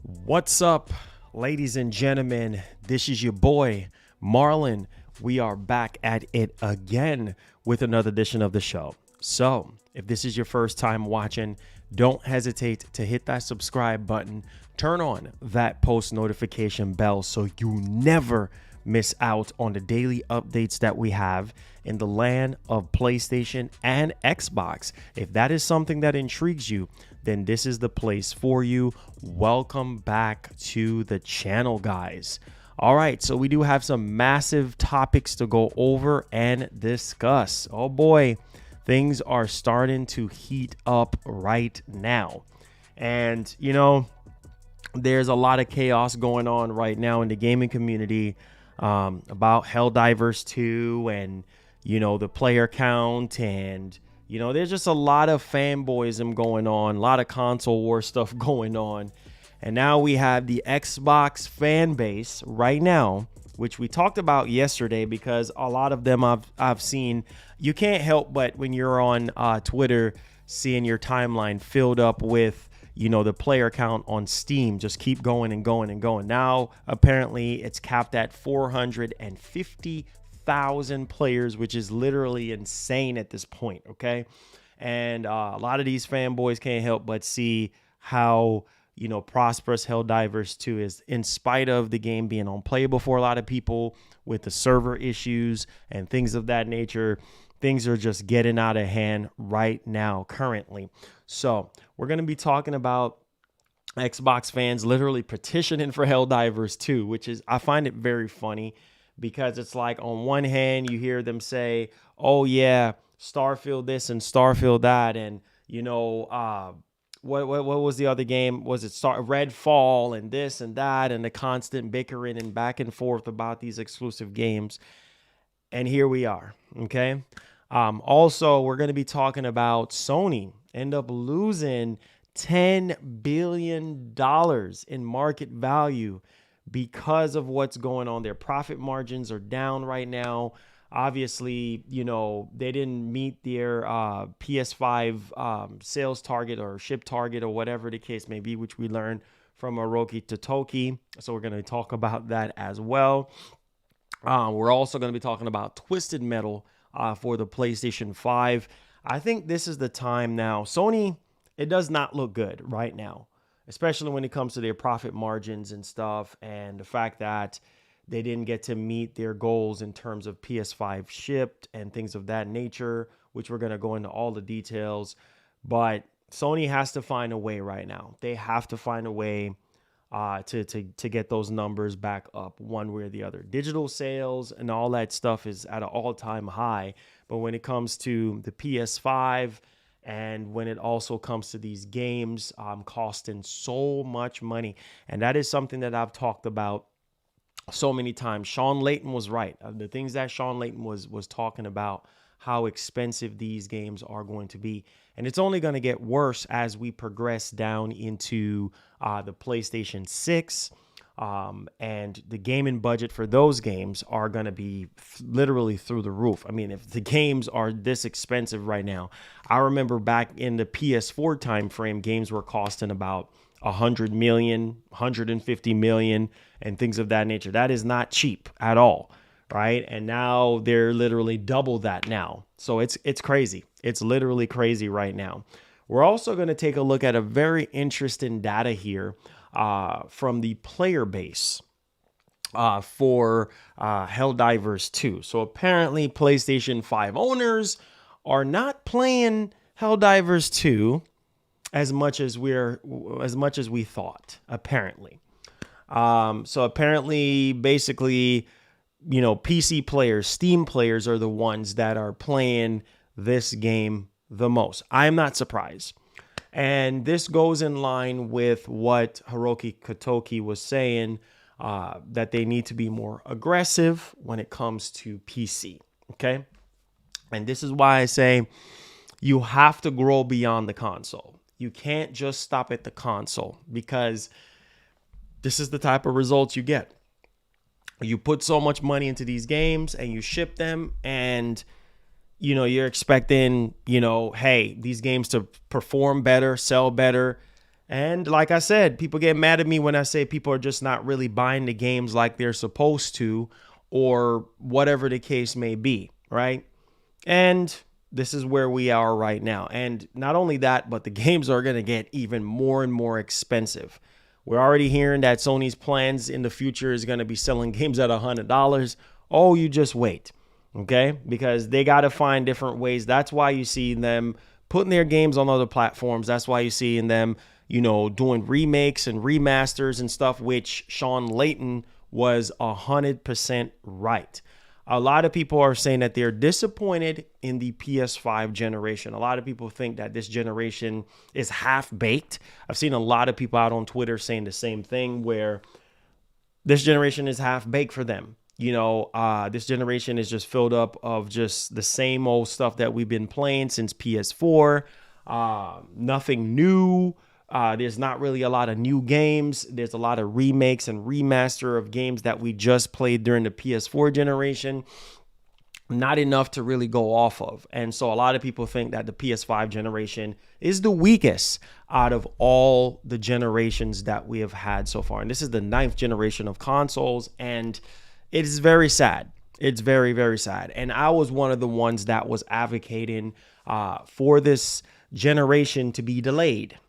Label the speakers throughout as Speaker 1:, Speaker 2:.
Speaker 1: What's up, ladies and gentlemen? This is your boy, Marlon. We are back at it again with another edition of the show. So, if this is your first time watching, don't hesitate to hit that subscribe button. Turn on that post notification bell so you never miss out on the daily updates that we have in the land of PlayStation and Xbox. If that is something that intrigues you, then this is the place for you. Welcome back to the channel, guys. All right, so we do have some massive topics to go over and discuss. Oh boy, things are starting to heat up right now. And, you know, there's a lot of chaos going on right now in the gaming community about Helldivers 2 and, you know, the player count, and you know, there's just a lot of fanboyism going on, a lot of console war stuff going on. And now we have the Xbox fan base right now, which we talked about yesterday, because a lot of them I've seen. You can't help but, when you're on Twitter, seeing your timeline filled up with, you know, the player count on Steam just keep going and going and going. Now, apparently, it's capped at 450,000 players, which is literally insane at this point, okay? And a lot of these fanboys can't help but see how, you know, prosperous Helldivers 2 is, in spite of the game being unplayable for a lot of people with the server issues and things of that nature. Things are just getting out of hand right now, currently. So we're going to be talking about Xbox fans literally petitioning for Helldivers 2, which is, I find it very funny, because it's like, on one hand, you hear them say, oh yeah, Starfield this and Starfield that, and, you know, what was the other game? Was it Redfall and this and that, and the constant bickering and back and forth about these exclusive games. And here we are, okay? Also, we're going to be talking about Sony end up losing $10 billion in market value because of what's going on. Their profit margins are down right now. Obviously, you know, they didn't meet their PS5 sales target or ship target, or whatever the case may be, which we learned from Hiroki Totoki. So we're going to talk about that as well. We're also going to be talking about Twisted Metal for the PlayStation 5. I think this is the time now. Sony, it does not look good right now, especially when it comes to their profit margins and stuff, and the fact that they didn't get to meet their goals in terms of PS5 shipped and things of that nature, which we're going to go into all the details. But Sony has to find a way right now. They have to find a way to get those numbers back up one way or the other. Digital sales and all that stuff is at an all-time high. But when it comes to the PS5, and when it also comes to these games costing so much money, and that is something that I've talked about so many times. Sean Layton was right. The things that Sean Layton was talking about, how expensive these games are going to be. And it's only going to get worse as we progress down into the PlayStation 6. And the gaming budget for those games are going to be literally through the roof. I mean, if the games are this expensive right now, I remember back in the PS4 time frame, games were costing about 100 million, 150 million, and things of that nature. That is not cheap at all, right? And now they're literally double that now. So it's crazy. It's literally crazy right now. We're also going to take a look at a very interesting data here from the player base for Helldivers 2. So apparently PlayStation 5 owners are not playing Helldivers 2 as much as we thought, apparently. So apparently, basically, you know, PC players, Steam players are the ones that are playing this game the most. I'm not surprised. And this goes in line with what Hiroki Totoki was saying, that they need to be more aggressive when it comes to PC, okay? And this is why I say you have to grow beyond the console. You can't just stop at the console, because this is the type of results you get. You put so much money into these games and you ship them, and you know, you're expecting, you know, hey, these games to perform better, sell better, And like I said, people get mad at me when I say people are just not really buying the games like they're supposed to, or whatever the case may be, right? And this is where we are right now. And not only that, but the games are going to get even more and more expensive. We're already hearing that Sony's plans in the future is going to be selling games at $100. Oh, you just wait, okay? Because they got to find different ways. That's why you see them putting their games on other platforms. That's why you see in them, doing remakes and remasters and stuff, which Sean Layton was 100% right. A lot of people are saying that they're disappointed in the PS5 generation. A lot of people think that this generation is half baked. I've seen a lot of people out on Twitter saying the same thing, where this generation is half baked for them. This generation is just filled up of just the same old stuff that we've been playing since PS4. Nothing new. There's not really a lot of new games. There's a lot of remakes and remaster of games that we just played during the PS4 generation. Not enough to really go off of. And so a lot of people think that the PS5 generation is the weakest out of all the generations that we have had so far. And this is the 9th generation of consoles. And it is very sad. It's very, very sad. And I was one of the ones that was advocating for this generation to be delayed.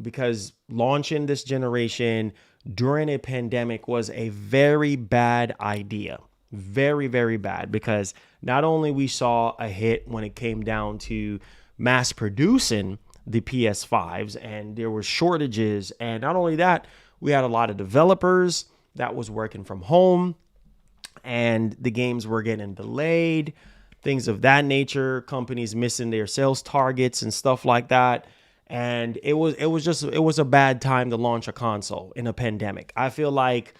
Speaker 1: Because launching this generation during a pandemic was a very bad idea. Very, very bad. Because not only we saw a hit when it came down to mass producing the PS5s, and there were shortages. And not only that, we had a lot of developers that was working from home, and the games were getting delayed, things of that nature, companies missing their sales targets and stuff like that. And it was a bad time to launch a console in a pandemic. I feel like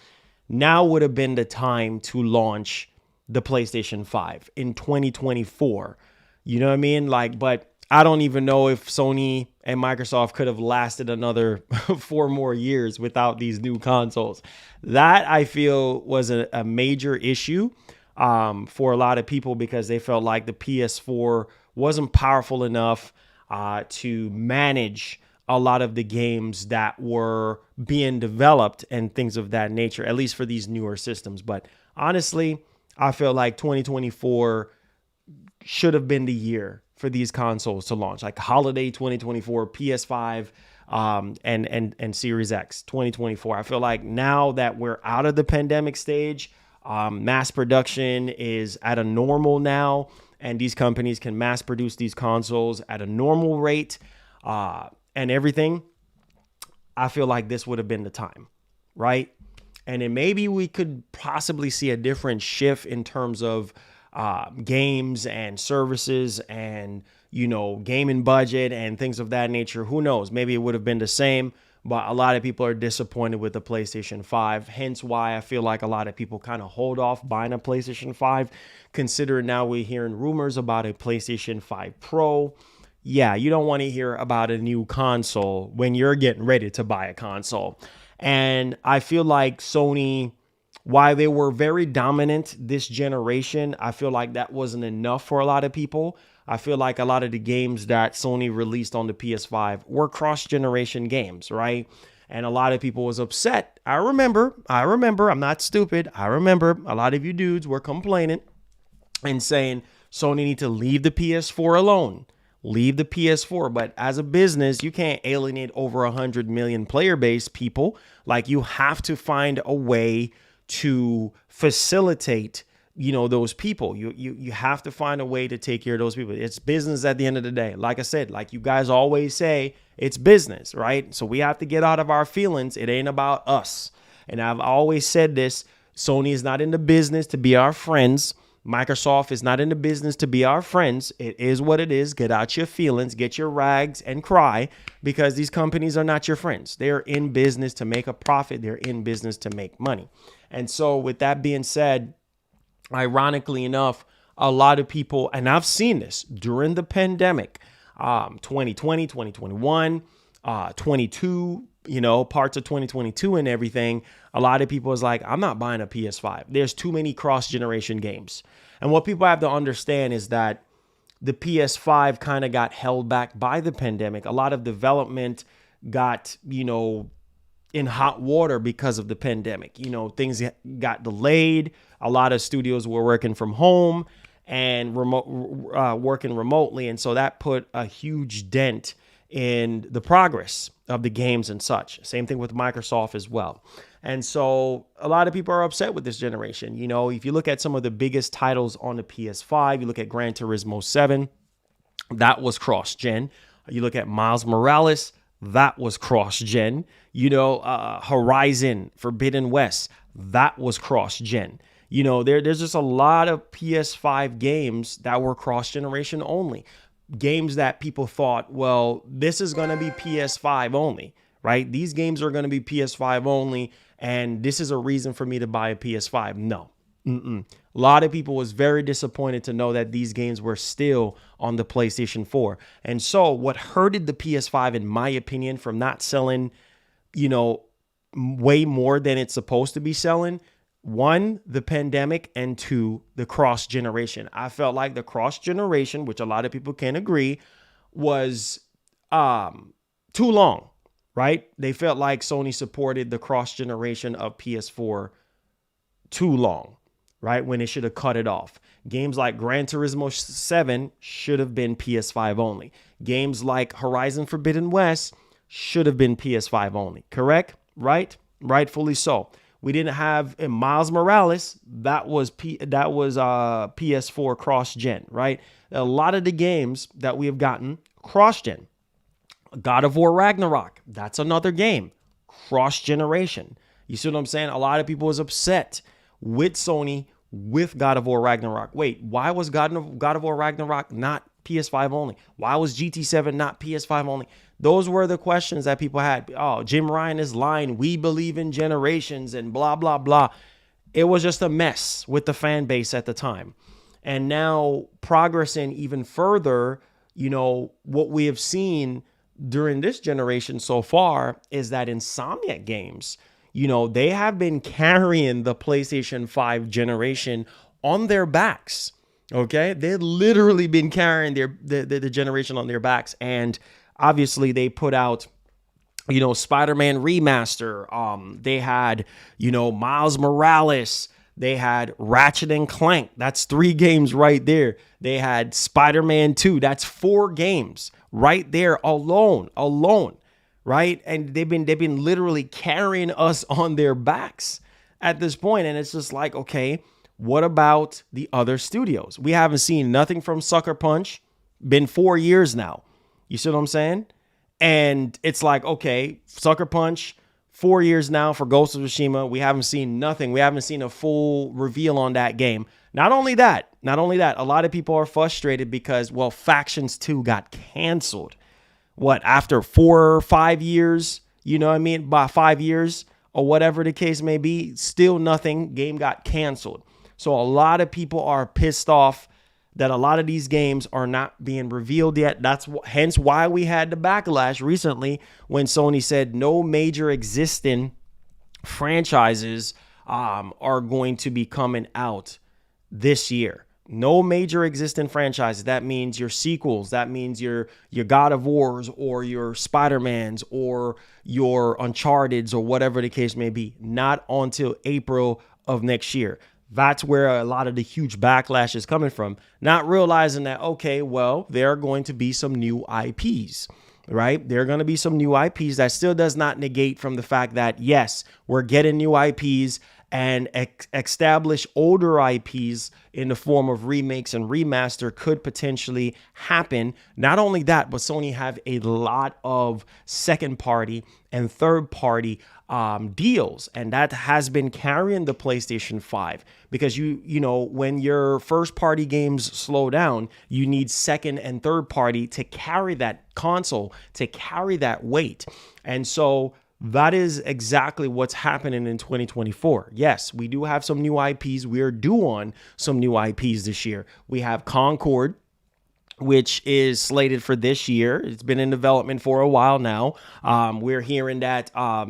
Speaker 1: now would have been the time to launch the PlayStation 5 in 2024. You know what I mean? But I don't even know if Sony and Microsoft could have lasted another 4 more years without these new consoles. That, I feel, was a major issue for a lot of people, because they felt like the PS4 wasn't powerful enough to manage a lot of the games that were being developed and things of that nature, at least for these newer systems. But honestly, I feel like 2024 should have been the year for these consoles to launch, like holiday 2024, PS5 and Series X 2024. I feel like now that we're out of the pandemic stage, mass production is at a normal now, and these companies can mass produce these consoles at a normal rate and everything. I feel like this would have been the time, right? And then maybe we could possibly see a different shift in terms of games and services and, gaming budget and things of that nature. Who knows? Maybe it would have been the same, but a lot of people are disappointed with the PlayStation 5. Hence why I feel like a lot of people kind of hold off buying a PlayStation 5, considering now we're hearing rumors about a PlayStation 5 Pro. Yeah, you don't want to hear about a new console when you're getting ready to buy a console. And I feel like Sony, while they were very dominant this generation, I feel like that wasn't enough for a lot of people. I feel like a lot of the games that Sony released on the PS5 were cross-generation games, right? And a lot of people was upset. I remember, I'm not stupid. I remember a lot of you dudes were complaining and saying Sony need to leave the PS4 alone. Leave the PS4. But as a business, you can't alienate over 100 million player base people. Like, you have to find a way to facilitate, those people. You have to find a way to take care of those people. It's business at the end of the day. Like I said, like you guys always say, it's business, right? So we have to get out of our feelings. It ain't about us. And I've always said this, Sony is not in the business to be our friends. Microsoft is not in the business to be our friends. It is what it is. Get out your feelings, get your rags and cry, because these companies are not your friends. They're in business to make a profit. They're in business to make money. And so with that being said, ironically enough, a lot of people, and I've seen this during the pandemic, 2020, 2021, 22, parts of 2022 and everything. A lot of people is like, I'm not buying a PS5. There's too many cross-generation games. And what people have to understand is that the PS5 kind of got held back by the pandemic. A lot of development got, in hot water because of the pandemic. Things got delayed. A lot of studios were working from home and working remotely. And so that put a huge dent in the progress of the games and such. Same thing with Microsoft as well. And so a lot of people are upset with this generation. If you look at some of the biggest titles on the PS5, you look at Gran Turismo 7, that was cross-gen. You look at Miles Morales, that was cross-gen. Horizon Forbidden West, that was cross-gen. There's just a lot of PS5 games that were cross-generation only. Games that people thought, well, this is going to be PS5 only, right? These games are going to be PS5 only, and this is a reason for me to buy a PS5. No. A lot of people was very disappointed to know that these games were still on the PlayStation 4. And so what hurted the PS5, in my opinion, from not selling, way more than it's supposed to be selling, one, the pandemic, and two, the cross generation. I felt like the cross generation, which a lot of people can agree, was too long, right? They felt like Sony supported the cross generation of PS4 too long, right? When they should have cut it off. Games like Gran Turismo 7 should have been PS5 only. Games like Horizon Forbidden West should have been PS5 only, correct? Right? Rightfully so. We didn't have Miles Morales. That was PS4 cross-gen, right? A lot of the games that we have gotten cross-gen. God of War Ragnarok, that's another game, cross-generation. You see what I'm saying? A lot of people was upset with Sony with God of War Ragnarok. Wait, why was God of War Ragnarok not PS5 only? Why was GT7 not PS5 only? Those were the questions that people had. Oh, Jim Ryan is lying. We believe in generations and blah, blah, blah. It was just a mess with the fan base at the time. And now progressing even further, what we have seen during this generation so far is that Insomniac Games, they have been carrying the PlayStation 5 generation on their backs. Okay, they've literally been carrying the generation on their backs, and obviously they put out, Spider-Man Remaster. They had, Miles Morales. They had Ratchet and Clank. That's 3 games right there. They had Spider-Man 2. That's 4 games right there alone, right? And they've been literally carrying us on their backs at this point, and it's just like, okay, what about the other studios? We haven't seen nothing from Sucker Punch. Been 4 years now. You see what I'm saying? And it's like, okay, Sucker Punch, 4 years now for Ghost of Tsushima. We haven't seen nothing. We haven't seen a full reveal on that game. Not only that, a lot of people are frustrated because, well, Factions 2 got canceled. What, after 4 or 5 years? You know what I mean? By 5 years or whatever the case may be, still nothing. Game got canceled. So a lot of people are pissed off that a lot of these games are not being revealed yet. That's hence why we had the backlash recently when Sony said no major existing franchises are going to be coming out this year. No major existing franchises. That means your sequels. That means your God of Wars or your Spider-Mans or your Uncharted's or whatever the case may be. Not until April of next year. That's where a lot of the huge backlash is coming from. Not realizing that, okay, well, there are going to be some new IPs, right? There are going to be some new IPs. That still does not negate from the fact that, yes, we're getting new IPs and establish older IPs in the form of remakes and remaster could potentially happen. Not only that, but Sony have a lot of second party and third party deals, and that has been carrying the PlayStation 5 because you know when your first party games slow down, you need second and third party to carry that console, to carry that weight. And so that is exactly what's happening in 2024. Yes, we do have some new IPs. We're due on some new IPs this year. We have Concord, which is slated for this year. It's been in development for a while now. We're hearing that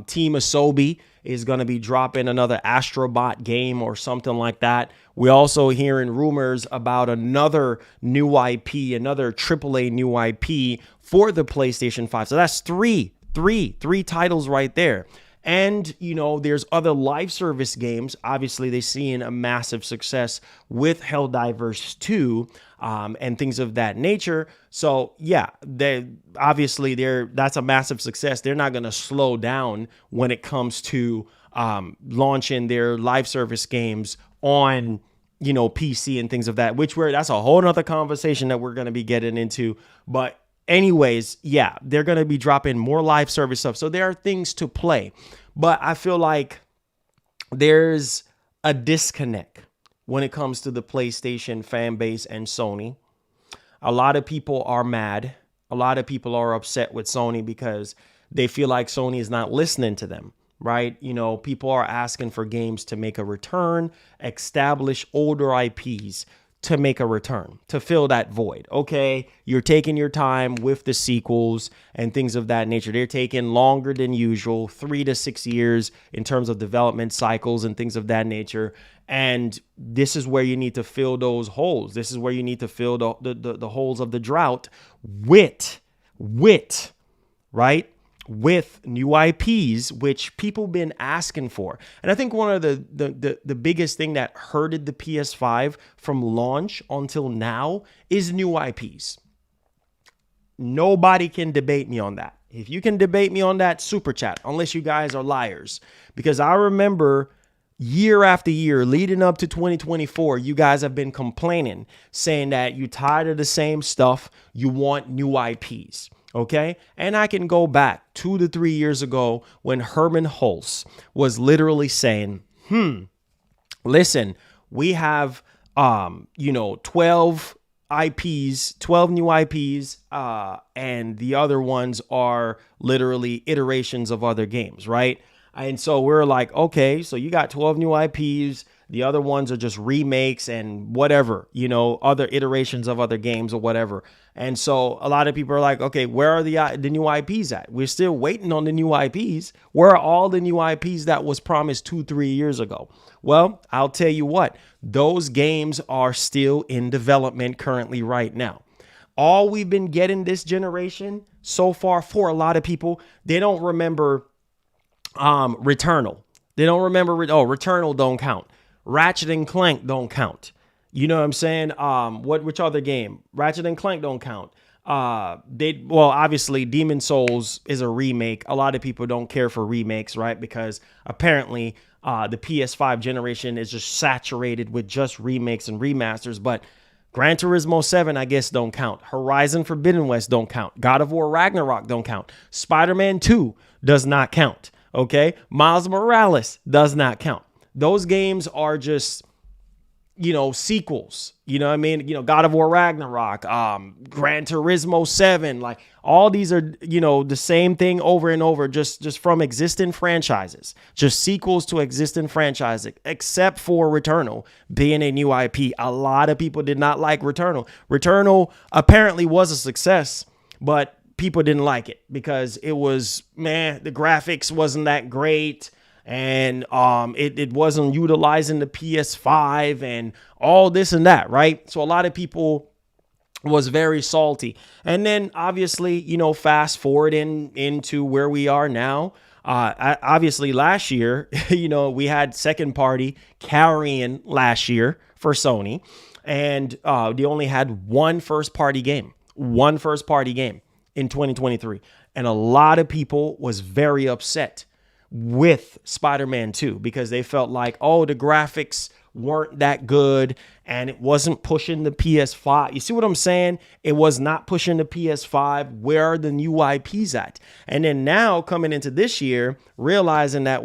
Speaker 1: Team Asobi is going to be dropping another Astrobot game or something like that. We're also hearing rumors about another new IP, another AAA new IP for the PlayStation 5. So that's three Three titles right there. And, you know, there's other live service games. Obviously, they're seeing a massive success with Helldivers 2 and things of that nature. So, yeah, that's a massive success. They're not going to slow down when it comes to launching their live service games on, you know, PC and things of that, that's a whole nother conversation that we're going to be getting into. But anyways, yeah, they're going to be dropping more live service stuff. So there are things to play, but I feel like there's a disconnect when it comes to the PlayStation fan base and Sony. A lot of people are mad. A lot of people are upset with Sony because they feel like Sony is not listening to them, right? You know, people are asking for games to make a return, establish older IPs to make a return, to fill that void. Okay, you're taking your time with the sequels and things of that nature. They're taking longer than usual, 3 to 6 years in terms of development cycles and things of that nature. And this is where you need to fill those holes. This is where you need to fill the holes of the drought with new IPs, which people been asking for. And I think one of the biggest thing that hurted the PS5 from launch until now is new IPs. Nobody can debate me on that. If you can debate me on that, super chat, unless you guys are liars. Because I remember year after year leading up to 2024, you guys have been complaining, saying that you're tired of the same stuff. You want new IPs. Okay. And I can go back 2 to 3 years ago when Herman Hulse was literally saying, listen, we have, 12 IPs, 12 new IPs, and the other ones are literally iterations of other games, right? And so we're like, okay, so you got 12 new IPs. The other ones are just remakes and whatever, other iterations of other games or whatever. And so a lot of people are like, okay, where are the new IPs at? We're still waiting on the new IPs. Where are all the new IPs that was promised 2-3 years ago? Well, I'll tell you what, those games are still in development currently right now. All we've been getting this generation so far, for a lot of people, they don't remember Returnal. They don't remember, Returnal don't count. Ratchet and Clank don't count. You know what I'm saying? Which other game? Ratchet and Clank don't count. Obviously Demon Souls is a remake. A lot of people don't care for remakes, right? Because apparently the PS5 generation is just saturated with just remakes and remasters. But Gran Turismo 7, I guess, don't count. Horizon Forbidden West don't count. God of War Ragnarok don't count. Spider-Man 2 does not count. Okay? Miles Morales does not count. Those games are just, sequels. You know what I mean? God of War Ragnarok, Gran Turismo 7, like all these are, the same thing over and over, just from existing franchises, just sequels to existing franchises, except for Returnal being a new IP. A lot of people did not like Returnal. Returnal apparently was a success, but people didn't like it because it was, the graphics wasn't that great. And it wasn't utilizing the PS5 and all this and that, right? So a lot of people was very salty. And then obviously, fast forwarding into where we are now. Obviously last year, we had second party carrying last year for Sony. And they only had one first party game in 2023. And a lot of people was very upset with Spider-Man 2 because they felt like, the graphics weren't that good and it wasn't pushing the PS5. You see what I'm saying? It was not pushing the PS5. Where are the new IPs at? And then now coming into this year, realizing that,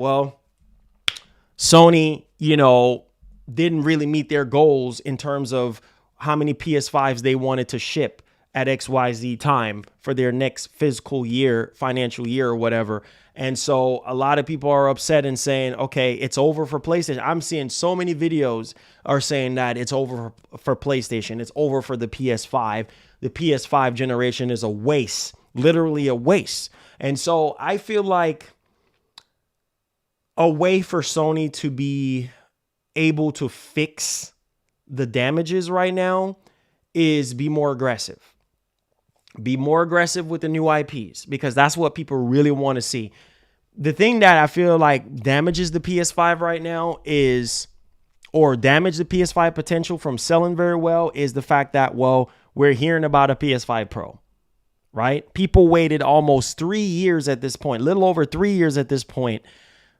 Speaker 1: Sony, didn't really meet their goals in terms of how many PS5s they wanted to ship at XYZ time for their next fiscal year, financial year or whatever. And so a lot of people are upset and saying, okay, it's over for PlayStation. I'm seeing so many videos are saying that it's over for PlayStation. It's over for the PS5. The PS5 generation is a waste, literally a waste. And so I feel like a way for Sony to be able to fix the damages right now is be more aggressive. Be more aggressive with the new IPs because that's what people really want to see. The thing that I feel like damages the PS5 right now is, or damage the PS5 potential from selling very well, is the fact that, well, we're hearing about a PS5 Pro, right? People waited almost 3 years at this point, little over 3 years at this point,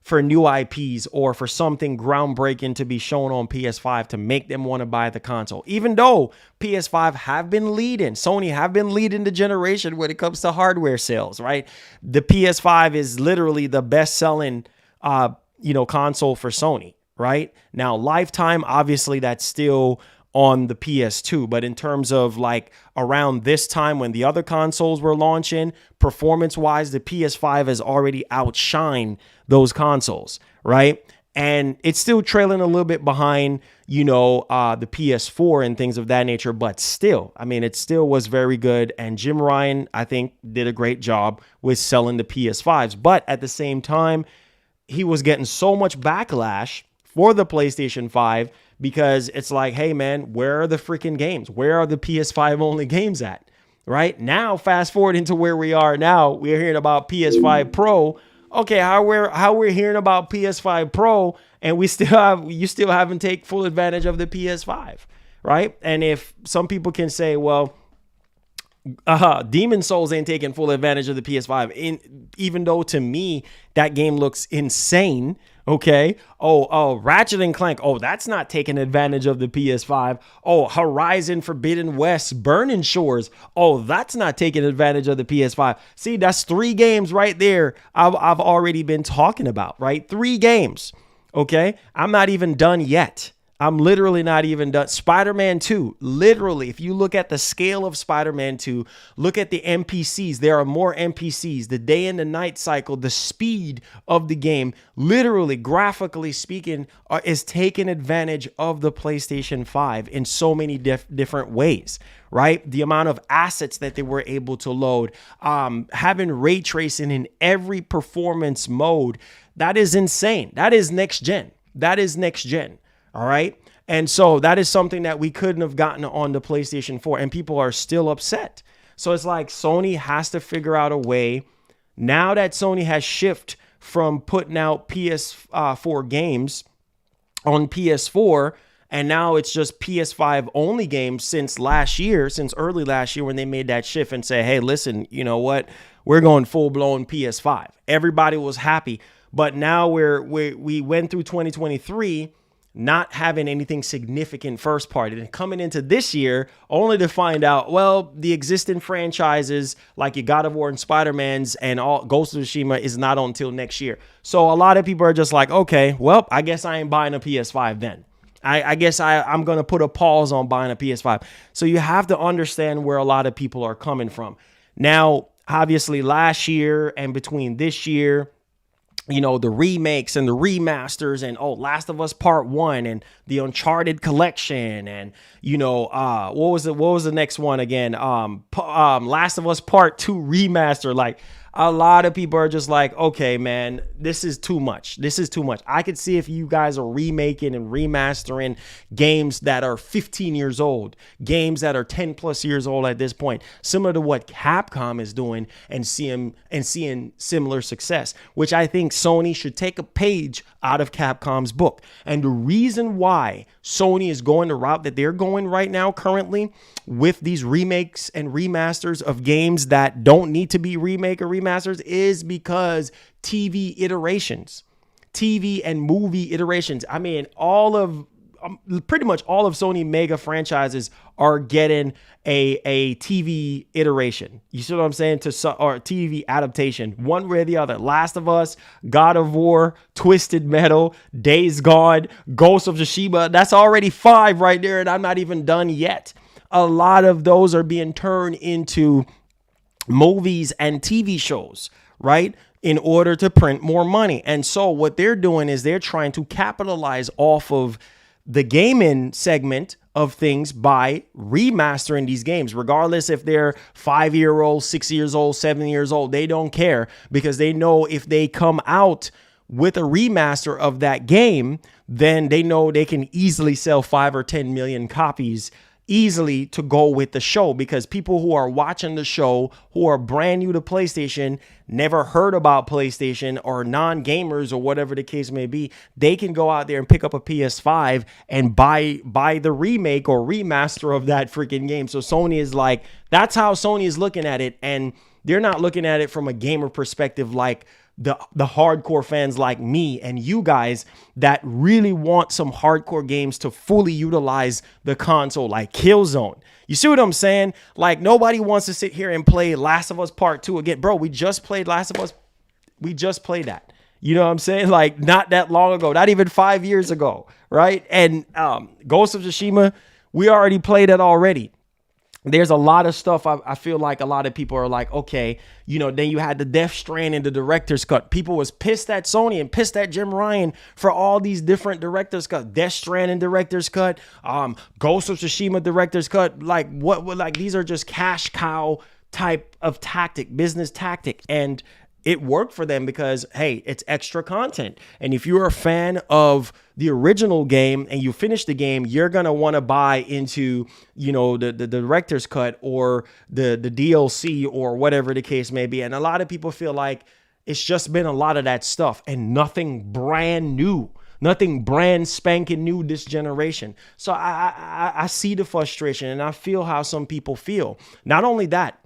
Speaker 1: for new IPs or for something groundbreaking to be shown on PS5 to make them want to buy the console. Even though PS5 have been leading, Sony have been leading the generation when it comes to hardware sales, right? The PS5 is literally the best selling, console for Sony, right? Now, lifetime, obviously that's still on the PS2, but in terms of like around this time when the other consoles were launching, performance wise, the PS5 has already outshined those consoles, right? And it's still trailing a little bit behind, the PS4 and things of that nature, but still, I mean, it still was very good. And Jim Ryan, I think, did a great job with selling the PS5s, but at the same time, he was getting so much backlash for the PlayStation 5 because it's like, hey, man, where are the freaking games? Where are the PS5 only games at? Right now, fast forward into where we are now, we're hearing about PS5 Pro. Okay, how we're hearing about PS5 Pro and you still haven't taken full advantage of the PS5, right? And if some people can say, well, Demon Souls ain't taking full advantage of the PS5, even though to me that game looks insane. Okay. Oh, Ratchet and Clank. Oh, that's not taking advantage of the PS5. Oh, Horizon Forbidden West, Burning Shores. Oh, that's not taking advantage of the PS5. See, that's 3 games right there I've already been talking about, right? 3 games. Okay. I'm not even done yet. I'm literally not even done. Spider-Man 2, literally, if you look at the scale of Spider-Man 2, look at the NPCs. There are more NPCs. The day and the night cycle, the speed of the game, literally, graphically speaking, is taking advantage of the PlayStation 5 in so many different ways, right? The amount of assets that they were able to load, having ray tracing in every performance mode, that is insane. That is next gen. All right. And so that is something that we couldn't have gotten on the PlayStation 4 and people are still upset. So it's like Sony has to figure out a way now that Sony has shifted from putting out PS4 games on PS4. And now it's just PS5 only games since early last year when they made that shift and say, hey, listen, you know what? We're going full blown PS5. Everybody was happy. But now we went through 2023 not having anything significant first party and coming into this year only to find out, well, the existing franchises like your God of War and Spider-Man's and all Ghost of Tsushima is not until next year. So a lot of people are just like, okay, well, I guess I ain't buying a PS5 then. I guess I'm going to put a pause on buying a PS5. So you have to understand where a lot of people are coming from. Now, obviously last year and between this year, the remakes and the remasters and Last of Us Part 1 and the Uncharted collection and what was the next one again? Last of Us Part 2 remaster. Like a lot of people are just like, okay, man, this is too much. I could see if you guys are remaking and remastering games that are 15 years old, games that are 10 plus years old at this point, similar to what Capcom is doing and seeing similar success, which I think Sony should take a page out of Capcom's book. And the reason why Sony is going the route that they're going right now currently with these remakes and remasters of games that don't need to be remake or remasters is because TV and movie iterations. I mean, pretty much all of Sony mega franchises are getting a TV iteration. You see what I'm saying? Or TV adaptation, one way or the other. Last of Us, God of War, Twisted Metal, Days Gone, Ghost of Tsushima. That's already 5 right there, and I'm not even done yet. A lot of those are being turned into movies and TV shows, right? In order to print more money. And so what they're doing is they're trying to capitalize off of the gaming segment of things by remastering these games, regardless if they're 5-year-old, 6 years old, 7 years old. They don't care because they know if they come out with a remaster of that game, then they know they can easily sell 5 or 10 million copies easily to go with the show, because people who are watching the show, who are brand new to PlayStation, never heard about PlayStation, or non-gamers, or whatever the case may be, they can go out there and pick up a PS5 and buy the remake or remaster of that freaking game. So Sony is like, that's how Sony is looking at it. And they're not looking at it from a gamer perspective like the hardcore fans like me and you guys that really want some hardcore games to fully utilize the console, like Killzone. You see what I'm saying? Like, nobody wants to sit here and play Last of Us Part 2 again. Bro, we just played Last of Us. We just played that. You know what I'm saying? Like, not that long ago, not even 5 years ago, right? And Ghost of Tsushima, we already played it already. There's a lot of stuff I feel like a lot of people are like, okay, you know, then you had the Death Stranding, the director's cut. People was pissed at Sony and pissed at Jim Ryan for all these different director's cut. Death Stranding director's cut, Ghost of Tsushima director's cut. Like, like, these are just cash cow type of tactic, business tactic. And it worked for them because, hey, it's extra content. And if you're a fan of the original game and you finish the game, you're going to want to buy into, you know, the director's cut or the DLC or whatever the case may be. And a lot of people feel like it's just been a lot of that stuff and nothing brand new. Nothing brand spanking new this generation. So I see the frustration and I feel how some people feel. Not only that,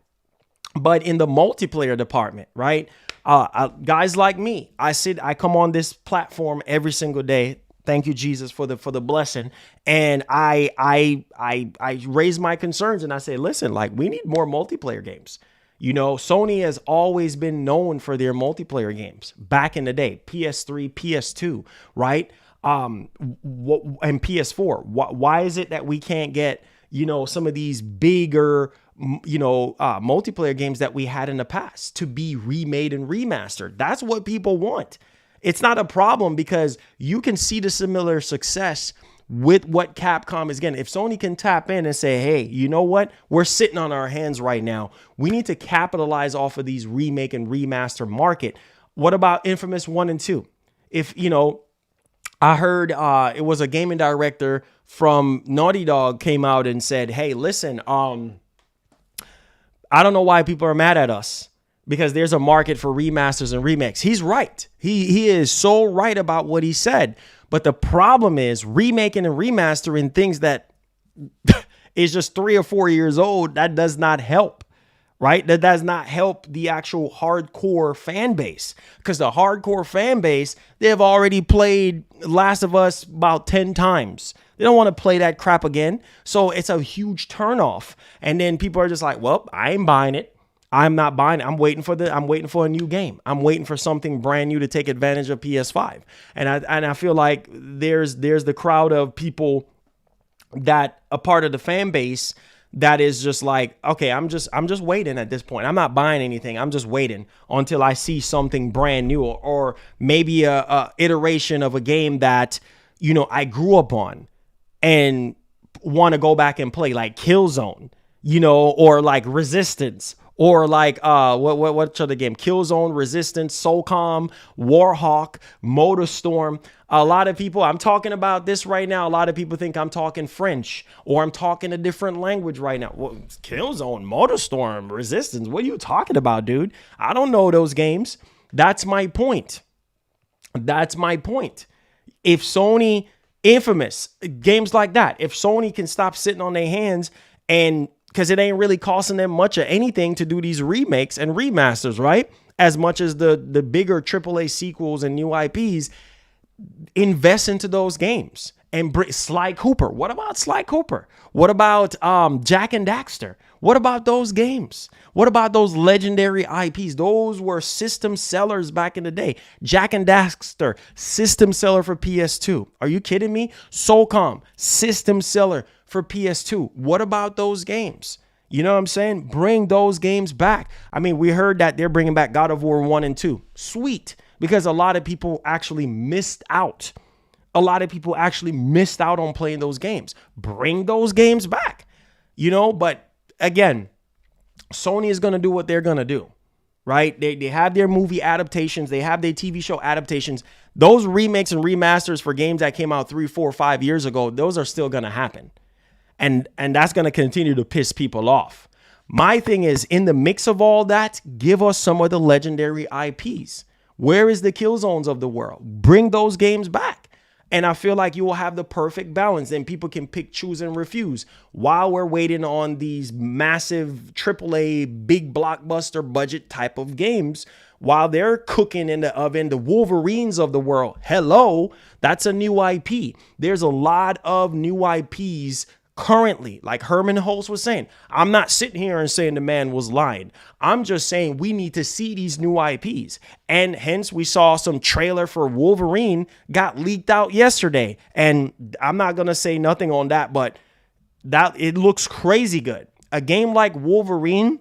Speaker 1: but in the multiplayer department, right? Guys like me, I come on this platform every single day. Thank you, Jesus, for the blessing. And I raise my concerns and I say, listen, like, we need more multiplayer games. You know, Sony has always been known for their multiplayer games back in the day, PS3, PS2, right? And PS4. Why is it that we can't get, you know, some of these bigger, you know, multiplayer games that we had in the past to be remade and remastered? That's what people want. It's not a problem because you can see the similar success with what Capcom is getting. If Sony can tap in and say, hey, you know what? We're sitting on our hands right now. We need to capitalize off of these remake and remaster market. What about Infamous 1 and 2? If, you know, I heard it was a gaming director from Naughty Dog came out and said, hey, listen, I don't know why people are mad at us, because there's a market for remasters and remakes. He's right. He is so right about what he said. But the problem is remaking and remastering things that is just 3 or 4 years old. That does not help, right? That does not help the actual hardcore fan base, because the hardcore fan base, they've already played Last of Us about 10 times. They don't want to play that crap again. So it's a huge turnoff. And then people are just like, well, I ain't buying it. I'm not buying it. I'm waiting for a new game. I'm waiting for something brand new to take advantage of PS5. And I feel like there's the crowd of people that a part of the fan base that is just like, okay, I'm just waiting at this point. I'm not buying anything. I'm just waiting until I see something brand new or maybe a iteration of a game that, you know, I grew up on and want to go back and play, like Killzone, you know, or like Resistance. Or like, what's other game? Killzone, Resistance, Soulcom, Warhawk, Motorstorm. A lot of people, I'm talking about this right now. A lot of people think I'm talking French or I'm talking a different language right now. Well, Killzone, Motorstorm, Resistance. What are you talking about, dude? I don't know those games. That's my point. That's my point. If Sony, Infamous, games like that, if Sony can stop sitting on their hands and because it ain't really costing them much of anything to do these remakes and remasters, right? As much as the bigger AAA sequels and new IPs, invest into those games. And Sly Cooper. What about Sly Cooper? What about Jack and Daxter? What about those games? What about those legendary IPs? Those were system sellers back in the day. Jack and Daxter, system seller for PS2. Are you kidding me? Soulcom, system seller for PS2. What about those games? You know what I'm saying? Bring those games back. I mean, we heard that they're bringing back God of War 1 and 2. Sweet. Because a lot of people actually missed out. A lot of people actually missed out on playing those games. Bring those games back. You know, but again, Sony is going to do what they're going to do, right? They have their movie adaptations. They have their TV show adaptations. Those remakes and remasters for games that came out 3, 4, 5 years ago, those are still going to happen. And that's going to continue to piss people off. My thing is, in the mix of all that, give us some of the legendary IPs. Where is the Killzones of the world? Bring those games back. And I feel like you will have the perfect balance, and people can pick, choose, and refuse while we're waiting on these massive AAA, big blockbuster budget type of games. While they're cooking in the oven, the Wolverines of the world. Hello, that's a new IP. There's a lot of new IPs currently, like Herman Holtz was saying. I'm not sitting here and saying the man was lying. I'm just saying we need to see these new IPs. And hence we saw some trailer for Wolverine got leaked out yesterday. And I'm not going to say nothing on that, but that it looks crazy good. A game like Wolverine,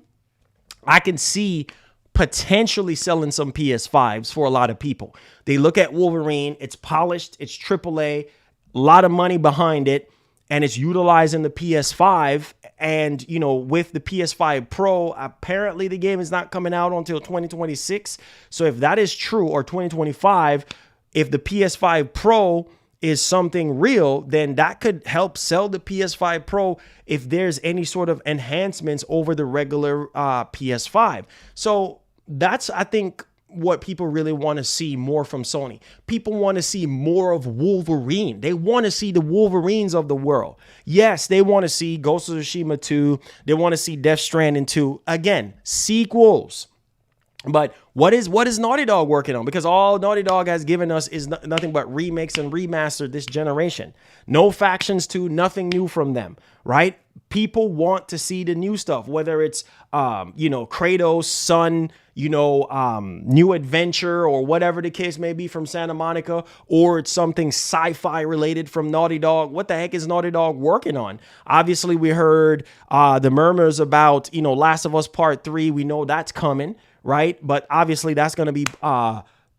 Speaker 1: I can see potentially selling some PS5s for a lot of people. They look at Wolverine, it's polished, it's AAA, a lot of money behind it, and it's utilizing the PS5. And, you know, with the PS5 Pro, apparently the game is not coming out until 2026. So if that is true, or 2025, if the PS5 Pro is something real, then that could help sell the PS5 Pro if there's any sort of enhancements over the regular PS5. So that's, I think, what people really want to see more from Sony. People want to see more of Wolverine. They want to see the Wolverines of the world. Yes, they want to see Ghost of Tsushima 2. They want to see Death Stranding 2. Again, sequels. But what is Naughty Dog working on? Because all Naughty Dog has given us is nothing but remakes and remastered this generation. No Factions 2, nothing new from them, right? People want to see the new stuff, whether it's, Kratos' son, new adventure, or whatever the case may be from Santa Monica, or it's something sci-fi related from Naughty Dog. What the heck is Naughty Dog working on? Obviously, we heard the murmurs about, Last of Us Part 3. We know that's coming, right? But obviously, that's going to be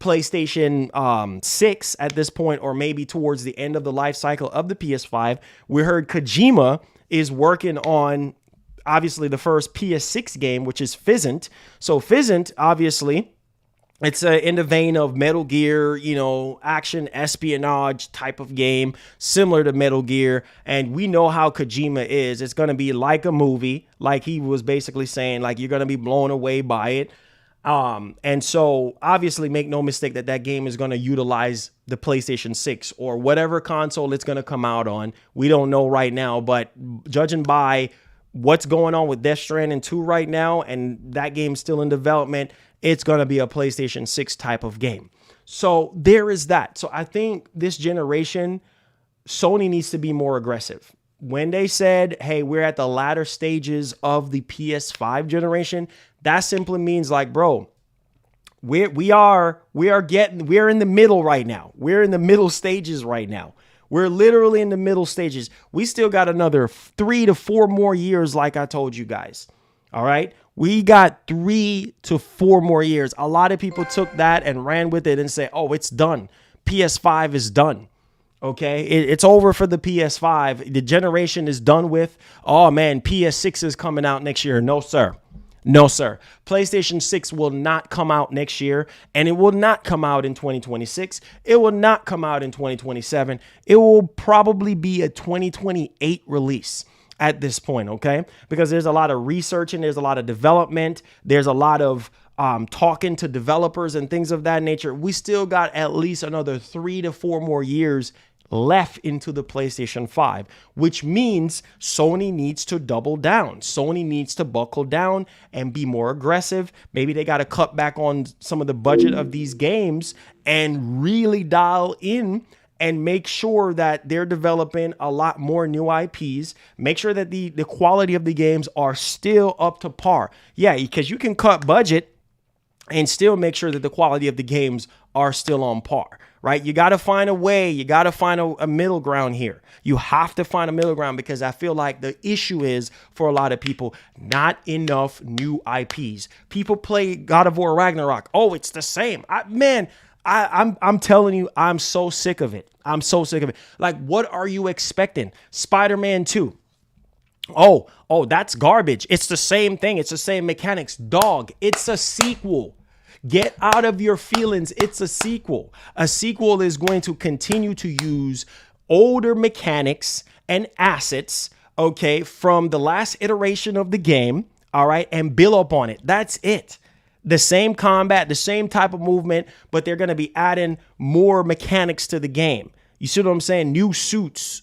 Speaker 1: PlayStation 6 at this point, or maybe towards the end of the life cycle of the PS5. We heard Kojima is working on, obviously, the first PS6 game, which is Fizzant. So Fizzant, obviously, it's in the vein of Metal Gear, action espionage type of game, similar to Metal Gear. And we know how Kojima is. It's going to be like a movie, like he was basically saying, like you're going to be blown away by it. And so obviously, make no mistake that game is going to utilize the PlayStation 6 or whatever console it's going to come out on. We don't know right now, but judging by what's going on with Death Stranding 2 right now, and that game's still in development, it's going to be a PlayStation 6 type of game. So there is that. So I think this generation, Sony needs to be more aggressive. When they said, hey, we're at the latter stages of the PS5 generation, that simply means like, bro, we're in the middle right now. We're in the middle stages right now. We're literally in the middle stages. We still got another 3 to 4 more years, like I told you guys. All right. We got 3 to 4 more years. A lot of people took that and ran with it and said, oh, it's done. PS5 is done. Okay, it's over for the PS5. The generation is done with. Oh, man, PS6 is coming out next year. No, sir. No, sir. PlayStation 6 will not come out next year, and it will not come out in 2026. It will not come out in 2027. It will probably be a 2028 release at this point, okay? Because there's a lot of research and there's a lot of development. There's a lot of talking to developers and things of that nature. We still got at least another 3 to 4 more years left into the PlayStation 5, which means Sony needs to double down. Sony needs to buckle down and be more aggressive. Maybe they got to cut back on some of the budget of these games and really dial in and make sure that they're developing a lot more new IPs. Make sure that the quality of the games are still up to par. Yeah, because you can cut budget and still make sure that the quality of the games are still on par, right? You got to find a way. You got to find a middle ground here. You have to find a middle ground, because I feel like the issue is, for a lot of people, not enough new IPs. People play God of War Ragnarok. Oh, it's the same. I'm telling you, I'm so sick of it. I'm so sick of it. Like, what are you expecting? Spider-Man 2. Oh, that's garbage. It's the same thing. It's the same mechanics. Dog, it's a sequel. Get out of your feelings. It's a sequel. A sequel is going to continue to use older mechanics and assets okay, from the last iteration of the game, all right, and build up on it. That's it. The same combat, the same type of movement, but they're going to be adding more mechanics to the game. You see what I'm saying? New suits,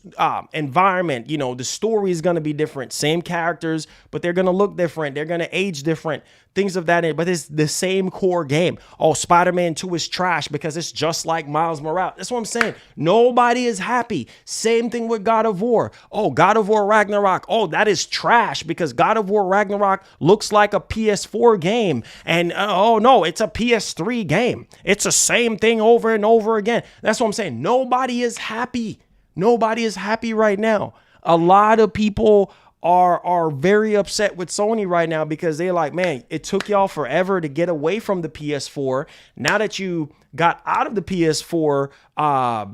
Speaker 1: environment, the story is going to be different. Same characters, but they're going to look different. They're going to age different. Things of that. But it's the same core game. Oh, Spider-Man 2 is trash because it's just like Miles Morales. That's what I'm saying. Nobody is happy. Same thing with God of War. Oh, God of War Ragnarok. Oh, that is trash because God of War Ragnarok looks like a PS4 game. And oh no, it's a PS3 game. It's the same thing over and over again. That's what I'm saying. Nobody is happy. Nobody is happy right now. A lot of people are very upset with Sony right now because they're like, man, it took y'all forever to get away from the PS4. Now that you got out of the PS4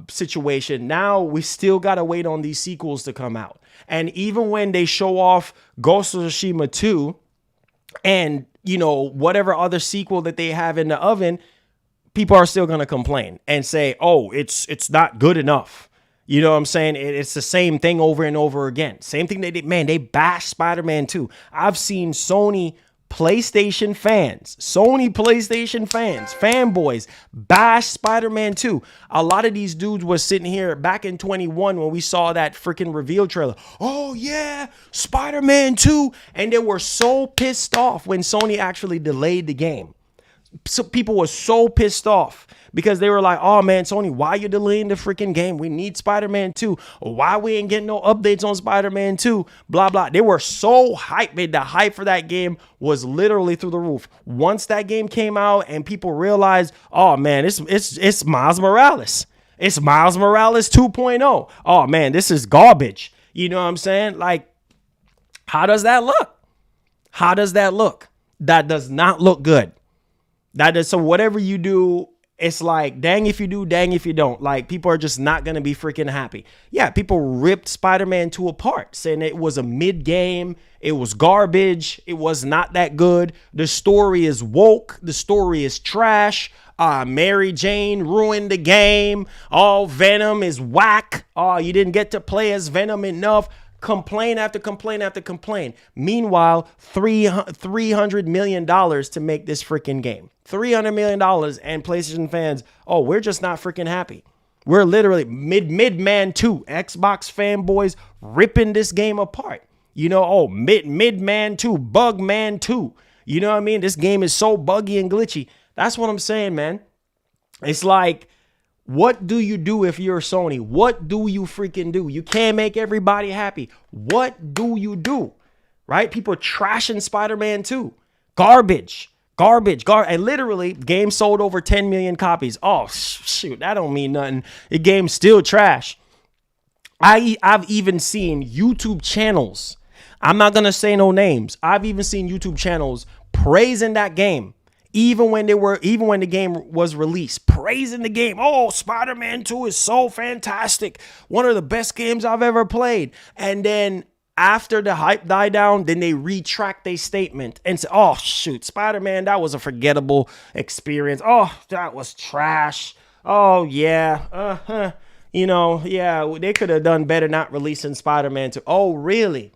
Speaker 1: situation, now we still got to wait on these sequels to come out. And even when they show off Ghost of Tsushima 2 and, whatever other sequel that they have in the oven, people are still going to complain and say, oh, it's not good enough. You know what I'm saying? It's the same thing over and over again. Same thing they did. Man, they bashed Spider-Man 2. I've seen Sony PlayStation fans, fanboys, bash Spider-Man 2. A lot of these dudes were sitting here back in 21 when we saw that freaking reveal trailer. Oh, yeah, Spider-Man 2. And they were so pissed off when Sony actually delayed the game. So people were so pissed off because they were like, oh man, Sony, why you delaying the freaking game? We need Spider-Man 2. Why we ain't getting no updates on Spider-Man 2? Blah, blah. They were so hyped. The hype for that game was literally through the roof. Once that game came out and people realized, oh man, it's Miles Morales. It's Miles Morales 2.0. Oh man, this is garbage. You know what I'm saying? Like, how does that look? How does that look? That does not look good. So whatever you do, it's like, dang if you do, dang if you don't. Like, people are just not going to be freaking happy. Yeah, people ripped Spider-Man 2 apart, saying it was a mid-game. It was garbage. It was not that good. The story is woke. The story is trash. Mary Jane ruined the game. Oh, Venom is whack. Oh, you didn't get to play as Venom enough. Complain after complaint after complaint. Meanwhile, $300 million to make this freaking game. $300 million, and PlayStation fans, oh, we're just not freaking happy. We're literally Mid-Man 2. Xbox fanboys ripping this game apart. Mid-Man 2, Bug-Man 2. You know what I mean? This game is so buggy and glitchy. That's what I'm saying, man. It's like, what do you do if you're Sony? What do you freaking do? You can't make everybody happy. What do you do? Right? People trashing Spider-Man 2. Garbage. And literally, game sold over 10 million copies. Oh, shoot. That don't mean nothing. The game's still trash. I've even seen YouTube channels. I'm not going to say no names. I've even seen YouTube channels praising that game. Even when the game was released, praising the game. Oh, Spider-Man 2 is so fantastic. One of the best games I've ever played. And then after the hype died down, then they retract their statement and say, oh, shoot, Spider-Man, that was a forgettable experience. Oh, that was trash. Oh, yeah. Yeah, they could have done better not releasing Spider-Man 2. Oh, really?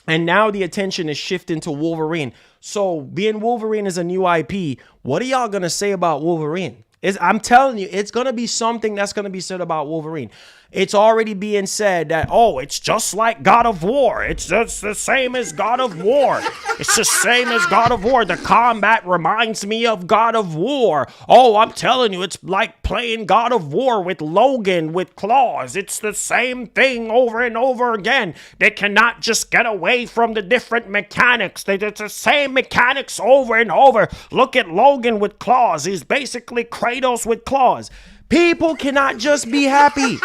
Speaker 1: And now the attention is shifting to Wolverine. So being Wolverine is a new IP, what are y'all going to say about Wolverine? I'm telling you, it's going to be something that's going to be said about Wolverine. It's already being said that, oh, it's just like God of War. It's just the same as God of War. It's the same as God of War. The combat reminds me of God of War. Oh, I'm telling you, it's like playing God of War with Logan, with claws. It's the same thing over and over again. They cannot just get away from the different mechanics. It's the same mechanics over and over. Look at Logan with claws. He's basically Kratos with claws. People cannot just be happy. You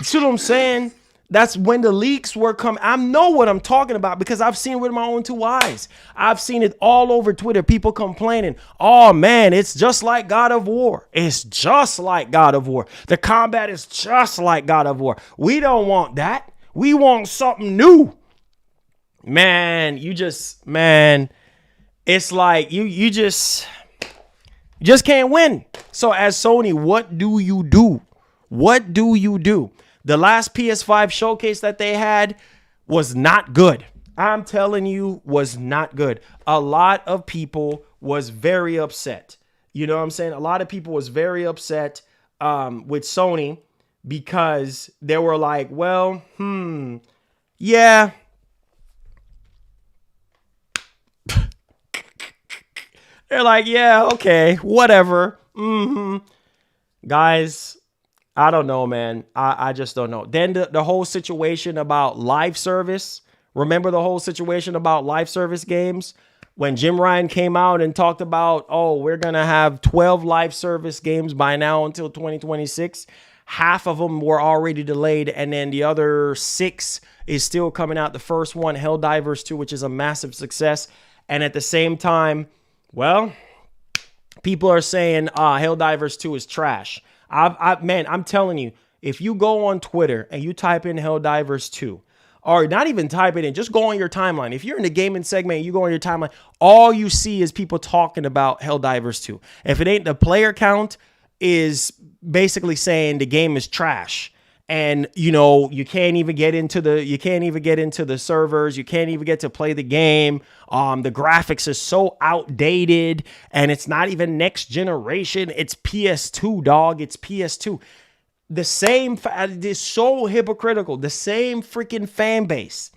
Speaker 1: see what I'm saying? That's when the leaks were coming. I know what I'm talking about because I've seen it with my own two eyes. I've seen it all over Twitter. People complaining, oh man, it's just like God of War. It's just like God of War. The combat is just like God of War. We don't want that. We want something new. Man, it's like you just can't win. So as Sony, what do you do? What do you do? The last PS5 showcase that they had was not good. I'm telling you, was not good. A lot of people was very upset. You know what I'm saying? A lot of people was very upset with Sony because they were like, well, yeah. They're like, yeah, okay, whatever. Guys, I don't know, man. I just don't know. Then the whole situation about live service. Remember the whole situation about live service games? When Jim Ryan came out and talked about, oh, we're going to have 12 live service games by now until 2026. Half of them were already delayed, and then the other 6 is still coming out. The first one, Helldivers 2, which is a massive success. And at the same time, well, people are saying Helldivers 2 is trash. Man, I'm telling you, if you go on Twitter and you type in Helldivers 2, or not even type it in, just go on your timeline. If you're in the gaming segment and you go on your timeline, all you see is people talking about Helldivers 2. If it ain't, the player count is basically saying the game is trash. And you can't even get into the servers. You can't even get to play the game. The graphics is so outdated, and it's not even next generation. It's PS2, dog. It's PS2. It's so hypocritical. The same freaking fan base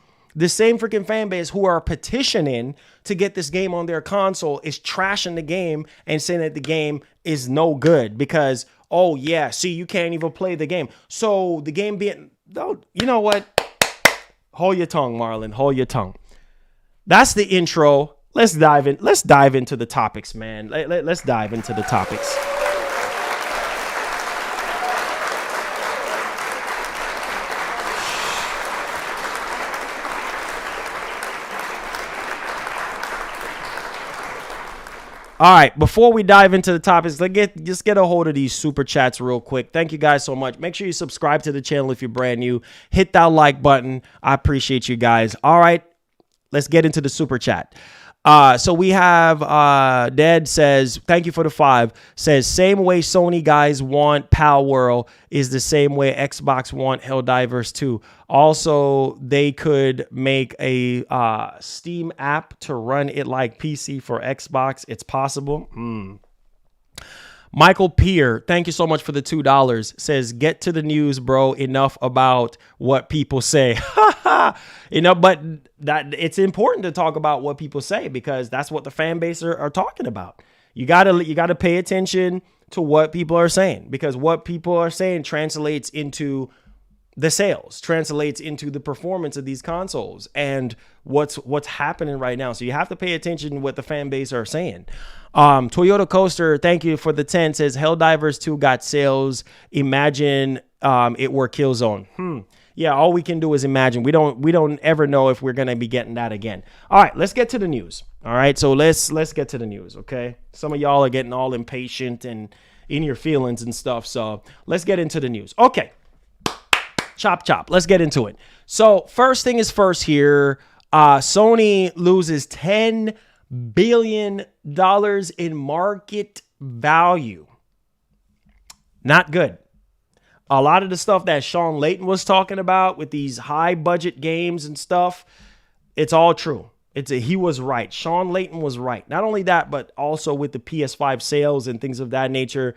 Speaker 1: who are petitioning to get this game on their console is trashing the game and saying that the game is no good because, oh yeah, see, you can't even play the game. So the game being, you know what? Hold your tongue, Marlon. Hold your tongue. That's the intro. Let's dive into the topics, man. Let's dive into the topics. All right, before we dive into the topics, just get a hold of these super chats real quick. Thank you guys so much. Make sure you subscribe to the channel if you're brand new. Hit that like button. I appreciate you guys. All right, let's get into the super chat. So we have Dad says, thank you for the 5. Says, same way Sony guys want Palworld is the same way Xbox want Helldivers 2. Also, they could make a Steam app to run it like PC for Xbox. It's possible. Michael Peer, thank you so much for the $2. Says, get to the news, bro. Enough about what people say. But that it's important to talk about what people say because that's what the fan base are talking about. You gotta pay attention to what people are saying because what people are saying translates into the sales, translates into the performance of these consoles and what's happening right now. So you have to pay attention to what the fan base are saying. Toyota Coaster, thank you for the 10, says Helldivers 2 got sales. Imagine it were Killzone. Yeah, all we can do is imagine. We don't ever know if we're gonna be getting that again. All right, let's get to the news. All right, so let's get to the news. Okay, some of y'all are getting all impatient and in your feelings and stuff. So let's get into the news. Okay. Chop. Let's get into it. So first thing is first here. Sony loses $10 billion in market value. Not good. A lot of the stuff that Sean Layton was talking about with these high budget games and stuff, it's all true. He was right. Sean Layton was right. Not only that, but also with the PS5 sales and things of that nature.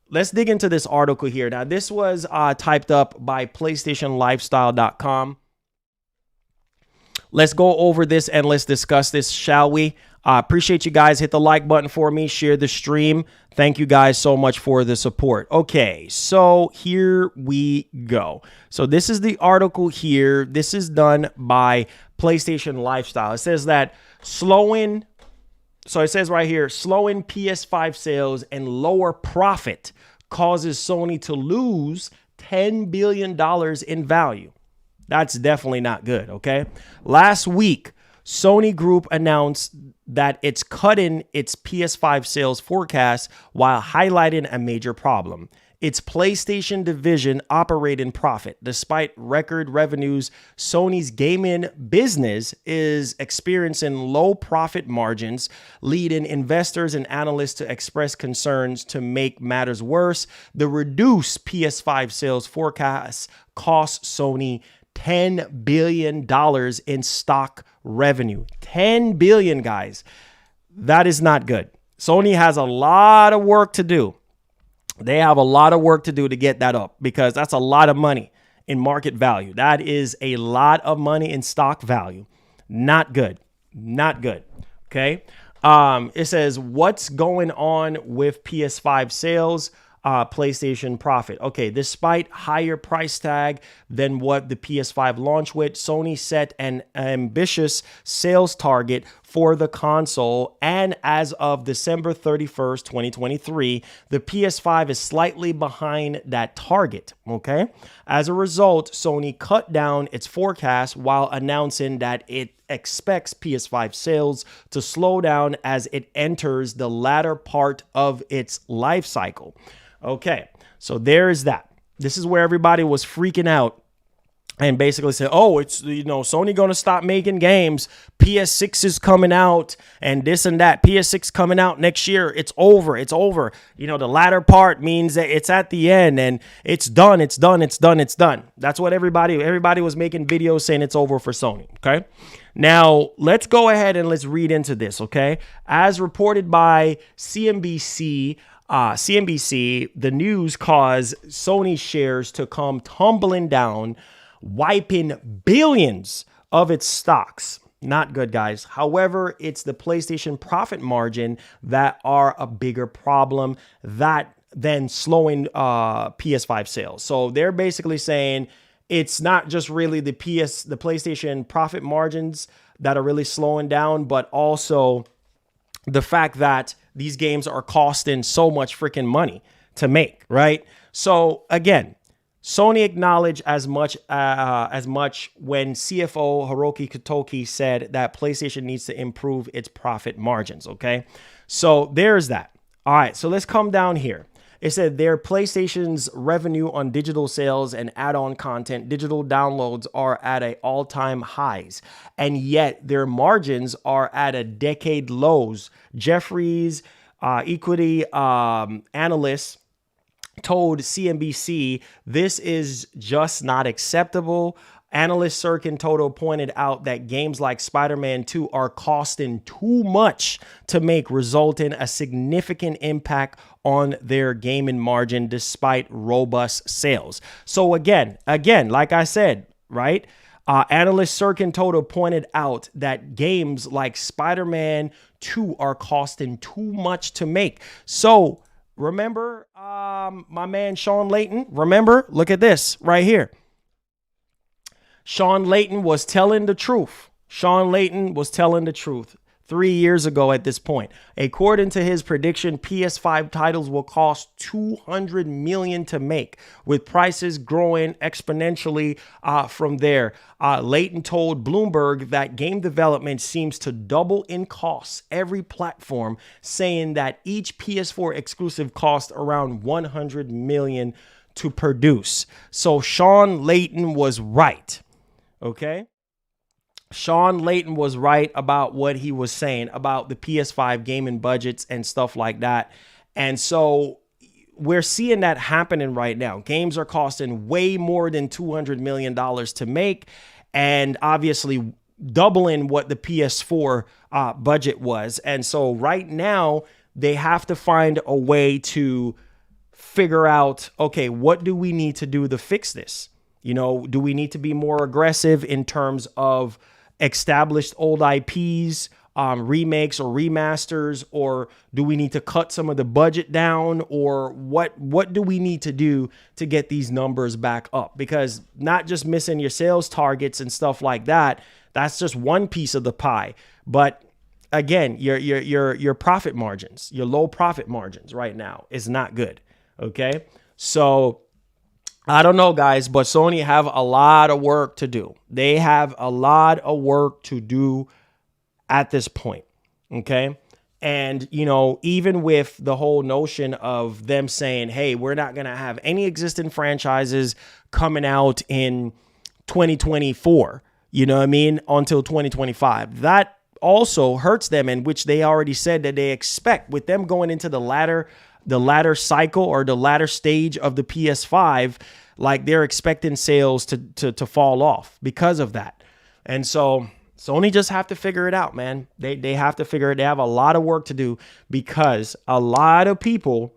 Speaker 1: Let's dig into this article here. Now, this was typed up by PlayStationLifestyle.com. Let's go over this and let's discuss this, shall we? Appreciate you guys. Hit the like button for me. Share the stream. Thank you guys so much for the support. Okay, so here we go. So this is the article here. This is done by PlayStation Lifestyle. It says that slowing PS5 sales and lower profit causes Sony to lose $10 billion in value. That's definitely not good, okay? Last week, Sony Group announced that it's cutting its PS5 sales forecast while highlighting a major problem. Its PlayStation division operate in profit. Despite record revenues, Sony's gaming business is experiencing low profit margins, leading investors and analysts to express concerns. To make matters worse, the reduced PS5 sales forecast cost Sony $10 billion in stock revenue. $10 billion, guys. That is not good. Sony has a lot of work to do. They have a lot of work to do to get that up, because that's a lot of money in market value. That is a lot of money in stock value. Not good. Not good. Okay. It says, what's going on with PS5 sales? PlayStation profit. Okay, despite higher price tag than what the PS5 launched with, Sony set an ambitious sales target for the console, and as of December 31st, 2023, the PS5 is slightly behind that target, okay? As a result, Sony cut down its forecast while announcing that it expects PS5 sales to slow down as it enters the latter part of its life cycle. Okay, so there's that. This is where everybody was freaking out and basically said, oh, it's, Sony going to stop making games. PS6 is coming out and this and that. PS6 coming out next year. It's over. It's over. The latter part means that it's at the end and it's done. It's done. It's done. It's done. That's what everybody was making videos saying it's over for Sony. Okay. Now, let's go ahead and let's read into this. Okay. As reported by CNBC, the news caused Sony shares to come tumbling down, wiping billions of its stocks. Not good, guys. However, it's the PlayStation profit margin that are a bigger problem than slowing PS5 sales. So they're basically saying it's not just really the PlayStation profit margins that are really slowing down, but also the fact that these games are costing so much freaking money to make, right? So again, Sony acknowledged as much when CFO Hiroki Kotoki said that PlayStation needs to improve its profit margins, okay? So there's that. All right, so let's come down here. It said their PlayStation's revenue on digital sales and add-on content, digital downloads are at an all-time highs, and yet their margins are at a decade lows. Jeffries, equity analyst, told CNBC this is just not acceptable. Analyst Sirkin Toto pointed out that games like Spider-Man 2 are costing too much to make, resulting a significant impact on their gaming margin despite robust sales. So again, like I said, right? Analyst Sirkin Toto pointed out that games like Spider-Man 2 are costing too much to make. So remember, my man Sean Layton, look at this right here. Sean Layton was telling the truth. 3 years ago at this point. According to his prediction, PS5 titles will cost $200 million to make, with prices growing exponentially from there. Layton told Bloomberg that game development seems to double in costs every platform, saying that each PS4 exclusive cost around $100 million to produce. So Sean Layton was right. Okay. Sean Layton was right about what he was saying about the PS5 gaming budgets and stuff like that. And so we're seeing that happening right now. Games are costing way more than $200 million to make, and obviously doubling what the PS4 budget was. And so right now they have to find a way to figure out, okay, what do we need to do to fix this? Do we need to be more aggressive in terms of established old IPs, remakes or remasters, or do we need to cut some of the budget down, or what do we need to do to get these numbers back up? Because not just missing your sales targets and stuff like that, that's just one piece of the pie. But again, your profit margins, your low profit margins right now is not good. Okay, so I don't know, guys, but Sony have a lot of work to do. They have a lot of work to do at this point. Okay. And, you know, even with the whole notion of them saying, hey, we're not going to have any existing franchises coming out in 2024, you know what I mean, until 2025, that also hurts them, in which they already said that they expect, with them going into the latter cycle or the latter stage of the PS5, like they're expecting sales to fall off because of that. And so Sony just have to figure it out, man. They have to figure it. They have a lot of work to do, because a lot of people,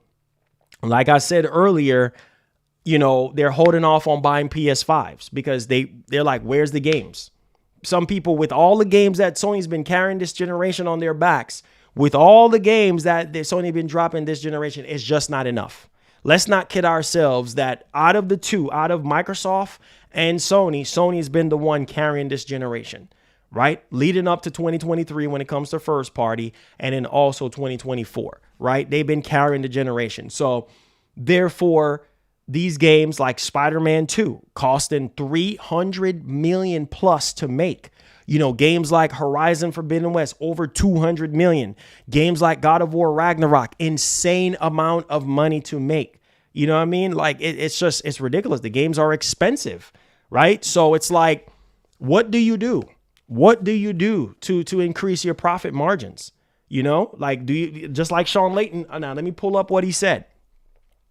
Speaker 1: like I said earlier, you know, they're holding off on buying PS5s because they're like, where's the games? Some people, with all the games that Sony's been carrying this generation on their backs, with all the games that Sony been dropping this generation, it's just not enough. Let's not kid ourselves that out of the two, out of Microsoft and Sony's been the one carrying this generation, right? Leading up to 2023 when it comes to first party, and then also 2024, right? They've been carrying the generation. So therefore, these games like Spider-Man 2 costing $300 million plus to make. You know, games like Horizon Forbidden West, over $200 million. Games like God of War Ragnarok, insane amount of money to make. You know what I mean? Like, it's ridiculous. The games are expensive, right? So it's like, what do you do? What do you do to increase your profit margins? You know, like, do you, just like Sean Layton? Now, let me pull up what he said.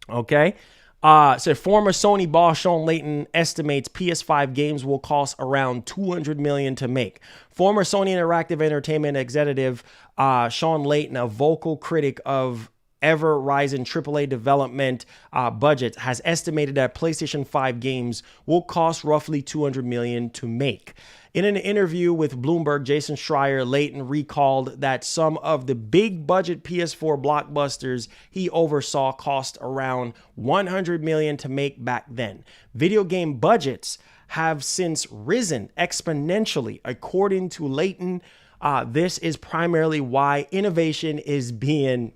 Speaker 1: Okay. So former Sony boss Sean Layton estimates PS5 games will cost around $200 million to make. Former Sony Interactive Entertainment executive Sean Layton, a vocal critic of ever-rising AAA development budgets, has estimated that PlayStation 5 games will cost roughly $200 million to make. In an interview with Bloomberg, Jason Schreier, Layton recalled that some of the big budget PS4 blockbusters he oversaw cost around $100 million to make back then. Video game budgets have since risen exponentially, according to Layton. This is primarily why innovation is being...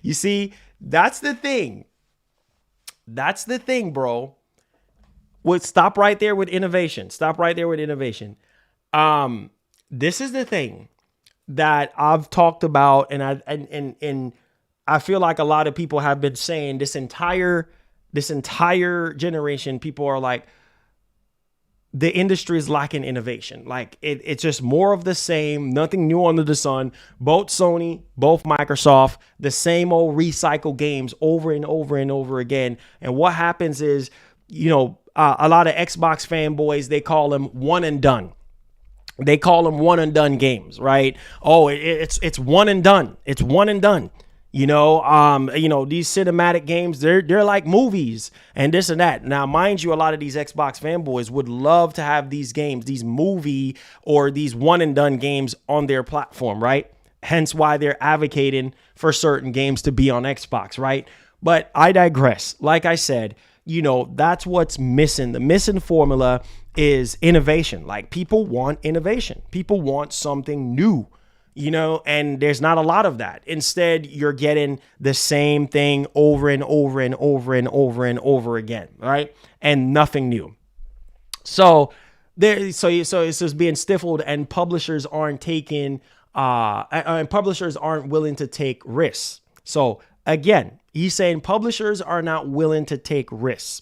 Speaker 1: You see, that's the thing. That's the thing, bro. Stop right there with innovation. Stop right there with innovation. This is the thing that I've talked about, and I feel like a lot of people have been saying this entire generation. People are like, the industry is lacking innovation. Like it's just more of the same, nothing new under the sun. Both Sony, both Microsoft, the same old recycled games over and over and over again. And what happens is, you know, a lot of Xbox fanboys, they call them one and done. They call them one and done games, right? Oh, it's one and done. It's one and done. You know, these cinematic games, they're like movies and this and that. Now, mind you, a lot of these Xbox fanboys would love to have these games, these movie or these one and done games on their platform, right? Hence why they're advocating for certain games to be on Xbox, right? But I digress. Like I said, you know, that's what's missing. The missing formula is innovation. Like, people want innovation. People want something new, you know, and there's not a lot of that. Instead, you're getting the same thing over and over and over and over and over again, right? And nothing new. So it's just being stifled, and publishers aren't taking, and publishers aren't willing to take risks. So again, he's saying publishers are not willing to take risks.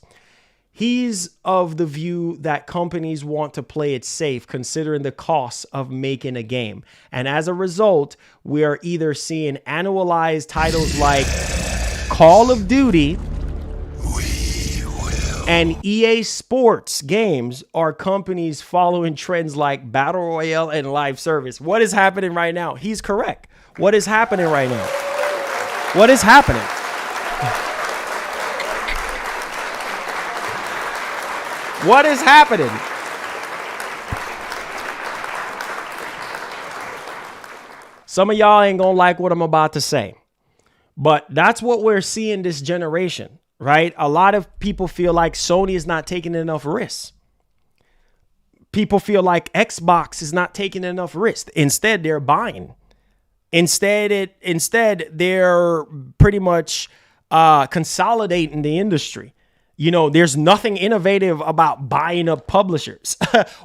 Speaker 1: He's of the view that companies want to play it safe, considering the costs of making a game. And as a result, we are either seeing annualized titles like Call of Duty and EA Sports games, or companies following trends like Battle Royale and live service. What is happening right now? He's correct. What is happening right now? What is happening? What is happening? Some of y'all ain't gonna like what I'm about to say, but that's what we're seeing this generation, right? A lot of people feel like Sony is not taking enough risks. People feel like Xbox is not taking enough risks. Instead, they're buying. Instead, they're pretty much consolidating the industry. You know, there's nothing innovative about buying up publishers.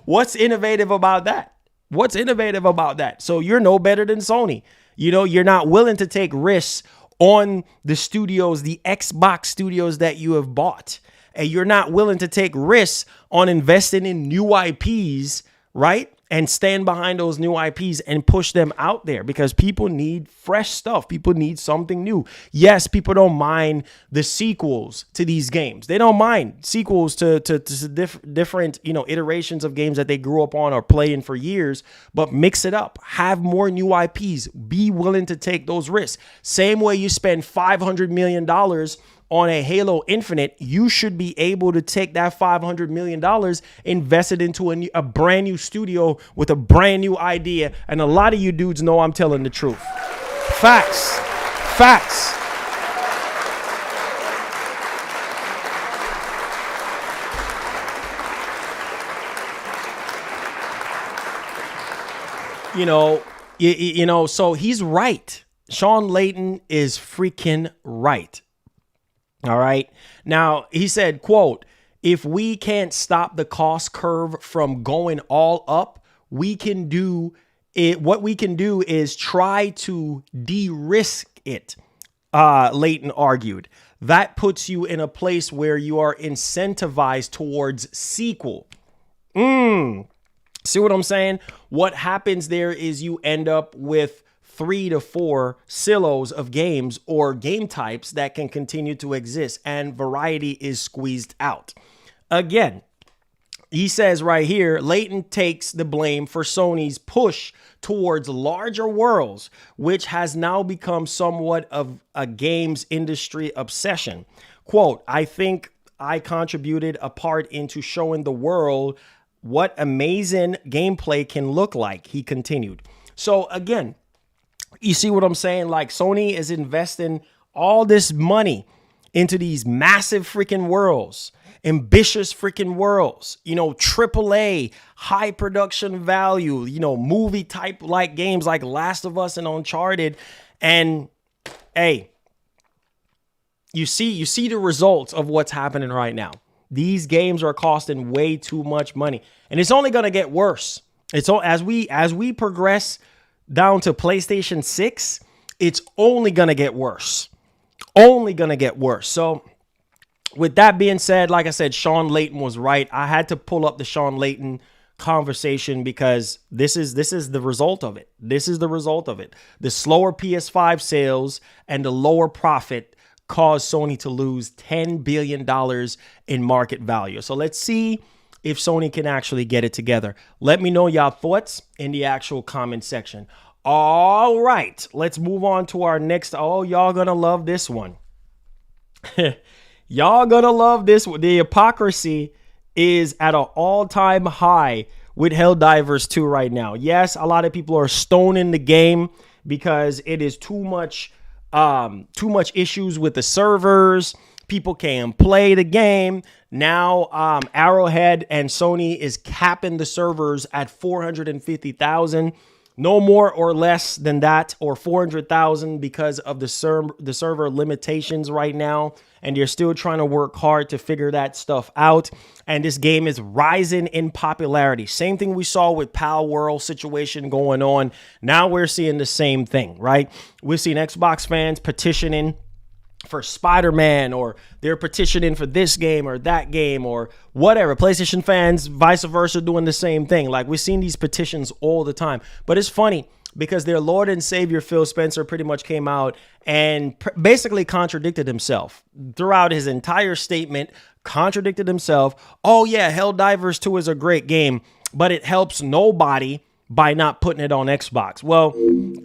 Speaker 1: What's innovative about that? What's innovative about that? So you're no better than Sony. You know, you're not willing to take risks on the studios, the Xbox studios that you have bought. And you're not willing to take risks on investing in new IPs, right? And stand behind those new IPs and push them out there because people need fresh stuff. People need something new. Yes, people don't mind the sequels to these games. They don't mind sequels to different, you know, iterations of games that they grew up on or playing for years, but mix it up. Have more new IPs. Be willing to take those risks. Same way you spend $500 million on a Halo Infinite, you should be able to take that $500 million, invest it into a brand new studio with a brand new idea. And a lot of you dudes know I'm telling the truth. Facts. Facts. You know, so he's right. Sean Layton is freaking right. All right. Now, he said, quote, if we can't stop the cost curve from going all up, we can do it. What we can do is try to de-risk it. Layton argued. That puts you in a place where you are incentivized towards sequel. See what I'm saying? What happens there is you end up with 3 to 4 silos of games or game types that can continue to exist, and variety is squeezed out. Again, he says right here, Layton takes the blame for Sony's push towards larger worlds, which has now become somewhat of a games industry obsession. Quote, I think I contributed a part into showing the world what amazing gameplay can look like, he continued. So again, you see what I'm saying? Like, Sony is investing all this money into these massive freaking worlds, ambitious freaking worlds, you know, AAA, high production value, you know, movie type like games like Last of Us and Uncharted. And hey, you see the results of what's happening right now. These games are costing way too much money, and it's only going to get worse. It's all as we progress down to PlayStation 6, it's only going to get worse. Only going to get worse. So with that being said, like I said, Sean Layton was right. I had to pull up the Sean Layton conversation because this is the result of it. This is the result of it. The slower PS5 sales and the lower profit caused Sony to lose $10 billion in market value. So let's see if Sony can actually get it together. Let me know y'all thoughts in the actual comment section. All right, let's move on to our next. Oh, y'all gonna love this one. Y'all gonna love this one. The hypocrisy is at an all-time high with Helldivers 2 right now. Yes, a lot of people are stoning the game because it is too much issues with the servers. People can't play the game. Now, Arrowhead and Sony is capping the servers at 450,000. No more or less than that, or 400,000 because of the server limitations right now. And you're still trying to work hard to figure that stuff out. And this game is rising in popularity. Same thing we saw with Pal World situation going on. Now we're seeing the same thing, right? We've seen Xbox fans petitioning for Spider-Man, or they're petitioning for this game or that game or whatever. PlayStation fans, vice versa, doing the same thing. Like, we've seen these petitions all the time. But it's funny because their Lord and Savior Phil Spencer pretty much came out and basically contradicted himself throughout his entire statement, contradicted himself. Oh yeah, Helldivers 2 is a great game, but it helps nobody by not putting it on Xbox. Well,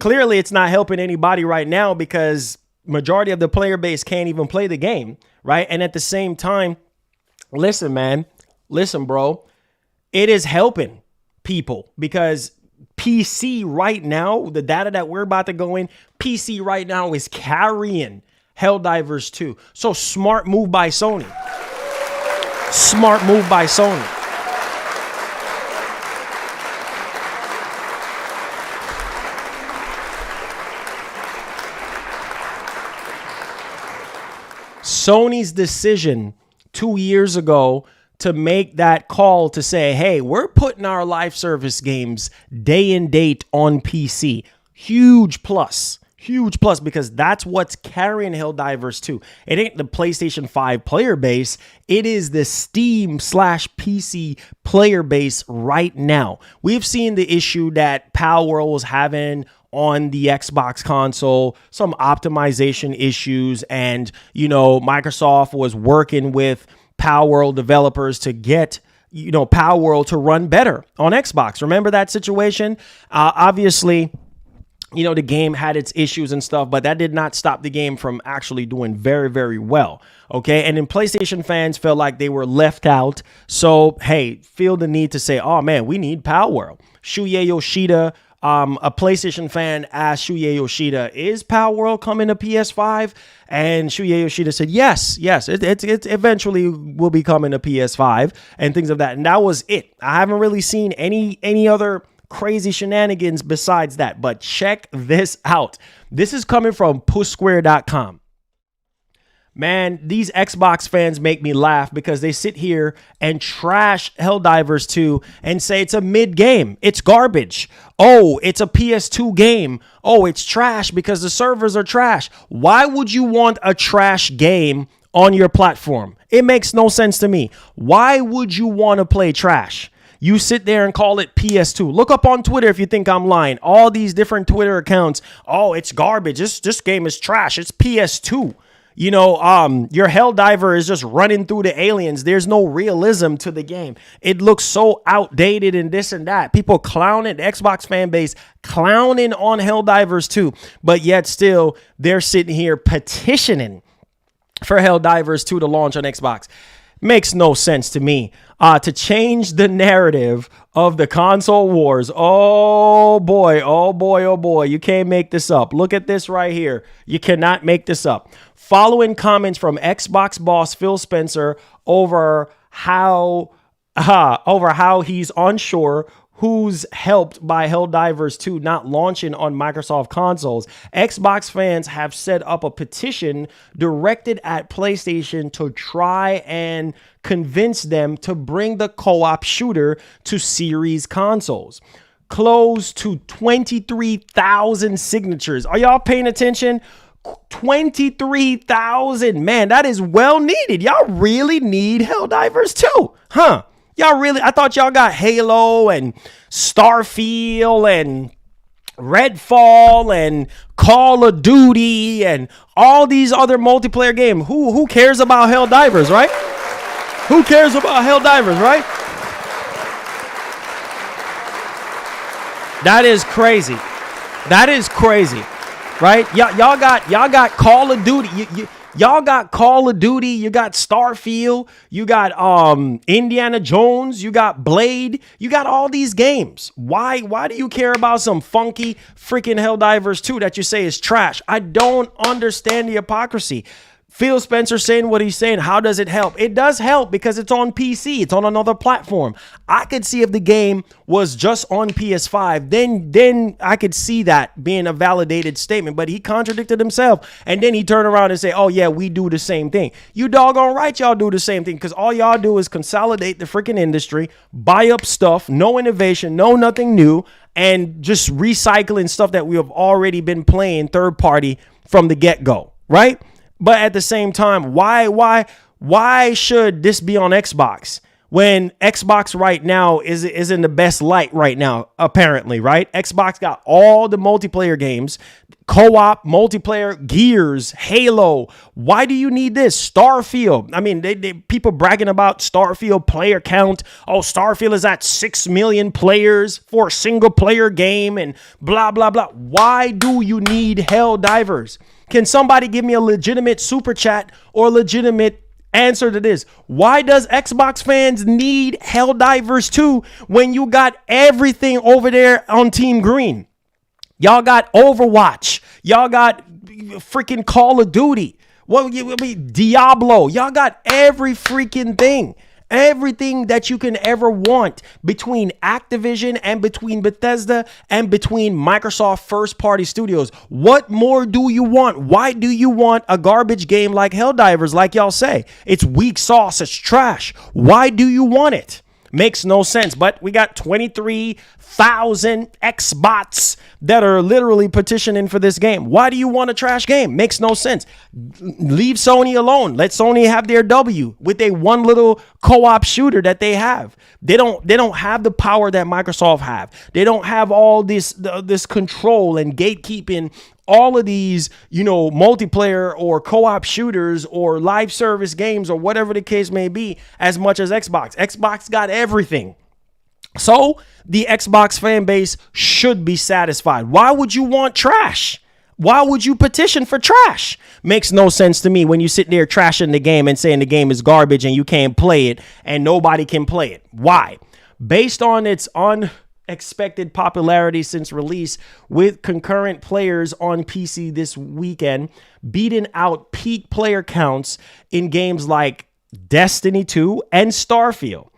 Speaker 1: clearly it's not helping anybody right now because majority of the player base can't even play the game, right? And at the same time, listen, man, listen, bro, it is helping people because PC right now, the data that we're about to go in, PC right now is carrying Helldivers 2. So smart move by Sony. Smart move by Sony. Sony's decision 2 years ago to make that call to say, hey, we're putting our live service games day and date on PC. Huge plus. Huge plus, because that's what's carrying Helldivers 2. It ain't the PlayStation 5 player base. It is the Steam/PC player base right now. We've seen the issue that Palworld was having on the Xbox console, some optimization issues, and, Microsoft was working with Palworld developers to get Palworld to run better on Xbox. Remember that situation? Obviously, the game had its issues and stuff, but that did not stop the game from actually doing very, very well. Okay. And then PlayStation fans felt like they were left out. So, hey, feel the need to say, oh man, we need Palworld. Shuya Yoshida, a PlayStation fan asked Shuya Yoshida, is Palworld coming to PS5? And Shuya Yoshida said, yes, it eventually will be coming to PS5 and things of that. And that was it. I haven't really seen any other crazy shenanigans besides that. But check this out. This is coming from pushsquare.com. Man, these Xbox fans make me laugh because they sit here and trash Helldivers 2 and say it's a mid game. It's garbage. Oh, it's a PS2 game. Oh, it's trash because the servers are trash. Why would you want a trash game on your platform? It makes no sense to me. Why would you want to play trash? You sit there and call it PS2. Look up on Twitter if you think I'm lying. All these different Twitter accounts. Oh, it's garbage. This game is trash. It's PS2. Your Helldiver is just running through the aliens. There's no realism to the game. It looks so outdated and this and that. People clowning, the Xbox fan base clowning on Helldivers 2. But yet still, they're sitting here petitioning for Helldivers 2 to launch on Xbox. Makes no sense to me. To change the narrative of the console wars. Oh boy. You can't make this up. Look at this right here. You cannot make this up. Following comments from Xbox boss Phil Spencer over how he's unsure who's helped by Helldivers 2 not launching on Microsoft consoles, Xbox fans have set up a petition directed at PlayStation to try and convince them to bring the co-op shooter to series consoles. Close to 23,000 signatures. Are y'all paying attention? 23,000. Man, that is well needed. Y'all really need Helldivers 2, huh? Y'all really, I thought y'all got Halo and Starfield and Redfall and Call of Duty and all these other multiplayer games. Who cares about Helldivers, right? Who cares about Helldivers, right? That is crazy. That is crazy, right? Y'all got Call of Duty. Y'all got Call of Duty, you got Starfield, you got Indiana Jones, you got Blade, you got all these games. Why do you care about some funky freaking Helldivers 2 that you say is trash? I don't understand the hypocrisy. Phil Spencer saying what he's saying. How does it help? It does help because it's on PC. It's on another platform. I could see if the game was just on PS5, then I could see that being a validated statement. But he contradicted himself. And then he turned around and say, oh, yeah, we do the same thing. You doggone right y'all do the same thing, because all y'all do is consolidate the freaking industry, buy up stuff, no innovation, no nothing new, and just recycling stuff that we have already been playing third party from the get-go, right? But at the same time, why should this be on Xbox when Xbox right now is in the best light right now, apparently, right? Xbox got all the multiplayer games, co-op, multiplayer, Gears, Halo. Why do you need this? Starfield. I mean, they people bragging about Starfield player count. Oh, Starfield is at 6 million players for a single player game and blah, blah, blah. Why do you need Helldivers? Can somebody give me a legitimate super chat or legitimate answer to this? Why does Xbox fans need Helldivers 2 when you got everything over there on Team Green? Y'all got Overwatch. Y'all got freaking Call of Duty. Diablo. Y'all got every freaking thing. Everything that you can ever want between Activision and between Bethesda and between Microsoft first party studios. What more do you want? Why do you want a garbage game like Helldivers, like y'all say? It's weak sauce. It's trash. Why do you want it? Makes no sense. But we got 23,000 Xbots that are literally petitioning for this game. Why do you want a trash game? Makes no sense. Leave Sony alone. Let Sony have their W with a one little co-op shooter that they have. They don't have the power that Microsoft have. They don't have all this control and gatekeeping all of these, multiplayer or co-op shooters or live service games or whatever the case may be, as much as Xbox. Xbox got everything. So the Xbox fan base should be satisfied. Why would you want trash? Why would you petition for trash? Makes no sense to me when you sit there trashing the game and saying the game is garbage and you can't play it and nobody can play it. Why? Based on its unexpected popularity since release, with concurrent players on PC this weekend beating out peak player counts in games like Destiny 2 and Starfield.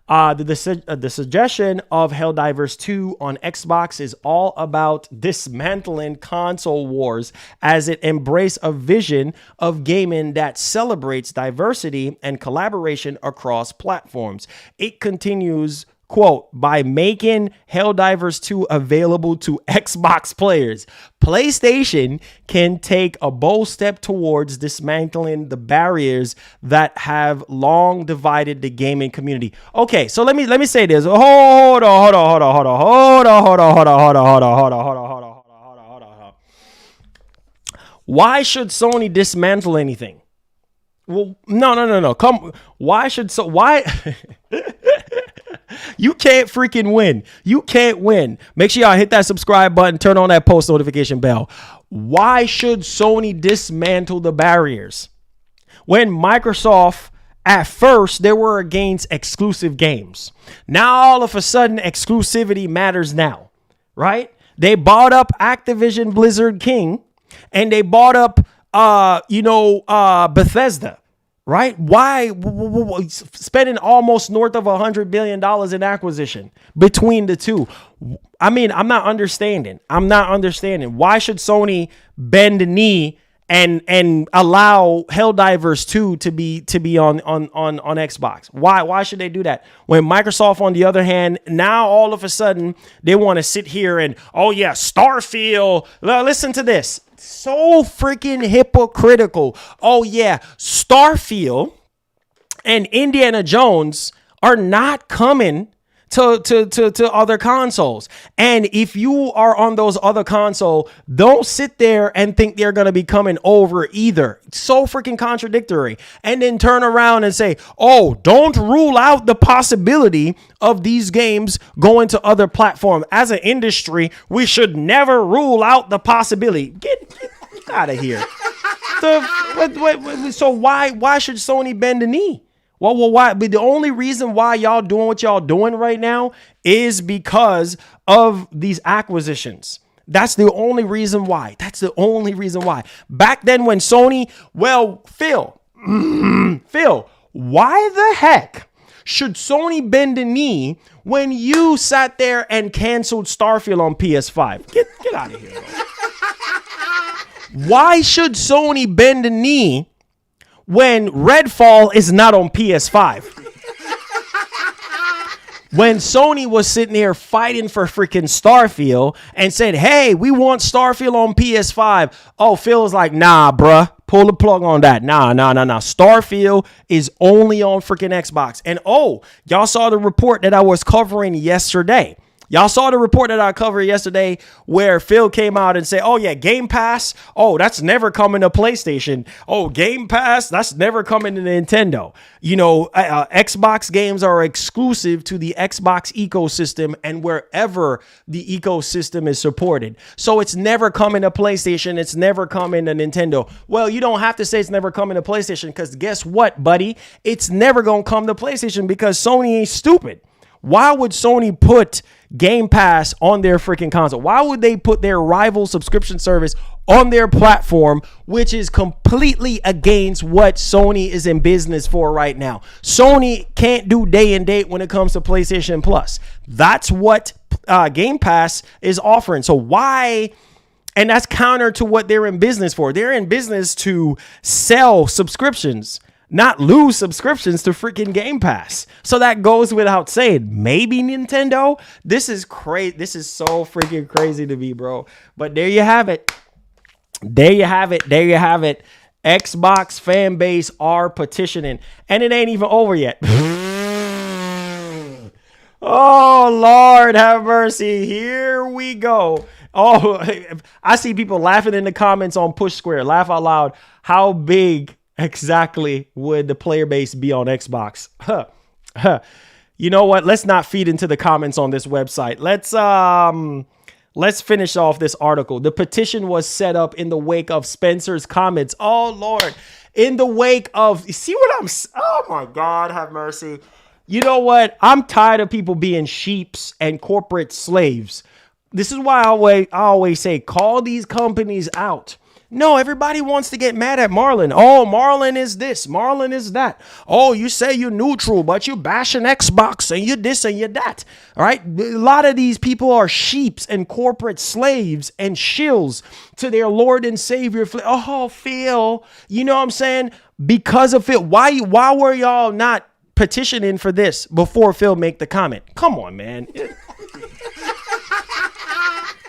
Speaker 1: The suggestion of Helldivers 2 on Xbox is all about dismantling console wars as it embraces a vision of gaming that celebrates diversity and collaboration across platforms. It continues, quote, by making Helldivers 2 available to Xbox players, PlayStation can take a bold step towards dismantling the barriers that have long divided the gaming community. Okay, so let me say this. Hold on. Why should Sony dismantle anything? Well, no. Why? You can't freaking win. You can't win. Make sure y'all hit that subscribe button, turn on that post notification bell. Why should Sony dismantle the barriers? When Microsoft, at first, they were against exclusive games. Now, all of a sudden, exclusivity matters now, right? They bought up Activision Blizzard King, and they bought up, Bethesda. Right? Why spending almost north of $100 billion in acquisition between the two? I mean, I'm not understanding. Why should Sony bend the knee and allow Helldivers 2 to be on Xbox? Why should they do that? When Microsoft, on the other hand, now all of a sudden they want to sit here and, oh yeah, Starfield. Listen to this. So freaking hypocritical. Oh yeah, Starfield and Indiana Jones are not coming to other consoles. And if you are on those other consoles, don't sit there and think they're going to be coming over either. It's so freaking contradictory. And then turn around and say, oh, don't rule out the possibility of these games going to other platforms. As an industry, we should never rule out the possibility. Get out of here. So why should Sony bend the knee? Well, why? But the only reason why y'all doing what y'all doing right now is because of these acquisitions. That's the only reason why. Back then when Sony, Phil, why the heck should Sony bend the knee when you sat there and canceled Starfield on PS5? Get out of here, bro. Why should Sony bend the knee when Redfall is not on PS5? When Sony was sitting here fighting for freaking Starfield and said, hey, we want Starfield on PS5. Oh, Phil was like, nah, bruh, pull the plug on that. Nah. Starfield is only on freaking Xbox. And y'all saw the report that I was covering yesterday. Where Phil came out and said, oh, yeah, Game Pass. Oh, that's never coming to PlayStation. Oh, Game Pass. That's never coming to Nintendo. Xbox games are exclusive to the Xbox ecosystem and wherever the ecosystem is supported. So it's never coming to PlayStation. It's never coming to Nintendo. Well, you don't have to say it's never coming to PlayStation because guess what, buddy? It's never going to come to PlayStation because Sony ain't stupid. Why would Sony put Game Pass on their freaking console? Why would they put their rival subscription service on their platform, which is completely against what Sony is in business for right now. Sony can't do day and date when it comes to PlayStation Plus. That's what Game Pass is offering. So why? And that's counter to what they're in business for. They're in business to sell subscriptions, not lose subscriptions to freaking Game Pass. So that goes without saying. Maybe Nintendo. This is crazy. This is so freaking crazy to me, bro. But there you have it. There you have it. There you have it. Xbox fan base are petitioning. And it ain't even over yet. Oh, Lord have mercy. Here we go. Oh, I see people laughing in the comments on Push Square. Laugh out loud. How big exactly would the player base be on Xbox? You know what? Let's not feed into the comments on this website. Let's finish off this article. The petition was set up in the wake of Spencer's comments. Oh, Lord. In the wake of, you see what I'm, oh my God, have mercy. You know what? I'm tired of people being sheeps and corporate slaves. This is why I always say, call these companies out. No, everybody wants to get mad at Marlon. Oh, Marlon is this. Marlon is that. Oh, you say you're neutral, but you bashing Xbox and you this and you that. All right. A lot of these people are sheeps and corporate slaves and shills to their Lord and Savior. Oh, Phil, you know what I'm saying? Because of Phil. Why were y'all not petitioning for this before Phil make the comment? Come on, man.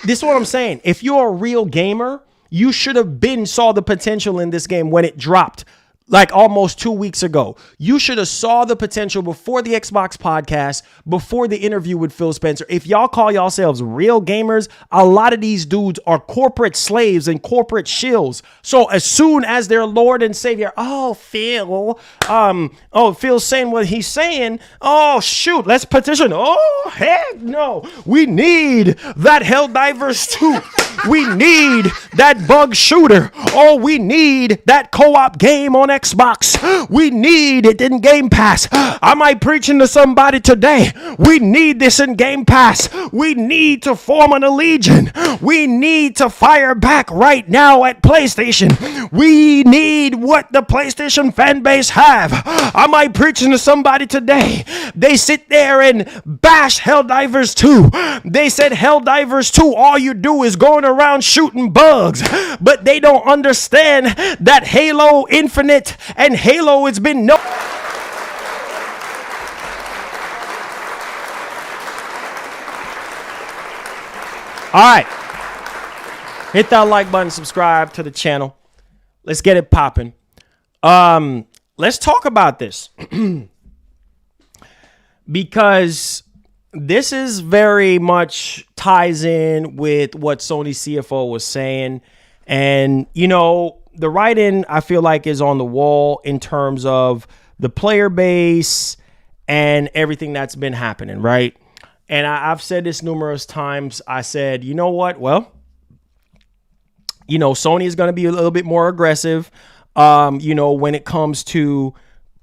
Speaker 1: This is what I'm saying. If you're a real gamer, you should have saw the potential in this game when it dropped like almost 2 weeks ago. You should have saw the potential before the Xbox podcast, before the interview with Phil Spencer. If y'all call yourselves real gamers, a lot of these dudes are corporate slaves and corporate shills. So as soon as their Lord and Savior, Phil's saying what he's saying. Oh, shoot, let's petition. Oh, heck no. We need that Helldivers 2. We need that bug shooter. Oh, we need that co-op game on Xbox. We need it in Game Pass. Am I preaching to somebody today? We need this in Game Pass. We need to form an allegiance. We need to fire back right now at PlayStation. We need what the PlayStation fan base have. Am I preaching to somebody today? They sit there and bash Helldivers 2. They said Helldivers 2, all you do is going around shooting bugs, but they don't understand that Halo Infinite and Halo has been no. All right, hit that like button, subscribe to the channel. Let's get it popping. Let's talk about this because this is very much ties in with what Sony CFO was saying. And, you know, the writing, I feel like, is on the wall in terms of the player base and everything that's been happening, right? And I've said this numerous times. I said, you know what? Well, you know, Sony is going to be a little bit more aggressive, when it comes to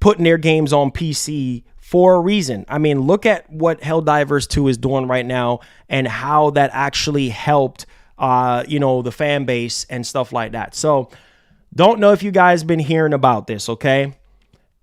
Speaker 1: putting their games on PC for a reason. I mean, look at what Helldivers 2 is doing right now and how that actually helped, the fan base and stuff like that. So don't know if you guys been hearing about this, okay?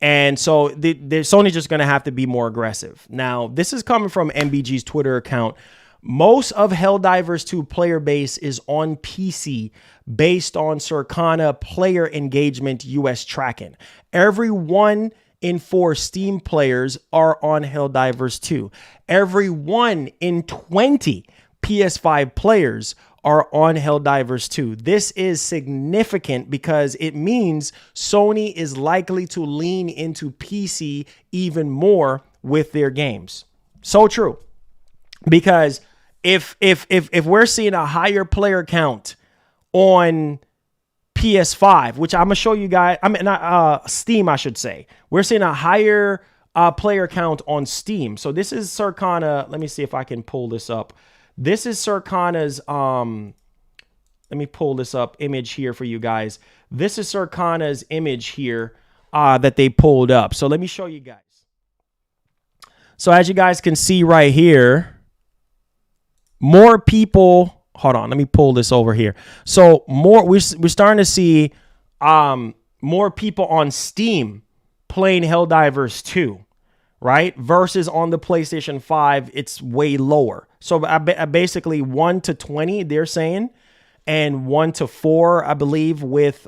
Speaker 1: And so Sony's just going to have to be more aggressive. Now, this is coming from MBG's Twitter account. Most of Helldivers 2 player base is on PC based on Circana player engagement US tracking. Every 1 in 4 Steam players are on Helldivers 2. Every 1 in 20 PS5 players are on Helldivers 2. This is significant because it means Sony is likely to lean into PC even more with their games. So true. Because if we're seeing a higher player count on PS5, which I'm gonna show you guys, Steam, I should say. We're seeing a higher player count on Steam. So this is Circana. Let me see if I can pull this up. This is Circana's, let me pull this up image here for you guys. This is Circana's image here that they pulled up. So let me show you guys. So as you guys can see right here, more people, hold on, let me pull this over here. So we're starting to see more people on Steam playing Helldivers 2, right? Versus on the PlayStation 5, it's way lower. So basically 1 to 20, they're saying, and 1 to 4, I believe, with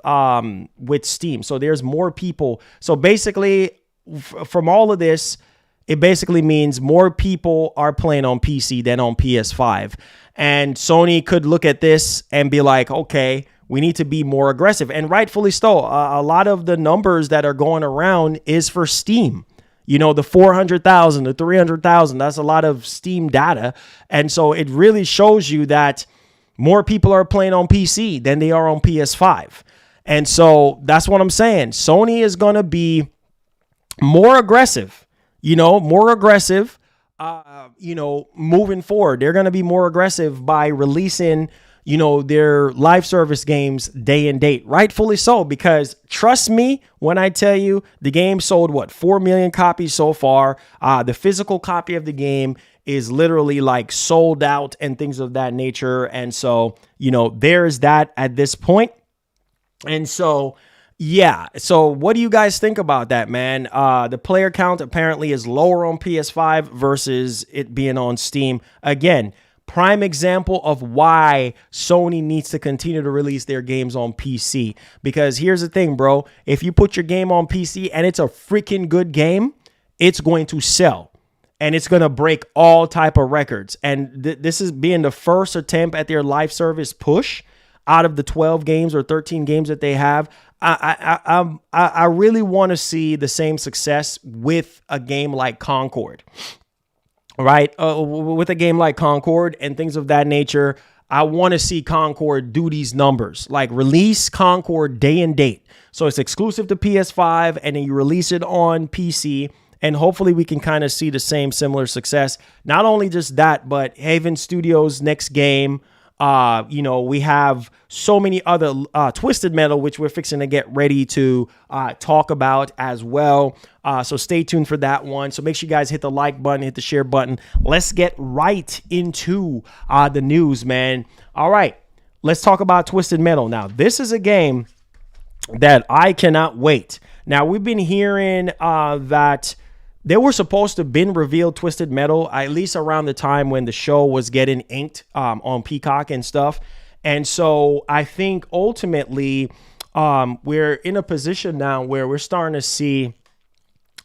Speaker 1: Steam. So there's more people. So basically, from all of this, it basically means more people are playing on PC than on PS5. And Sony could look at this and be like, okay, we need to be more aggressive. And rightfully so. A lot of the numbers that are going around is for Steam. You know, the 400,000, the 300,000, that's a lot of Steam data. And so it really shows you that more people are playing on PC than they are on PS5. And so that's what I'm saying. Sony is going to be more aggressive, moving forward. They're going to be more aggressive by releasing, their live service games day and date. Rightfully so, because trust me when I tell you the game sold, 4 million copies so far. The physical copy of the game is literally like sold out and things of that nature. And so, there's that at this point. And so, yeah. So what do you guys think about that, man? The player count apparently is lower on PS5 versus it being on Steam. Again, prime example of why Sony needs to continue to release their games on PC. Because here's the thing, bro. If you put your game on PC and it's a freaking good game, it's going to sell. And it's going to break all type of records. And this is being the first attempt at their live service push out of the 12 games or 13 games that they have. I really want to see the same success with a game like Concord, right? With a game like Concord and things of that nature. I want to see Concord do these numbers, like release Concord day and date. So it's exclusive to PS5 and then you release it on PC. And hopefully we can kind of see the similar success. Not only just that, but Haven Studios' next game. We have so many other Twisted Metal, which we're fixing to get ready to talk about as well. So stay tuned for that one. So make sure you guys hit the like button, hit the share button. Let's get right into the news, man. All right, let's talk about Twisted Metal. Now, this is a game that I cannot wait. Now, we've been hearing that they were supposed to have been revealed Twisted Metal, at least around the time when the show was getting inked on Peacock and stuff. And so I think ultimately we're in a position now where we're starting to see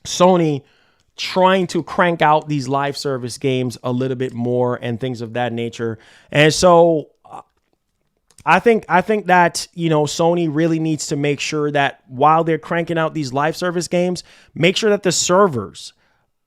Speaker 1: Sony trying to crank out these live service games a little bit more and things of that nature. And so I think that, Sony really needs to make sure that while they're cranking out these live service games, make sure that the servers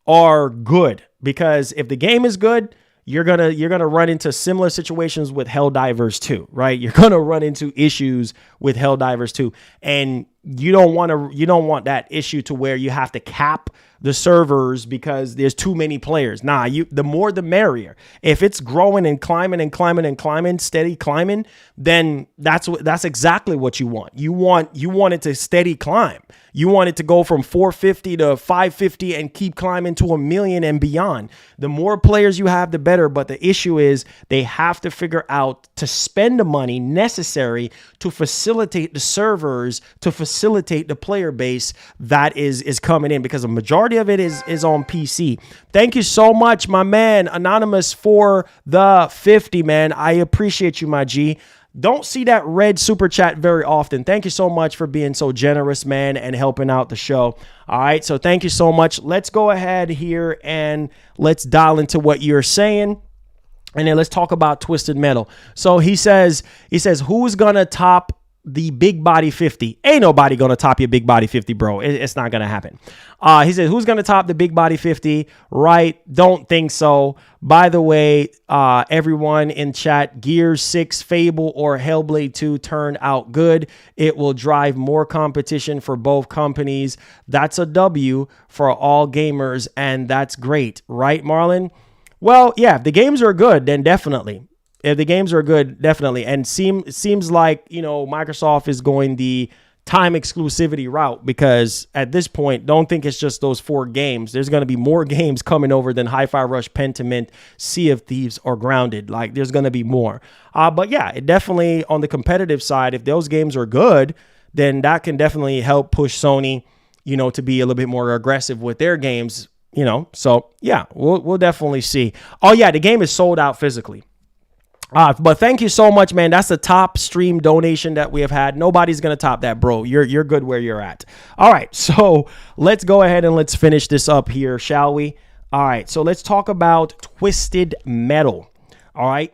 Speaker 1: are good, because if the game is good, you're going to run into similar situations with Helldivers 2, right? You're going to run into issues with Helldivers 2, and you don't want that issue to where you have to cap the servers because there's too many players. Nah, the more the merrier. If it's growing and climbing and climbing and climbing, steady climbing, then that's exactly what you want. You want it to steady climb. You want it to go from 450 to 550 and keep climbing to 1 million and beyond. The more players you have, the better. But the issue is they have to figure out to spend the money necessary to facilitate the servers, to facilitate the player base that is coming in, because the majority of it is on PC. Thank you so much, my man, Anonymous, for the 50, man. I appreciate you, my G. Don't see that red super chat very often. Thank you so much for being so generous, man, and helping out the show. All right, so thank you so much. Let's go ahead here and let's dial into what you're saying. And then let's talk about Twisted Metal. So he says, who's going to top the Big Body 50? Ain't nobody going to top your Big Body 50, bro. It's not going to happen. He said, who's going to top the Big Body 50? Right? Don't think so. By the way, everyone in chat, Gears 6, Fable, or Hellblade 2 turned out good. It will drive more competition for both companies. That's a W for all gamers, and that's great. Right, Marlon? Well, yeah, if the games are good, then definitely. If the games are good, definitely. And seems like, Microsoft is going the time exclusivity route, because at this point, don't think it's just those 4 games. There's going to be more games coming over than Hi-Fi Rush, Pentiment, Sea of Thieves, or Grounded. Like, there's going to be more. But yeah, it definitely, on the competitive side, if those games are good, then that can definitely help push Sony, you know, to be a little bit more aggressive with their games, you know. So yeah, we'll definitely see. Oh yeah, the game is sold out physically. But thank you so much, man. That's the top stream donation that we have had. Nobody's going to top that, bro. You're good where you're at. All right, so let's go ahead and let's finish this up here, shall we? All right, so let's talk about Twisted Metal. All right,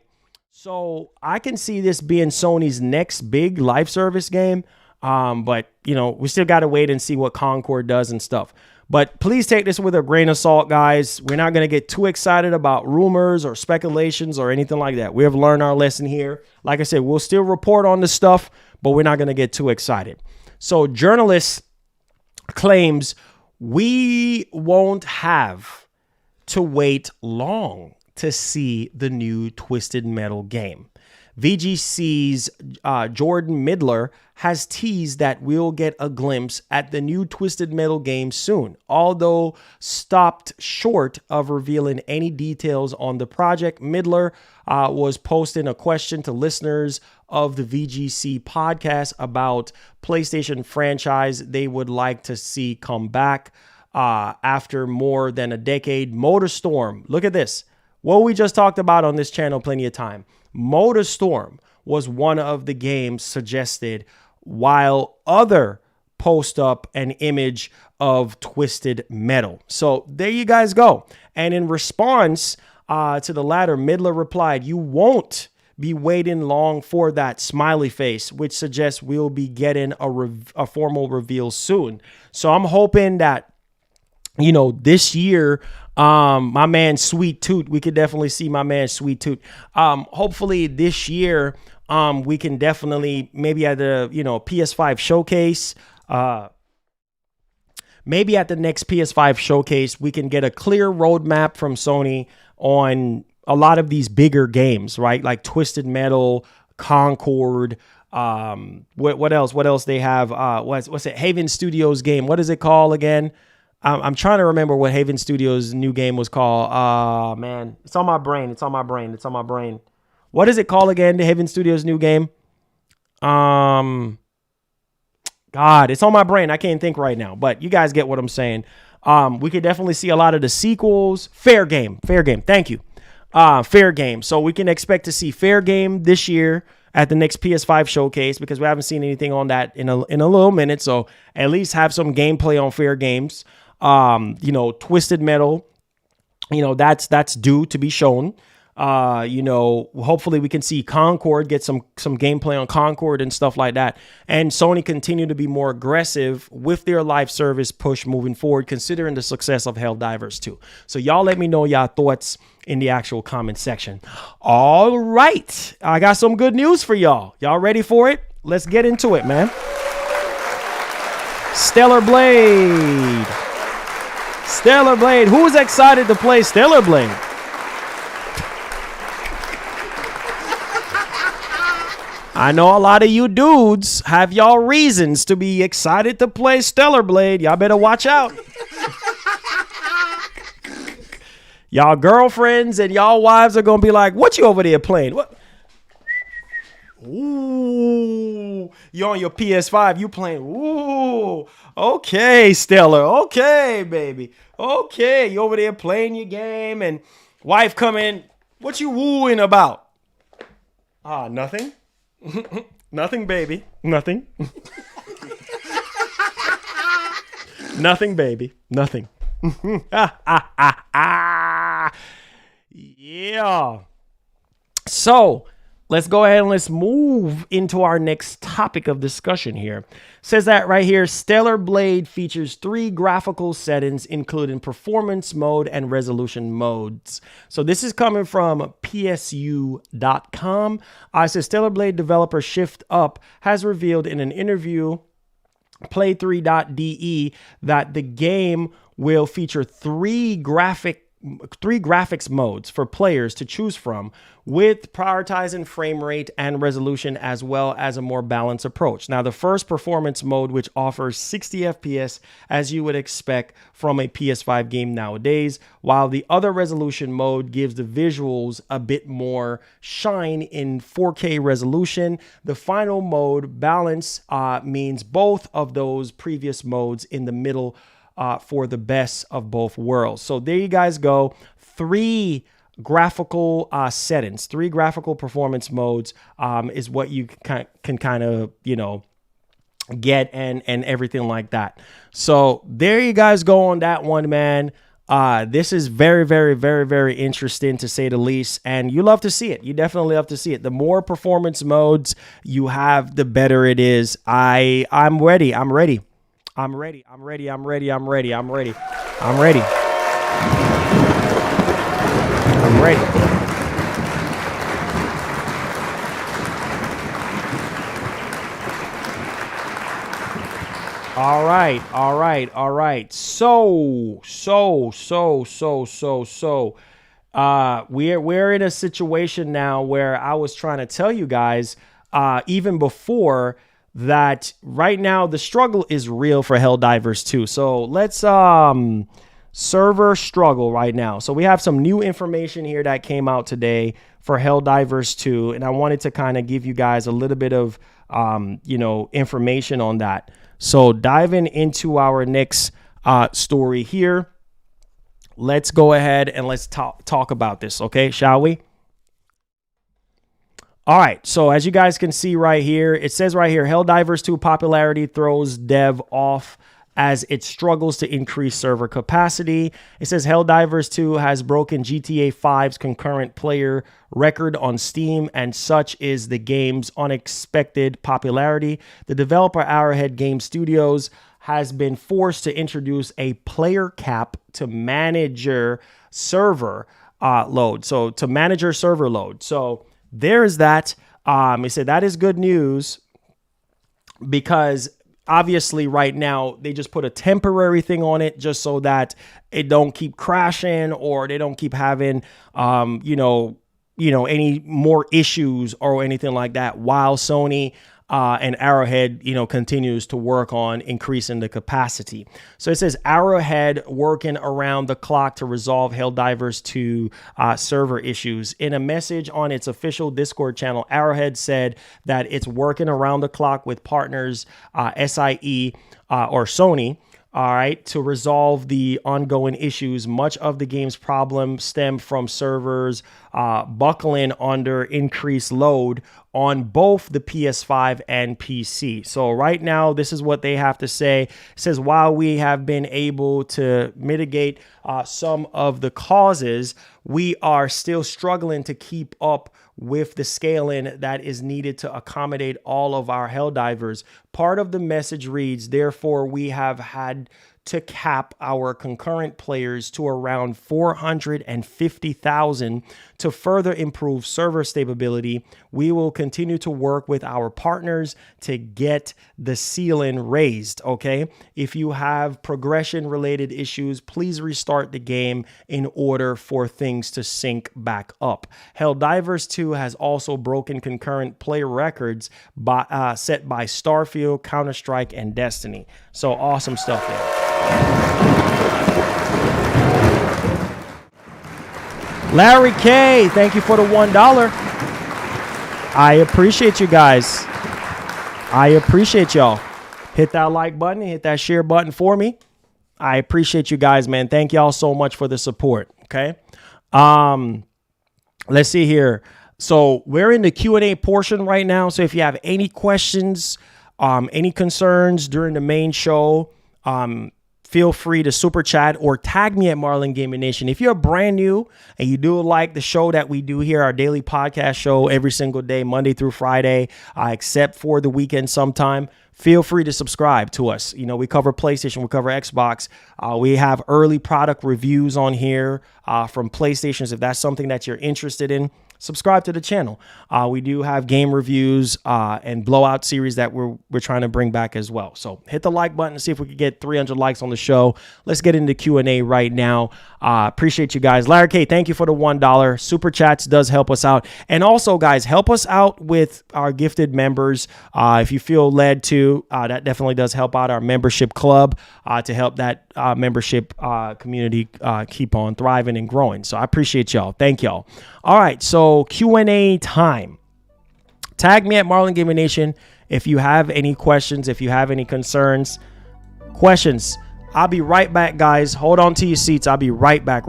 Speaker 1: so I can see this being Sony's next big live service game. But, you know, we still got to wait and see what Concord does and stuff. But please take this with a grain of salt, guys. We're not going to get too excited about rumors or speculations or anything like that. We have learned our lesson here. Like I said, we'll still report on the stuff, but we're not going to get too excited. So journalist claims we won't have to wait long to see the new Twisted Metal game. VGC's Jordan Midler has teased that we'll get a glimpse at the new Twisted Metal game soon, although stopped short of revealing any details on the project. Midler was posting a question to listeners of the VGC podcast about PlayStation franchise they would like to see come back after more than a decade. MotorStorm, look at this. What we just talked about on this channel plenty of time. MotorStorm was one of the games suggested, while other post up an image of Twisted Metal. So there you guys go. And in response to the latter, Midler replied, "You won't be waiting long for that smiley face," which suggests we'll be getting a formal reveal soon. So I'm hoping that, you know, this year, my man Sweet Toot, we could definitely see my man Sweet Toot. Hopefully this year, we can definitely, maybe at the, you know, PS5 showcase, maybe at the next PS5 showcase, we can get a clear roadmap from Sony on a lot of these bigger games, right? Like Twisted Metal, Concord, what else? What else they have? What's it? Haven Studios game. What is it called again? I'm trying to remember what Haven Studios' new game was called. Man, it's on my brain. It's on my brain. What is it called again? The Haven Studios' new game. God, it's on my brain. I can't think right now, but you guys get what I'm saying. We could definitely see a lot of the sequels. Fair game. Thank you. Fair game. So we can expect to see Fair Game this year at the next PS5 showcase, because we haven't seen anything on that in a little minute. So at least have some gameplay on Fair Games. You know, Twisted Metal, you know, that's due to be shown. You know, hopefully we can see Concord, get some gameplay on Concord and stuff like that. And Sony continue to be more aggressive with their live service push moving forward, considering the success of Helldivers 2. So y'all let me know y'all thoughts in the actual comment section. All right, I got some good news for y'all. Y'all ready for it? Let's get into it, man. Stellar Blade. Who's excited to play Stellar Blade? I know a lot of you dudes have y'all reasons to be excited to play Stellar Blade. Y'all better watch out. Y'all girlfriends and y'all wives are going to be like, "What you over there playing? What? Ooh, you on your PS5, you playing. Ooh, okay, Steller. Okay, baby. Okay, you over there playing your game, and wife come in. What you wooing about? Nothing. Nothing, baby. Nothing. Nothing, baby. Nothing. Yeah. So let's go ahead and let's move into our next topic of discussion here. Says that right here, Stellar Blade features 3 graphical settings, including performance mode and resolution modes. So this is coming from PSU.com. It says Stellar Blade developer Shift Up has revealed in an interview Play3.de that the game will feature 3 graphic graphics modes for players to choose from, with prioritizing frame rate and resolution, as well as a more balanced approach. Now, the first performance mode, which offers 60 FPS as you would expect from a PS5 game nowadays, while the other resolution mode gives the visuals a bit more shine in 4K resolution. The final mode, balance, means both of those previous modes in the middle for the best of both worlds. So there you guys go. 3 graphical settings, 3 graphical performance modes is what you can kind of, you know, get and everything like that. So there you guys go on that one, man. This is very, very, very, very interesting, to say the least, and you love to see it. You definitely love to see it. The more performance modes you have, the better it is. I'm ready. I'm ready. I'm ready. I'm ready. I'm ready. I'm ready. I'm ready. I'm ready. I'm ready. All right. All right. All right. So, we're in a situation now where I was trying to tell you guys, even before that, right now the struggle is real for Helldivers 2. So let's server struggle right now. So we have some new information here that came out today for Helldivers 2, and I wanted to kind of give you guys a little bit of you know, information on that. So diving into our next story here, let's go ahead and let's talk about this, okay, shall we? All right, so as you guys can see right here, it says right here, Helldivers 2 popularity throws dev off as it struggles to increase server capacity. It says Helldivers 2 has broken GTA 5's concurrent player record on Steam, and such is the game's unexpected popularity. The developer Arrowhead Game Studios has been forced to introduce a player cap to manage your server load. So to manage your server load. So there is that. It said that is good news, because obviously right now they just put a temporary thing on it just so that it don't keep crashing, or they don't keep having you know any more issues or anything like that, while Sony and Arrowhead, you know, continues to work on increasing the capacity. So it says Arrowhead working around the clock to resolve Helldivers 2 server issues. In a message on its official Discord channel, Arrowhead said that it's working around the clock with partners SIE or Sony, all right, to resolve the ongoing issues. Much of the game's problem stem from servers buckling under increased load on both the PS5 and PC. So right now, this is what they have to say. It says, while we have been able to mitigate some of the causes, we are still struggling to keep up with the scaling that is needed to accommodate all of our Helldivers. Part of the message reads, therefore, we have had to cap our concurrent players to around 450,000 to further improve server stability. We will continue to work with our partners to get the ceiling raised, okay? If you have progression related issues, please restart the game in order for things to sync back up. Helldivers 2 has also broken concurrent player records set by Starfield, Counter-Strike, and Destiny. So awesome stuff there. Larry K, thank you for the $1. I appreciate you guys. I appreciate y'all. Hit that like button, hit that share button for me. I appreciate you guys, man. Thank y'all so much for the support. Okay. Let's see here. So we're in the Q&A portion right now. So if you have any questions, any concerns during the main show, feel free to super chat or tag me at Marlin Gaming Nation. If you're brand new and you do like the show that we do here, our daily podcast show every single day, Monday through Friday, except for the weekend sometime, feel free to subscribe to us. You know, we cover PlayStation, we cover Xbox. We have early product reviews on here from PlayStations. If that's something that you're interested in, subscribe to the channel. We do have game reviews and blowout series that we're trying to bring back as well. So hit the like button to see if we could get 300 likes on the show. Let's get into Q&A right now. Appreciate you guys. Larry K, thank you for the $1. Super chats does help us out. And also, guys, help us out with our gifted members. If you feel led to, that definitely does help out our membership club to help that membership community keep on thriving and growing. So I appreciate y'all. Thank y'all. All right, so Q&A time. Tag me at Marlon Gaming Nation if you have any questions, if you have any concerns, questions. I'll be right back, guys. Hold on to your seats. I'll be right back.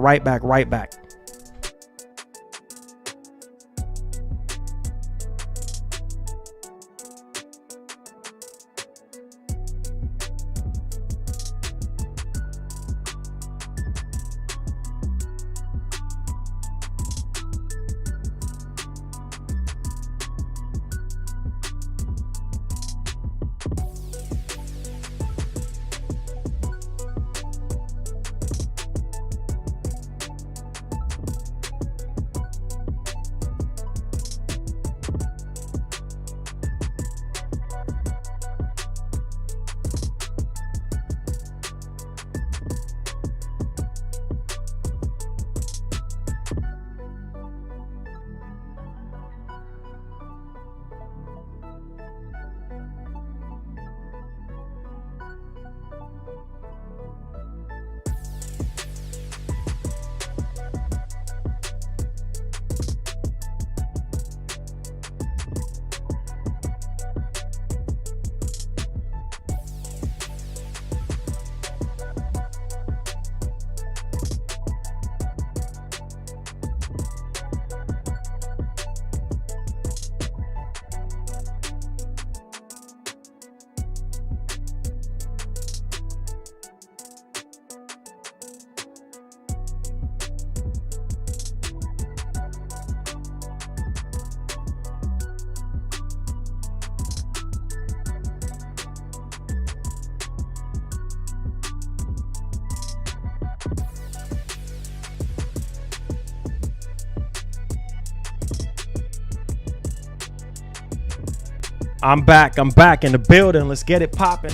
Speaker 1: I'm back in the building. Let's get it popping.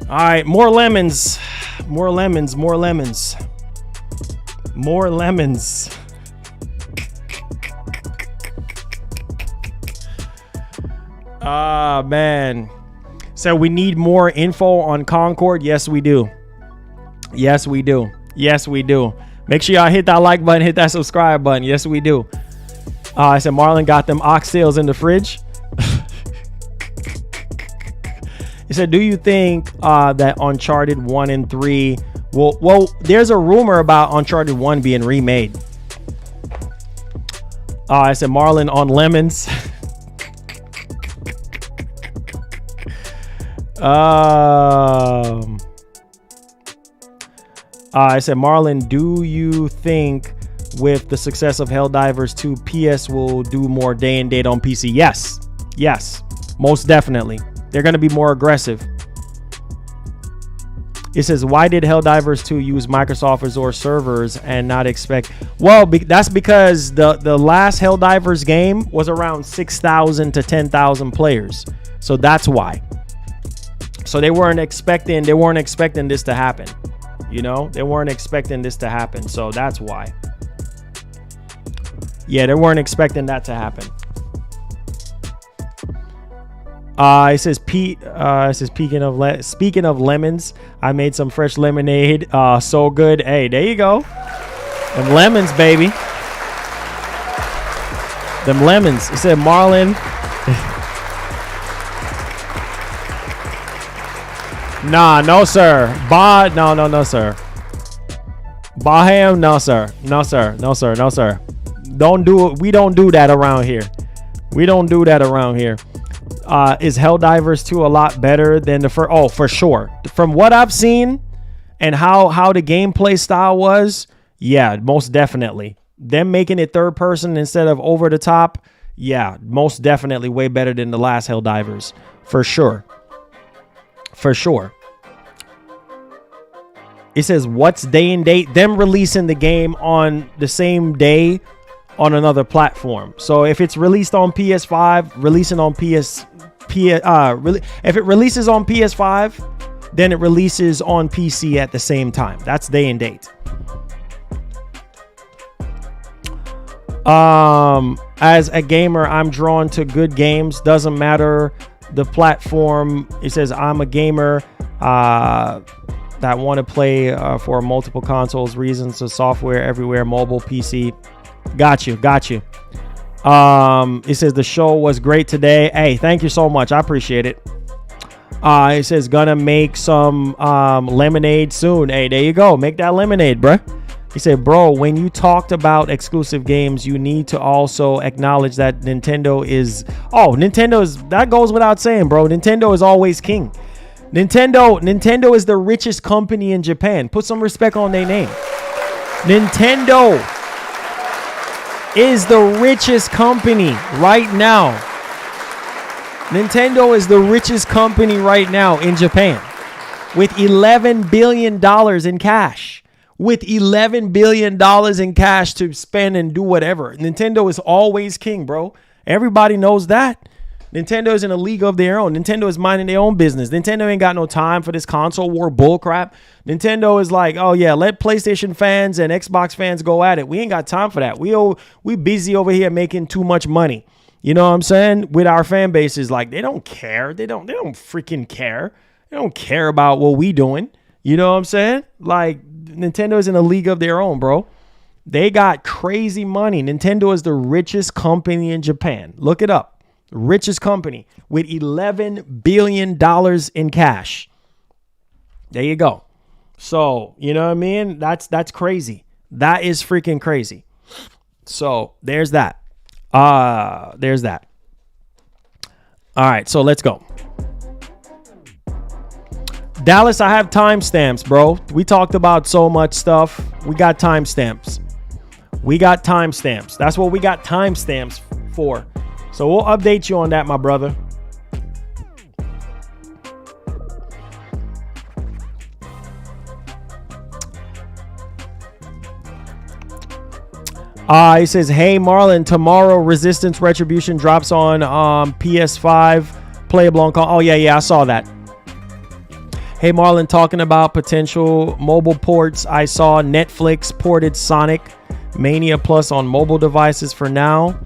Speaker 1: All right, more lemons. Ah, man. So we need more info on Concord. Yes, we do. Make sure y'all hit that like button, hit that subscribe button. Yes, we do. I said Marlon got them oxtails in the fridge. He said, do you think that Uncharted 1 and 3 well, there's a rumor about Uncharted 1 being remade. I said Marlon on lemons. I said, Marlon, do you think with the success of Helldivers 2, PS will do more day and date on PC? Yes, most definitely. They're going to be more aggressive. It says, why did Helldivers 2 use Microsoft Azure servers and not expect? Well, that's because the last Helldivers game was around 6,000 to 10,000 players. So that's why. So they weren't expecting this to happen. You know, they weren't expecting this to happen. So that's why. Yeah, they weren't expecting that to happen. It says speaking of lemons, I made some fresh lemonade. So good. Hey, there you go. Them lemons, baby. Them lemons. It said Marlon. Nah, no sir. No sir. Baham, no sir. No sir. Don't do it. We don't do that around here. Is Helldivers 2 a lot better than the first? Oh, for sure. From what I've seen and how the gameplay style was, yeah, most definitely. Them making it third person instead of over the top, yeah, most definitely way better than the last Helldivers. For sure. It says, what's day and date? Them releasing the game on the same day on another platform. So if it's released on PS5, releasing on if it releases on PS5, then it releases on PC at the same time. That's day and date. As a gamer, I'm drawn to good games. Doesn't matter the platform. It says I'm a gamer that want to play for multiple consoles. Reasons of software everywhere, mobile, PC. Got you. It says the show was great today. Hey, thank you so much. I appreciate it. It says gonna make some lemonade soon. Hey, there you go. Make that lemonade, bruh. He said, bro, when you talked about exclusive games, you need to also acknowledge that Nintendo is... Oh, that goes without saying, bro. Nintendo is always king. Nintendo is the richest company in Japan. Put some respect on their name. Nintendo is the richest company right now. Nintendo is the richest company right now in Japan with $11 billion in cash. With $11 billion in cash to spend and do whatever. Nintendo is always king, bro. Everybody knows that. Nintendo is in a league of their own. Nintendo is minding their own business. Nintendo ain't got no time for this console war bullcrap. Nintendo is like, oh yeah, let PlayStation fans and Xbox fans go at it. We ain't got time for that. We busy over here making too much money. You know what I'm saying? With our fan bases, like they don't care. They don't freaking care. They don't care about what we doing. You know what I'm saying? Like Nintendo is in a league of their own, bro. They got crazy money. Nintendo is the richest company in Japan. Look it up. Richest company with $11 billion in cash. There you go. So, you know what I mean? That's crazy. That is freaking crazy. So, there's that. There's that. All right, so let's go. Dallas, I have timestamps, bro. We talked about so much stuff. We got timestamps. That's what we got timestamps for. So we'll update you on that, my brother. He says, hey, Marlon, tomorrow Resistance Retribution drops on PS5. Playable on call. Oh, yeah, I saw that. Hey, Marlon, talking about potential mobile ports. I saw Netflix ported Sonic Mania Plus on mobile devices for now.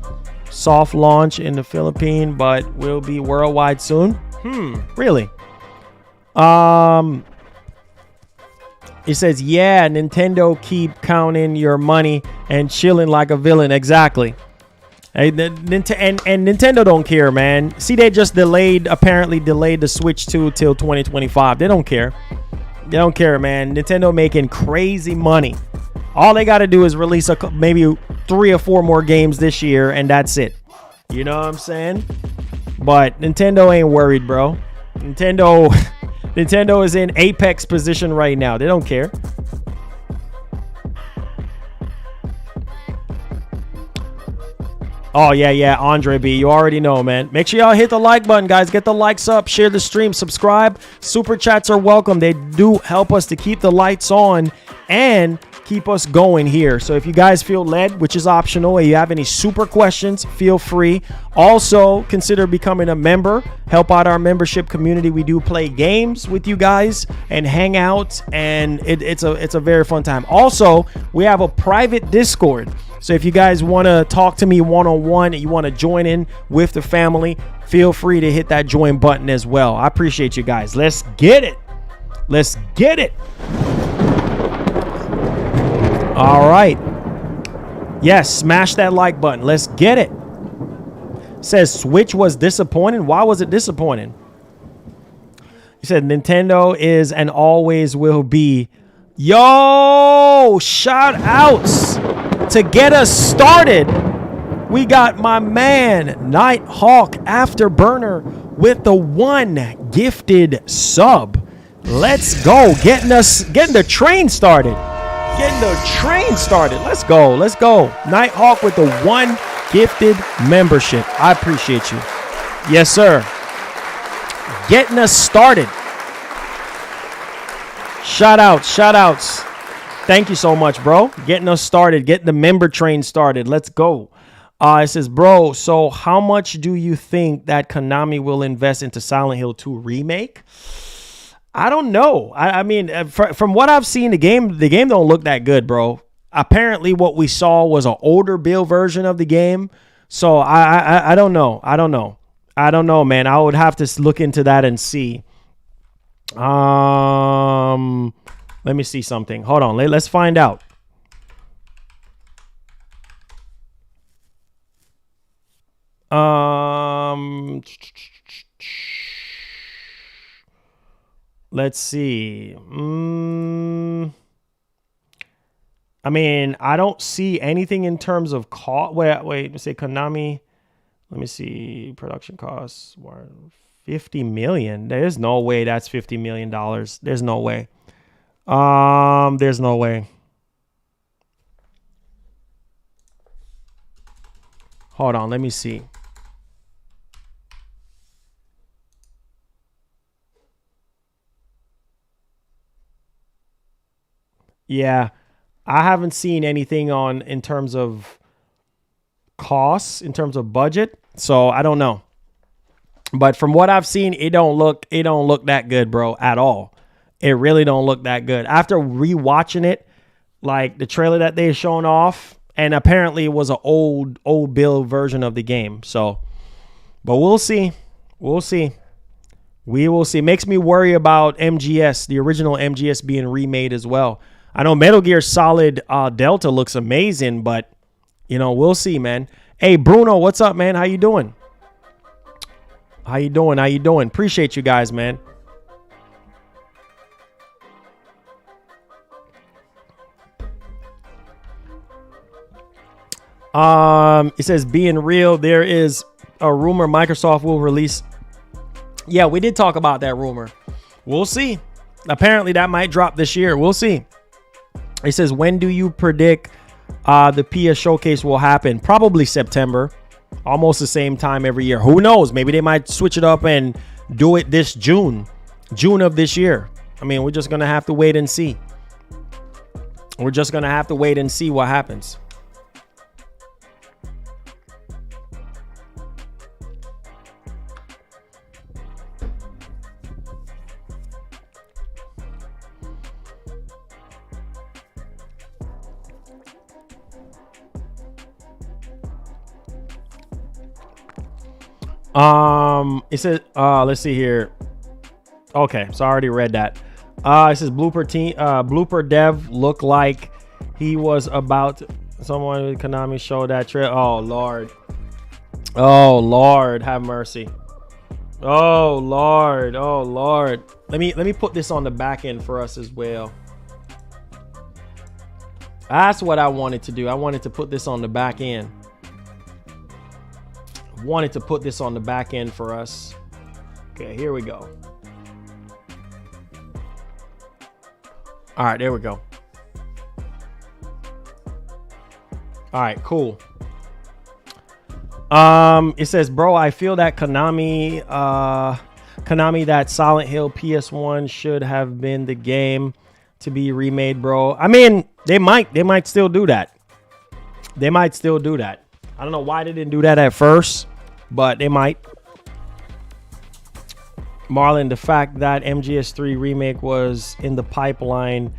Speaker 1: Soft launch in the Philippines, but will be worldwide soon. Really? It says, yeah, Nintendo keep counting your money and chilling like a villain. Exactly. Hey, and Nintendo don't care, man. See, they just apparently delayed the Switch 2 till 2025. They don't care. They don't care, man. Nintendo making crazy money. All they got to do is release maybe 3 or 4 more games this year, and that's it. You know what I'm saying? But Nintendo ain't worried, bro. Nintendo is in apex position right now. They don't care. Oh, yeah, Andre B. You already know, man. Make sure y'all hit the like button, guys. Get the likes up. Share the stream. Subscribe. Super chats are welcome. They do help us to keep the lights on and keep us going here. So if you guys feel led, which is optional, and you have any super questions, feel free. Also, consider becoming a member. Help out our membership community. We do play games with you guys and hang out, and it's a very fun time. Also, we have a private Discord. So if you guys want to talk to me one-on-one and you want to join in with the family, feel free to hit that join button as well. I appreciate you guys. Let's get it. Let's get it. All right. Yes, smash that like button. Let's get it. Says Switch was disappointing. Why was it disappointing? He said Nintendo is and always will be. Yo, shout outs. To get us started, we got my man Nighthawk Afterburner with the 1 gifted sub. Let's go. Getting the train started. Let's go. Nighthawk with the 1 gifted membership. I appreciate you. Yes, sir. Getting us started. Shout outs. Thank you so much, bro. Getting us started, getting the member train started. Let's go. It says, bro, so how much do you think that Konami will invest into Silent Hill 2 remake? I don't know. I mean, from what I've seen, the game don't look that good, bro. Apparently, what we saw was an older build version of the game. So I don't know. I don't know, man. I would have to look into that and see. Let me see something. Hold on. Let's find out. Let's see. I mean, I don't see anything in terms of cost. Wait. Let's say Konami. Let me see. Production costs were $50 million. There's no way that's $50 million. There's no way. There's no way. Hold on. Let me see. Yeah, I haven't seen anything in terms of costs, in terms of budget, so I don't know. But from what I've seen, it don't look that good, bro, at all. It really don't look that good. After rewatching it, like the trailer that they shown off, and apparently it was an old build version of the game. So, but we'll see. We'll see. We will see. Makes me worry about MGS, the original MGS being remade as well. I know Metal Gear Solid Delta looks amazing, but, you know, we'll see, man. Hey, Bruno, what's up, man? How you doing? How you doing? How you doing? Appreciate you guys, man. It says, being real, there is a rumor Microsoft will release. Yeah, we did talk about that rumor. We'll see. Apparently, that might drop this year. We'll see. It says, when do you predict the PS showcase will happen? Probably September. Almost the same time every year. Who knows? Maybe they might switch it up and do it this June of this year. I mean, we're just going to have to wait and see. We're just going to have to wait and see what happens. It says, let's see here. Okay, so I already read that. It says blooper dev looked like he was about someone with Konami show that trailer. Oh Lord, have mercy. Oh Lord. Let me put this on the back end for us as well. That's what I wanted to do. I wanted to put this on the back end. Wanted to put this on the back end for us. Okay, here we go. All right, there we go. All right, cool. It says, bro, I feel that Konami that Silent Hill PS1 should have been the game to be remade, bro. I mean, they might still do that. They might still do that. I don't know why they didn't do that at first, but they might. Marlon, the fact that MGS3 remake was in the pipeline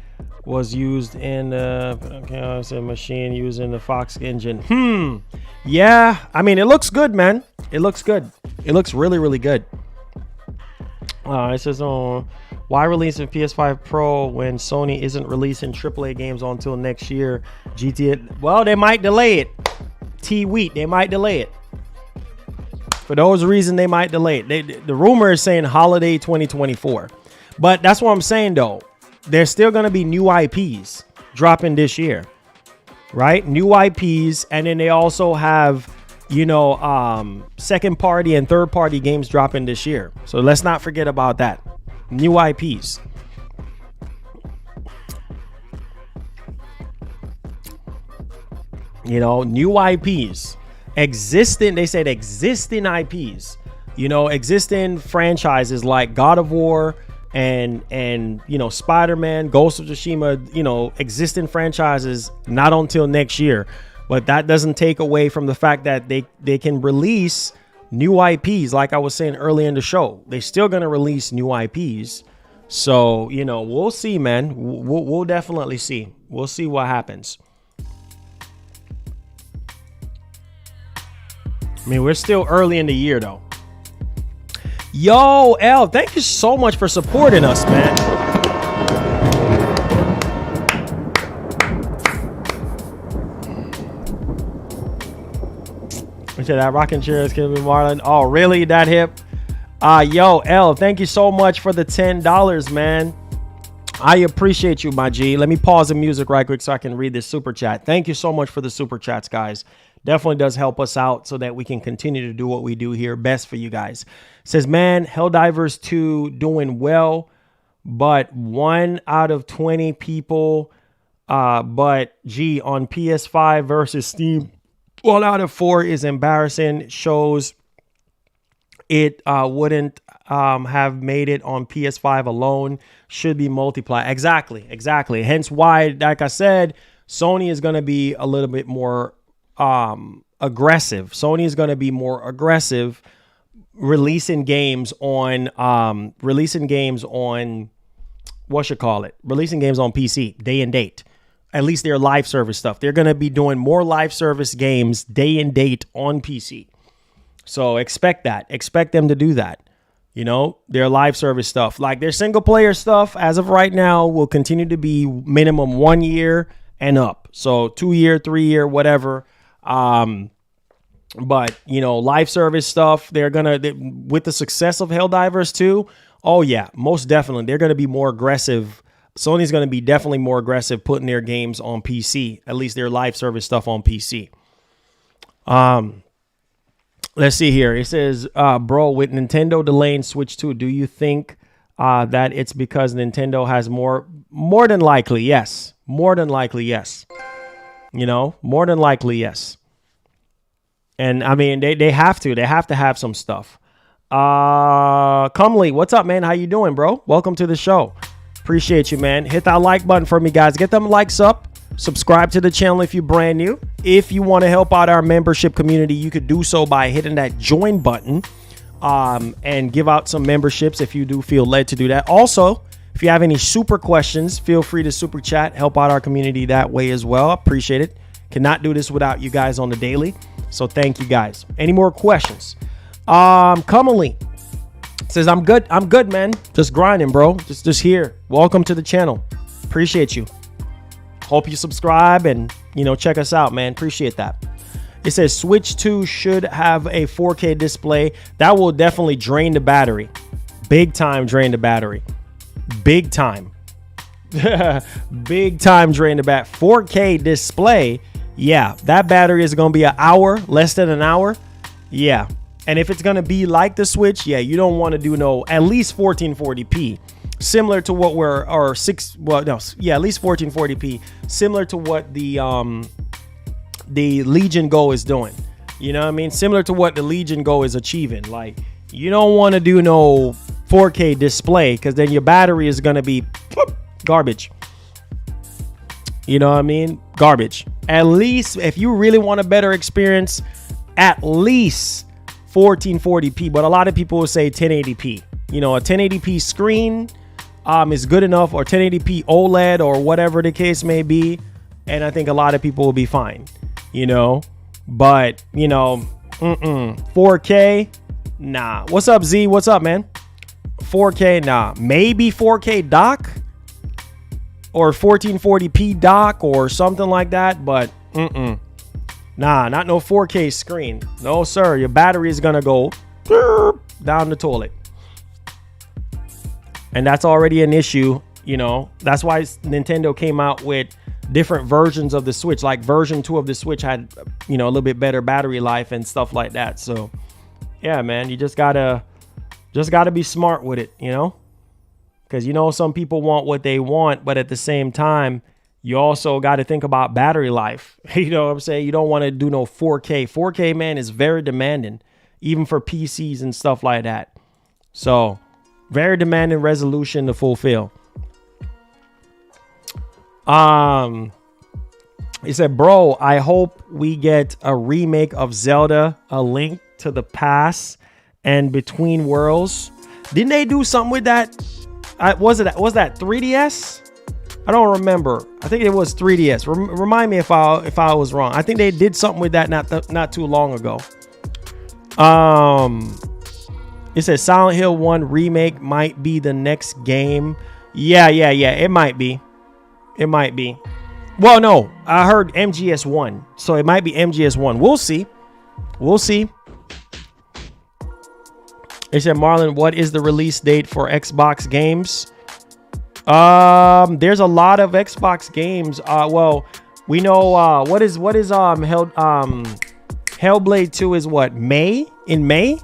Speaker 1: was used in the machine using the Fox engine. Yeah, I mean, it looks good, man. It looks good. It looks really, really good. It says, why release a PS5 Pro when Sony isn't releasing AAA games until next year? GTA, well, they might delay it. T-Wheat, they might delay it. For those reasons, they might delay it. The rumor is saying holiday 2024. But that's what I'm saying, though. There's still going to be new IPs dropping this year, right? New IPs. And then they also have, you know, second party and third party games dropping this year. So let's not forget about that. New IPs. You know, new IPs. Existing, they said existing IPs. You know, existing franchises like God of War, and you know, Spider-Man, Ghost of Tsushima, you know, existing franchises, not until next year. But that doesn't take away from the fact that they can release new IPs. Like I was saying earlier in the show, they're still going to release new IPs. So, you know, we'll see, man. We'll definitely see. We'll see what happens. I mean, we're still early in the year, though. Yo, L, thank you so much for supporting us, man. That rocking chairs can be Marlon. Oh, really? That hip? Yo, L, thank you so much for the $10, man. I appreciate you, my G. Let me pause the music right quick so I can read this super chat. Thank you so much for the super chats, guys. Definitely does help us out so that we can continue to do what we do here. Best for you guys. It says, man, Helldivers 2 doing well, but 1 out of 20 people. But G, on PS5 versus Steam, 1 out of 4 is embarrassing. Shows it wouldn't have made it on PS5 alone. Should be multiplied. Exactly. Hence why, like I said, Sony is going to be a little bit more aggressive. Sony is going to be more aggressive releasing games on releasing games on PC day and date. At least their live service stuff. They're going to be doing more live service games day and date on PC. So expect that. Expect them to do that. You know, their live service stuff, like their single player stuff as of right now, will continue to be minimum 1 year and up. So 2 year, 3 year, whatever. But, you know, live service stuff, with the success of Helldivers 2, oh yeah, most definitely. They're going to be more aggressive. Sony's going to be definitely more aggressive putting their games on PC, at least their live service stuff on PC. Let's see here. It says, bro, with Nintendo delaying Switch 2, do you think that it's because Nintendo has more than likely, yes. More than likely, yes. You know, more than likely, yes. And I mean, they have to. They have to have some stuff. Comely, what's up, man? How you doing, bro? Welcome to the show. Appreciate you, man. Hit that like button for me, guys. Get them likes up. Subscribe to the channel if you're brand new. If you want to help out our membership community, you could do so by hitting that join button and give out some memberships if you do feel led to do that. Also, if you have any super questions, feel free to super chat. Help out our community that way as well. Appreciate it. Cannot do this without you guys on the daily. So thank you, guys. Any more questions? Comely says, I'm good, man. Just grinding, bro. Just here. Welcome to the channel. Appreciate you. Hope you subscribe and, you know, check us out, man. Appreciate that. It says Switch 2 should have a 4K display. That will definitely drain the battery. Big time drain the battery. Big time. Big time drain the battery. 4K display. Yeah, that battery is going to be an hour, less than an hour. Yeah. And if it's going to be like the Switch, yeah, you don't want to do at least 1440p. Similar to what at least 1440p, similar to what the Legion Go is doing. You know what I mean? Similar to what the Legion Go is achieving. Like, you don't want to do no 4K display because then your battery is going to be garbage. You know what I mean? Garbage. At least if you really want a better experience, at least 1440p. But a lot of people will say 1080p. You know, a 1080p screen is good enough, or 1080p OLED or whatever the case may be. And I think a lot of people will be fine, you know, but you know, 4K, nah. What's up, Z? What's up, man? 4K, nah. Maybe 4K dock or 1440p dock or something like that, but nah, not no 4K screen. No, sir. Your battery is gonna go down the toilet. And that's already an issue, you know. That's why Nintendo came out with different versions of the Switch. Like version 2 of the Switch had, you know, a little bit better battery life and stuff like that. So, yeah, man, you just gotta be smart with it, you know. Because, you know, some people want what they want, but at the same time, you also got to think about battery life. You know what I'm saying? You don't want to do no 4K. 4K, man, is very demanding, even for PCs and stuff like that. So, Very demanding resolution to fulfill. He said, bro, I hope we get a remake of Zelda, A Link to the Past and Between Worlds. Didn't they do something with that? Was that 3DS? I don't remember. I think it was 3DS. Remind me if I was wrong. I think they did something with that not too long ago. It says Silent Hill 1 remake might be the next game. Yeah. It might be. Well, no, I heard MGS1, so it might be MGS1. We'll see. They said, Marlon, what is the release date for Xbox games? There's a lot of Xbox games. Well, we know what is Hellblade 2 is what, in May?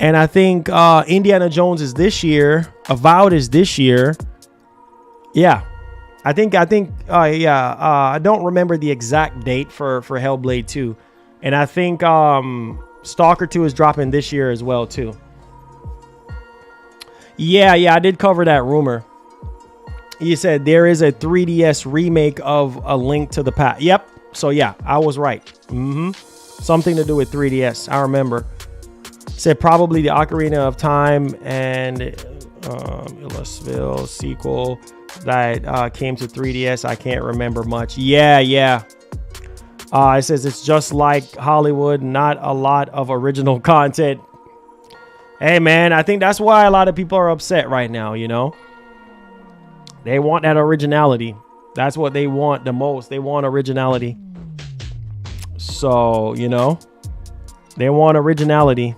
Speaker 1: And I think Indiana Jones is this year. Avowed is this year. Yeah. I don't remember the exact date for Hellblade 2. And I think Stalker 2 is dropping this year as well too. Yeah, I did cover that rumor. You said there is a 3DS remake of A Link to the Past. Yep. So yeah, I was right. Something to do with 3DS. I remember. Said probably the Ocarina of Time and Illusville sequel that came to 3DS. I can't remember much. Yeah. It says it's just like Hollywood, not a lot of original content. Hey man, I think that's why a lot of people are upset right now, you know. They want that originality. That's what they want the most. They want originality. So, you know, they want originality.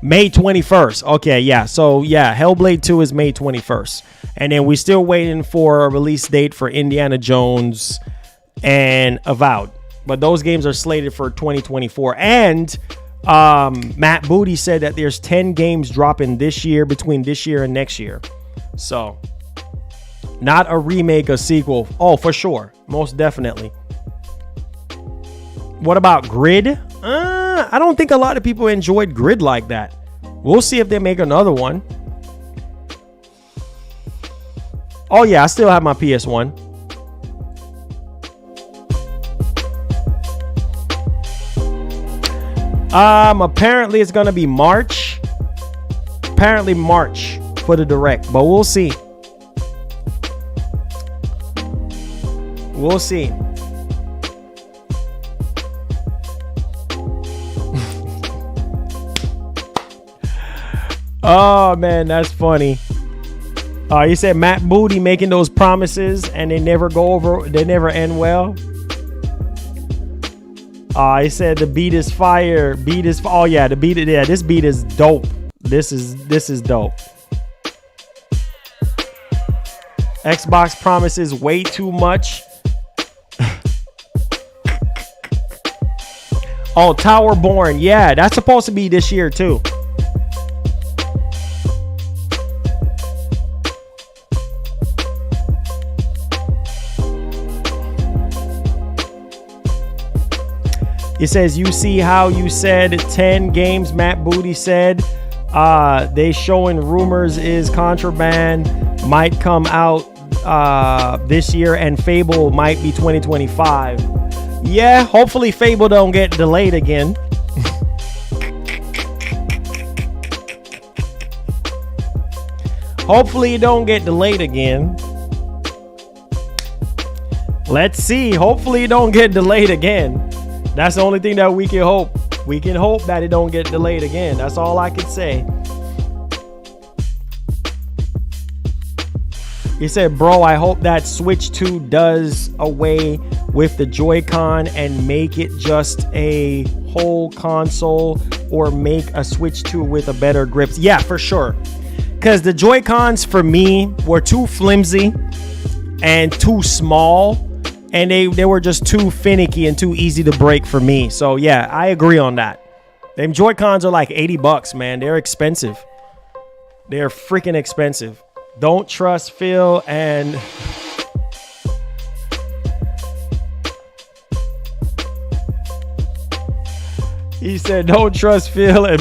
Speaker 1: May 21st. Okay, yeah. So, yeah, Hellblade 2 is May 21st. And then we're still waiting for a release date for Indiana Jones and Avowed. But those games are slated for 2024. And Matt Booty said that there's 10 games dropping this year, between this year and next year. So, not a remake, a sequel. Oh, for sure. Most definitely. What about Grid? I don't think a lot of people enjoyed Grid like that. We'll see if they make another one. Oh yeah, I still have my PS1. Apparently it's gonna be March. Apparently March for the direct, but we'll see. We'll see. Oh man, that's funny. You said Matt Booty making those promises and they never go over, they never end well. He said the beat is fire. Oh yeah, the beat. Yeah, this beat is dope. This is dope. Xbox promises way too much. Oh, Towerborn. Yeah, that's supposed to be this year too. It says, you see how you said 10 games, Matt Booty said. They showing rumors is Contraband might come out this year and Fable might be 2025. Yeah, hopefully Fable don't get delayed again. Hopefully it don't get delayed again. Let's see. Hopefully it don't get delayed again. That's the only thing that we can hope. We can hope that it don't get delayed again. That's all I can say. He said, bro, I hope that Switch 2 does away with the Joy-Con and make it just a whole console, or make a Switch 2 with a better grip. Yeah, for sure. Because the Joy-Cons for me were too flimsy and too small. And they were just too finicky and too easy to break for me. So yeah, I agree on that. Them Joy-Cons are like $80, man. They're expensive. They're freaking expensive. Don't trust Phil and... He said, don't trust Phil and...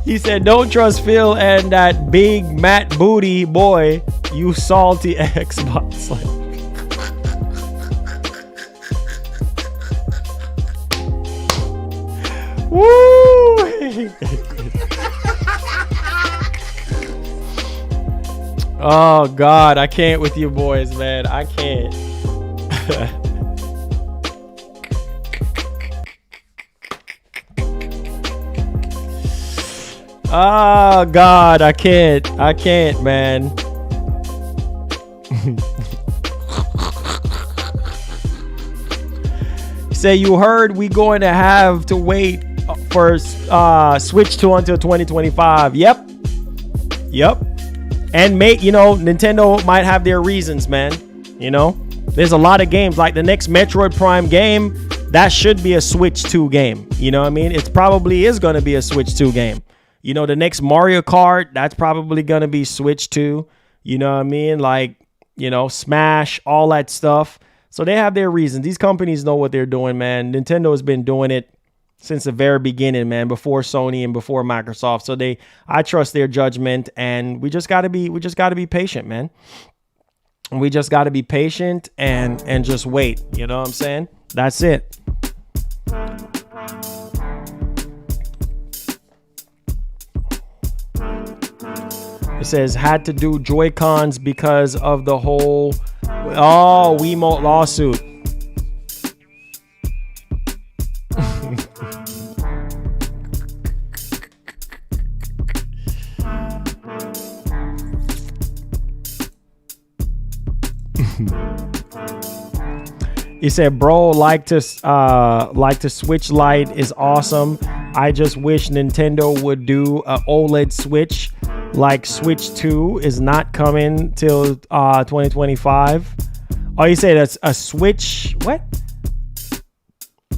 Speaker 1: He said, don't trust Phil and that big Matt booty boy, you salty Xbox. Woo! Oh, God. I can't with you boys, man. I can't. Oh, God. I can't. I can't, man. Say you heard we going to have to wait for Switch 2 until 2025. Yep. And Nintendo might have their reasons, man. There's a lot of games like the next Metroid Prime game that should be a Switch 2 game. You know what I mean? It probably is going to be a Switch 2 game. The next Mario Kart, that's probably going to be Switch 2. You know what I mean? Like, Smash, all that stuff. So they have their reasons. These companies know what they're doing, man. Nintendo has been doing it since the very beginning, man, before Sony and before Microsoft. So I trust their judgment, and we just got to be patient, man. We just got to be patient and just wait. You know what I'm saying? That's it. It says had to do Joy-Cons because of the whole Wiimote lawsuit. He said, bro, like to Switch Lite is awesome. I just wish Nintendo would do a OLED Switch. Like Switch 2 is not coming till 2025. Oh, you say that's a Switch? What?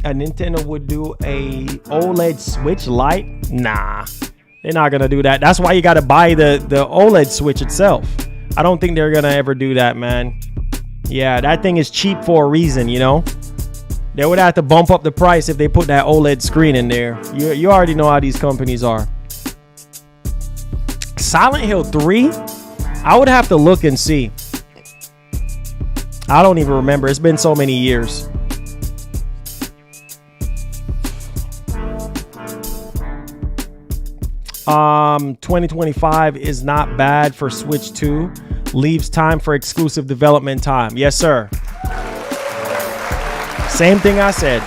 Speaker 1: A Nintendo would do a OLED Switch Lite? Nah, they're not gonna do that. That's why you gotta buy the OLED Switch itself. I don't think they're gonna ever do that, man. Yeah, that thing is cheap for a reason, They would have to bump up the price if they put that OLED screen in there. You already know how these companies are. Silent Hill 3? I would have to look and see. I don't even remember. It's been so many years. Um, 2025 is not bad for Switch 2. Leaves time for exclusive development time. Yes, sir. Same thing I said.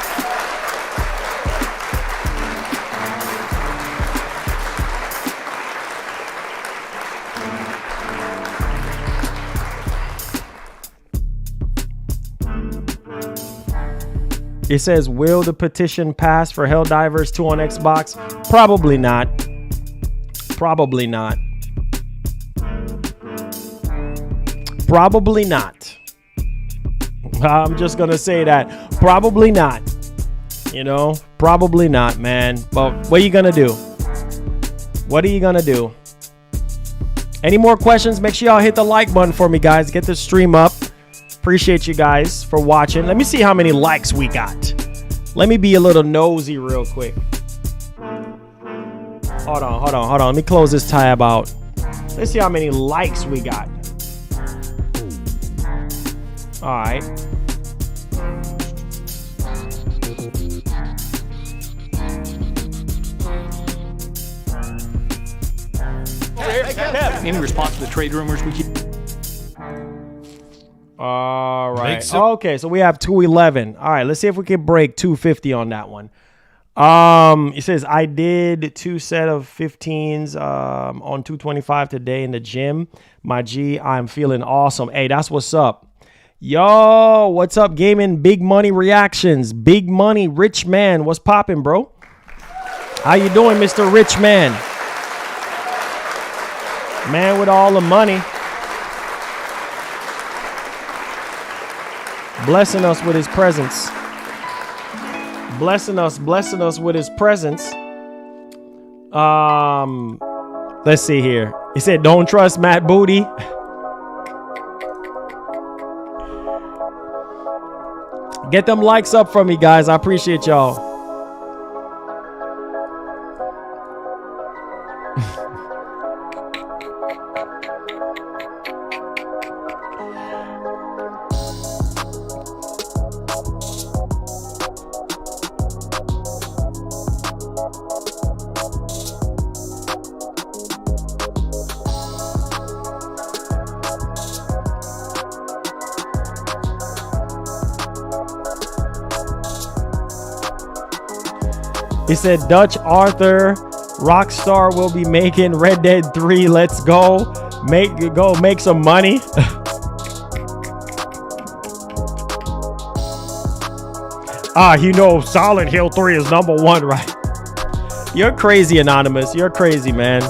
Speaker 1: It says, will the petition pass for Helldivers 2 on Xbox? Probably not. Probably not. Probably not. I'm just going to say that. Probably not. Probably not, man. But what are you going to do? What are you going to do? Any more questions? Make sure y'all hit the like button for me, guys. Get the stream up. Appreciate you guys for watching. Let me see how many likes we got. Let me be a little nosy real quick. Hold on. Let me close this tab out. Let's see how many likes we got. All right.
Speaker 2: Any response to the trade rumors we keep?
Speaker 1: All right. Okay, so we have 211. All right, let's see if we can break 250 on that one. It says I did 2 set of 15s on 225 today in the gym. My G, I'm feeling awesome. Hey, that's what's up. Yo, what's up, gaming? Big money reactions. Big money, rich man. What's popping, bro? How you doing, Mr. Rich Man? Man with all the money. Blessing us with his presence. Blessing us with his presence. Let's see here. He said, don't trust Matt Booty. Get them likes up from me, guys. I appreciate y'all. He said Dutch Arthur, Rockstar will be making Red Dead 3. Let's go. Make some money. You know Silent Hill 3 is #1, right? You're crazy, Anonymous. You're crazy, man.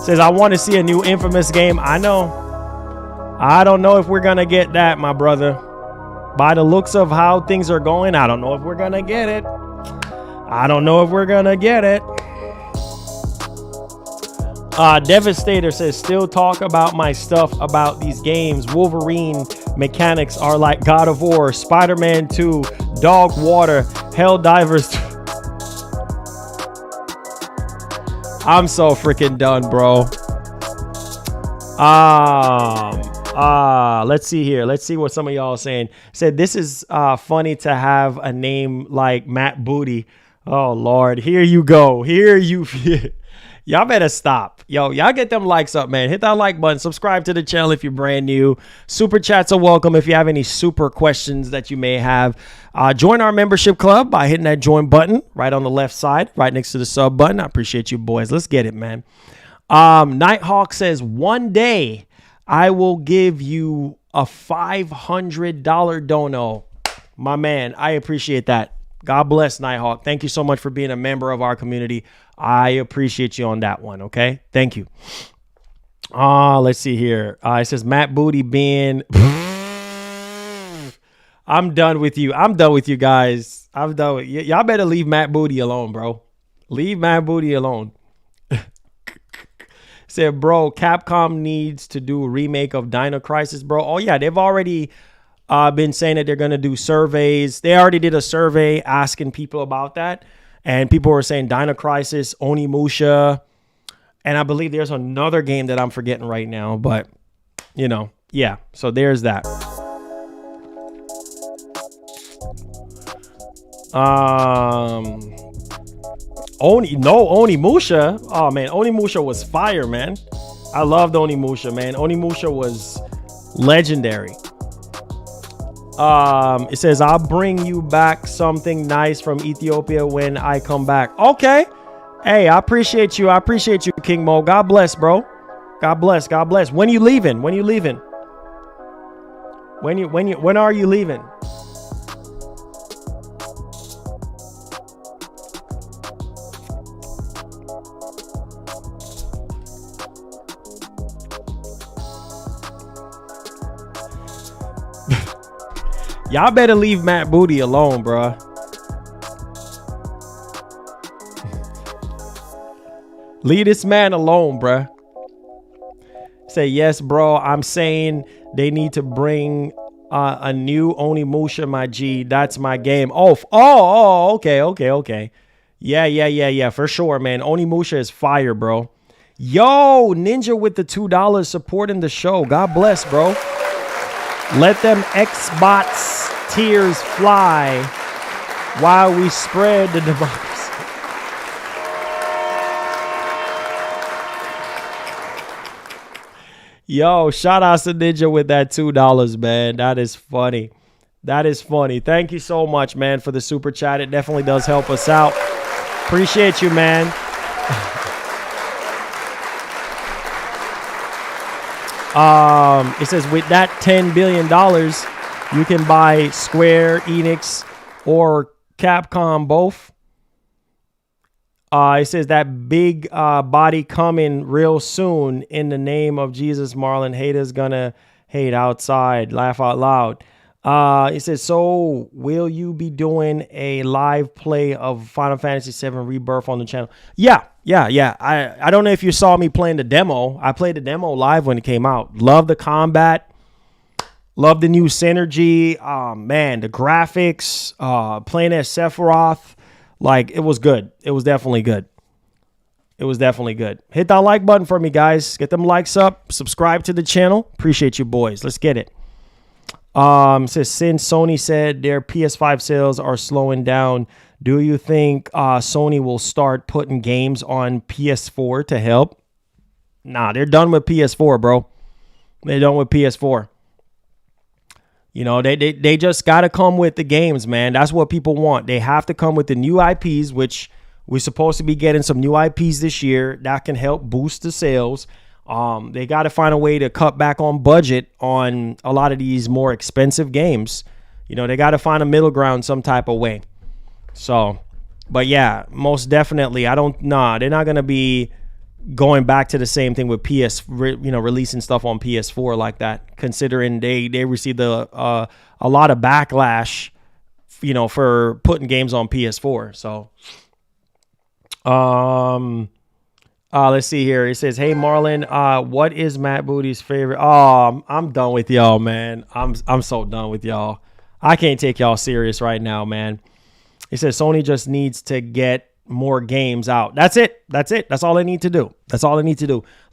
Speaker 1: Says, I want to see a new Infamous game. I know. I don't know if we're going to get that, my brother. By the looks of how things are going, I don't know if we're going to get it. Devastator says, still talk about my stuff about these games. Wolverine mechanics are like God of War, Spider-Man 2, Dog Water, Helldivers 2. I'm so freaking done, bro. Let's see here. Let's see what some of y'all are saying. Said this is funny to have a name like Matt Booty. Oh Lord, here you go. Y'all better stop. Y'all get them likes up, man. Hit that like button. Subscribe to the channel if you're brand new. Super chats are welcome if you have any super questions that you may have. Join our membership club by hitting that join button right on the left side, right next to the sub button. I appreciate you boys. Let's get it, man. Nighthawk says, one day I will give you a $500 dono. My man, I appreciate that. God bless, Nighthawk. Thank you so much for being a member of our community. I appreciate you on that one, okay? Thank you. Let's see here. It says Matt Booty being... I'm done with you. I'm done with you guys. I'm done with you. Y'all better leave Matt Booty alone, bro. Leave Matt Booty alone. Said, bro, Capcom needs to do a remake of Dino Crisis, bro. Oh, yeah, they've already... been saying that they're going to do surveys. They already did a survey asking people about that. And people were saying Dino Crisis, Onimusha. And I believe there's another game that I'm forgetting right now. But, you know, yeah. So there's that. Onimusha. Oh, man. Onimusha was fire, man. I loved Onimusha, man. Onimusha was legendary. It says, I'll bring you back something nice from Ethiopia when I come back. Okay. Hey, I appreciate you. I appreciate you, King Mo. God bless, bro. God bless. God bless. When you leaving? When you leaving? When are you leaving? Y'all better leave Matt Booty alone, bruh. Leave this man alone, bruh. Say, yes, bro. I'm saying they need to bring a new Onimusha, my G. That's my game. Oh, okay. Yeah, for sure, man. Onimusha is fire, bro. Yo, Ninja with the $2 supporting the show. God bless, bro. Let them Xbox tears fly while we spread the democracy. Yo, shout out to Ninja with that $2, man. That is funny. That is funny. Thank you so much, man, for the super chat. It definitely does help us out. Appreciate you, man. It says with that $10 billion, you can buy Square, Enix, or Capcom both. It says that big body coming real soon in the name of Jesus. Marlon, haters gonna hate outside. Laugh out loud. It says, so will you be doing a live play of Final Fantasy VII Rebirth on the channel? Yeah. I don't know if you saw me playing the demo. I played the demo live when it came out. Love the combat. Love the new synergy. Man, the graphics. Playing as Sephiroth. Like, it was good. It was definitely good. Hit that like button for me, guys. Get them likes up. Subscribe to the channel. Appreciate you, boys. Let's get it. Says, since Sony said their PS5 sales are slowing down, do you think Sony will start putting games on PS4 to help? Nah, they're done with PS4, bro. They're done with PS4. You know, they just got to come with the games, man. That's what people want. They have to come with the new IPs, which we're supposed to be getting some new IPs this year that can help boost the sales. They got to find a way to cut back on budget on a lot of these more expensive games. You know, they got to find a middle ground some type of way. So, but yeah, most definitely. They're not going to be going back to the same thing with releasing stuff on PS4 like that, considering they received a lot of backlash, for putting games on PS4. So, let's see here. It says, "Hey Marlon, what is Matt Booty's favorite?" Oh, I'm done with y'all, man. I'm so done with y'all. I can't take y'all serious right now, man. It says Sony just needs to get more games out. That's it. That's all they need to do.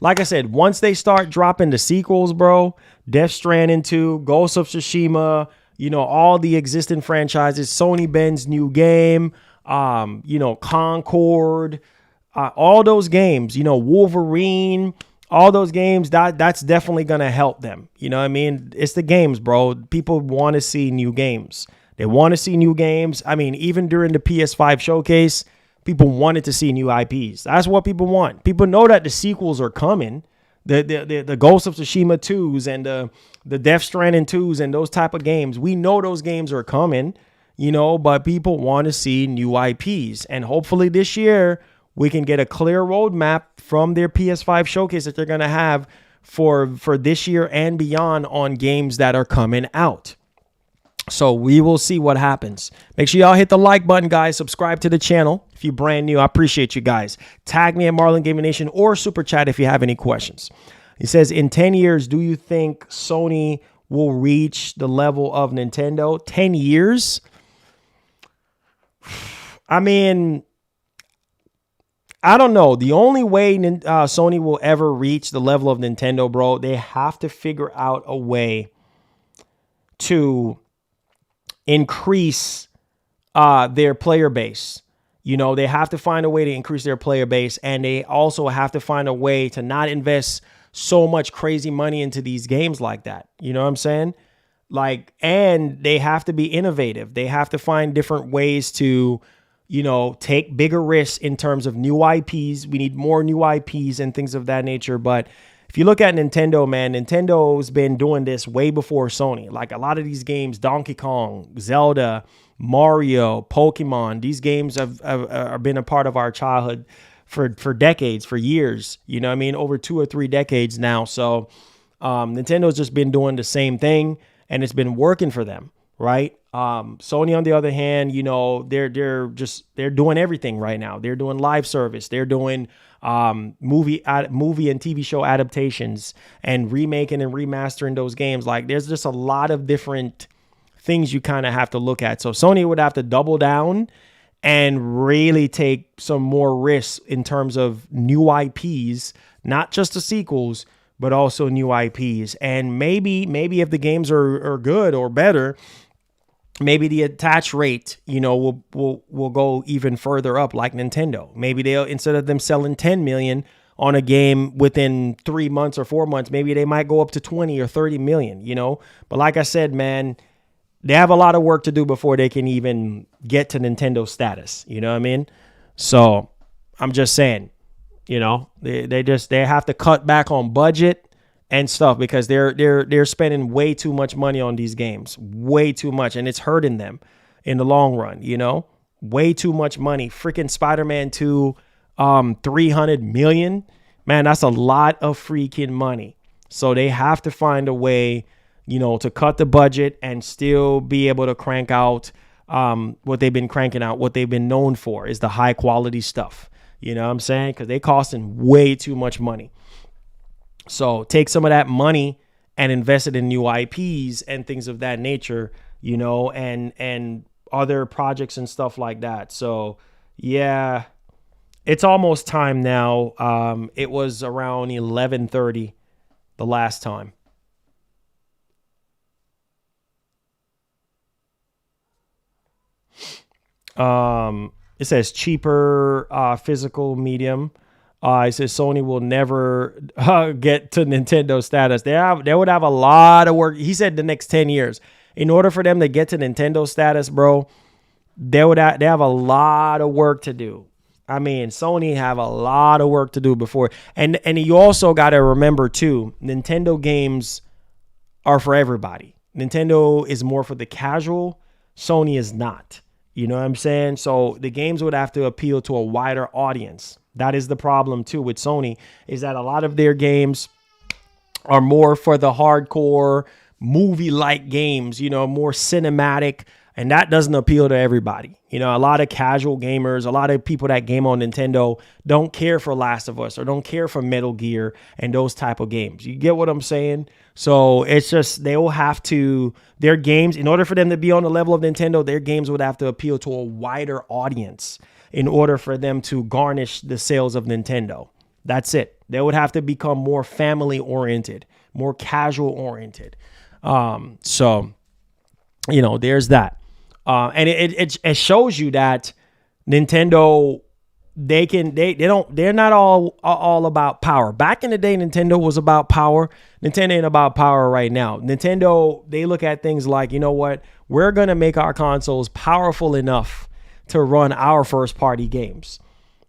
Speaker 1: Like I said, once they start dropping the sequels, bro, Death Stranding 2, Ghost of Tsushima, all the existing franchises, Sony Ben's new game, Concord, all those games, Wolverine, all those games, that's definitely going to help them. You know what I mean? It's the games, bro. People want to see new games. They want to see new games. I mean, even during the PS5 showcase, people wanted to see new IPs. That's what people want. People know that the sequels are coming. The Ghost of Tsushima 2s and the Death Stranding 2s and those type of games. We know those games are coming, but people want to see new IPs. And hopefully this year we can get a clear roadmap from their PS5 showcase that they're going to have for this year and beyond on games that are coming out. So we will see what happens. Make sure y'all hit the like button, guys. Subscribe to the channel if you're brand new. I appreciate you guys. Tag me at Marlon Gaming Nation or Super Chat if you have any questions. He says, in 10 years, do you think Sony will reach the level of Nintendo? 10 years? I mean, I don't know. The only way Sony will ever reach the level of Nintendo, bro, they have to figure out a way to increase their player base. They have to find a way to increase their player base, and they also have to find a way to not invest so much crazy money into these games like that. You know what I'm saying? And they have to be innovative. They have to find different ways to, take bigger risks in terms of new IPs. We need more new IPs and things of that nature. But if you look at Nintendo, man, Nintendo's been doing this way before Sony. Like a lot of these games, Donkey Kong, Zelda, Mario, Pokemon, these games have been a part of our childhood for decades, for years. You know what I mean? Over 2 or 3 decades now. So Nintendo's just been doing the same thing, and it's been working for them, right? Sony, on the other hand, they're doing everything right now. They're doing live service. They're doing movie and TV show adaptations and remaking and remastering those games. Like, there's just a lot of different things you kind of have to look at. So Sony would have to double down and really take some more risks in terms of new IPs, not just the sequels, but also new IPs. And maybe if the games are good or better, maybe the attach rate, will go even further up, like Nintendo. Maybe they'll, instead of them selling 10 million on a game within 3 months or 4 months, maybe they might go up to 20 or 30 million, But like I said, man, they have a lot of work to do before they can even get to Nintendo status. You know what I mean? So I'm just saying, they have to cut back on budget and stuff, because they're spending way too much money on these games, way too much, and it's hurting them in the long run. Way too much money. Freaking Spider-Man 2, 300 million, man, that's a lot of freaking money. So they have to find a way, to cut the budget and still be able to crank out what they've been cranking out. What they've been known for is the high quality stuff. You know what I'm saying? Because they costing way too much money. So take some of that money and invest it in new IPs and things of that nature, and other projects and stuff like that. So yeah, it's almost time now. It was around 11:30 the last time. It says cheaper physical medium. It says Sony will never get to Nintendo status. They would have a lot of work. He said the next 10 years. in order for them to get to Nintendo status, bro, they have a lot of work to do. I mean, Sony have a lot of work to do before. And you also got to remember, too, Nintendo games are for everybody. Nintendo is more for the casual. Sony is not. You know what I'm saying? So the games would have to appeal to a wider audience. That is the problem, too, with Sony, is that a lot of their games are more for the hardcore movie-like games, you know, more cinematic. And that doesn't appeal to everybody. You know, a lot of casual gamers, a lot of people that game on Nintendo don't care for Last of Us or don't care for Metal Gear and those type of games. You get what I'm saying? So it's just, they will have to, their games, in order for them to be on the level of Nintendo, their games would have to appeal to a wider audience in order for them to garnish the sales of Nintendo. That's it. They would have to become more family oriented, more casual oriented. So, you know, there's that. And it shows you that Nintendo, they're not all about power. Back in the day, Nintendo was about power. Nintendo ain't about power right now. Nintendo, they look at things like, you know what? We're going to make our consoles powerful enough to run our first party games,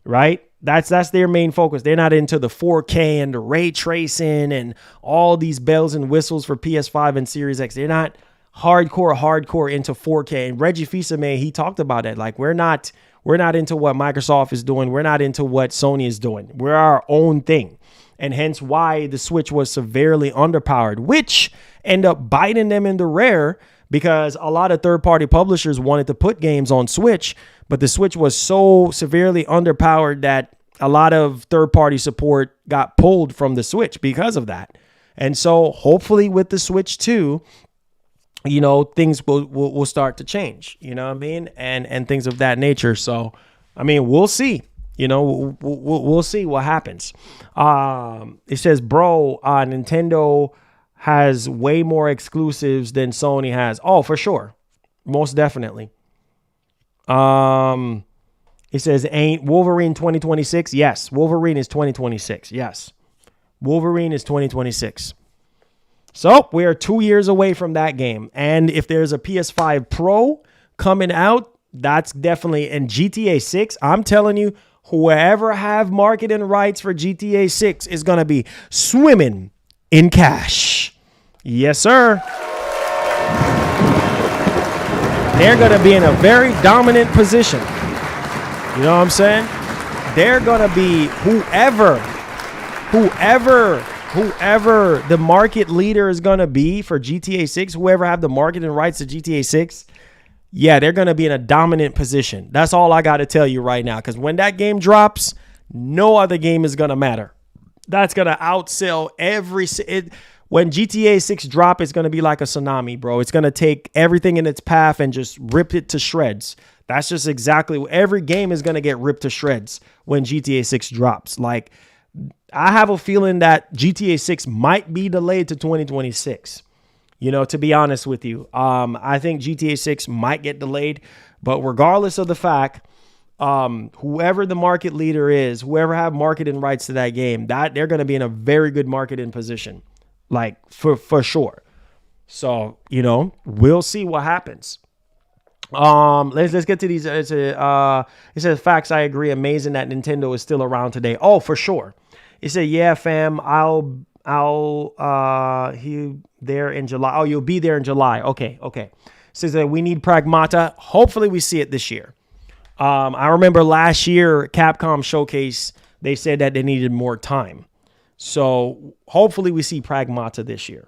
Speaker 1: right? That's their main focus. They're not into the 4K and the ray tracing and all these bells and whistles for PS5 and Series X. They're not hardcore into 4K. And Reggie Fils-Aimé, he talked about that. Like, we're not into what Microsoft is doing. We're not into what Sony is doing. We're our own thing. And hence why the Switch was severely underpowered, which ended up biting them in the rear, because a lot of third-party publishers wanted to put games on Switch, but the Switch was so severely underpowered that a lot of third-party support got pulled from the Switch because of that. And so hopefully with the Switch 2, you know, things will start to change, you know what I mean? And things of that nature. So, I mean, we'll see. You know, we'll see what happens. It says, bro, Nintendo has way more exclusives than Sony has. Oh, for sure. Most definitely. It says, ain't Wolverine 2026? Yes. Wolverine is 2026. Yes. Wolverine is 2026. So we are 2 years away from that game. And if there's a PS5 Pro coming out, that's definitely, and GTA 6, I'm telling you, whoever have marketing rights for GTA 6 is going to be swimming in cash. Yes, sir. They're going to be in a very dominant position. You know what I'm saying? They're going to be whoever the market leader is going to be for GTA 6, whoever have the marketing rights to GTA 6, yeah, they're going to be in a dominant position. That's all I got to tell you right now, because when that game drops, no other game is going to matter. That's going to outsell when GTA 6 drop, it's going to be like a tsunami, bro. It's going to take everything in its path and just rip it to shreds. That's just exactly what every game is going to get ripped to shreds when GTA 6 drops. Like, I have a feeling that GTA 6 might be delayed to 2026. You know, to be honest with you, I think GTA 6 might get delayed, but regardless of the fact, whoever the market leader is, whoever have marketing rights to that game, that they're going to be in a very good marketing position, like for sure. So, you know, we'll see what happens. Let's get to these. It says facts. I agree. Amazing that Nintendo is still around today. Oh, for sure. It said, yeah, fam, there in July. Oh, you'll be there in July. Okay. It says that we need Pragmata. Hopefully we see it this year. I remember last year, Capcom Showcase, they said that they needed more time. So hopefully we see Pragmata this year.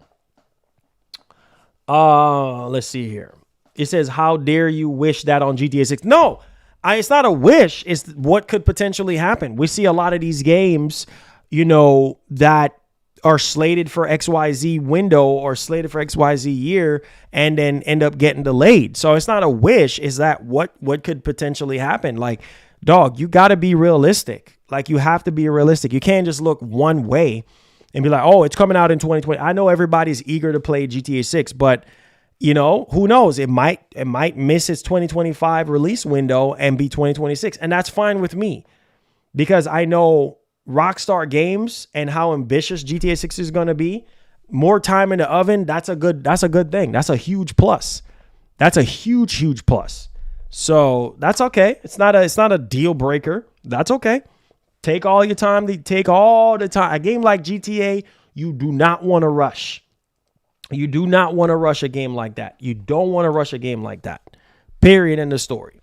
Speaker 1: Let's see here. It says, how dare you wish that on GTA 6? No, it's not a wish. It's what could potentially happen. We see a lot of these games, you know, that are slated for XYZ window or slated for XYZ year and then end up getting delayed. So it's not a wish. Is that what could potentially happen? Like, dog, you got to be realistic. Like, you have to be realistic. You can't just look one way and be like, oh, it's coming out in 2020. I know everybody's eager to play GTA 6, but you know, who knows? It might miss its 2025 release window and be 2026. And that's fine with me, because I know Rockstar Games and how ambitious GTA 6 is going to be. more time in the oven, that's a good thing. That's a huge plus. That's a huge plus. So that's okay. It's not a deal breaker. That's okay. Take all your time. Take all the time. A game like GTA, you do not want to rush. You do not want to rush a game like that. You don't want to rush a game like that. Period. End of story.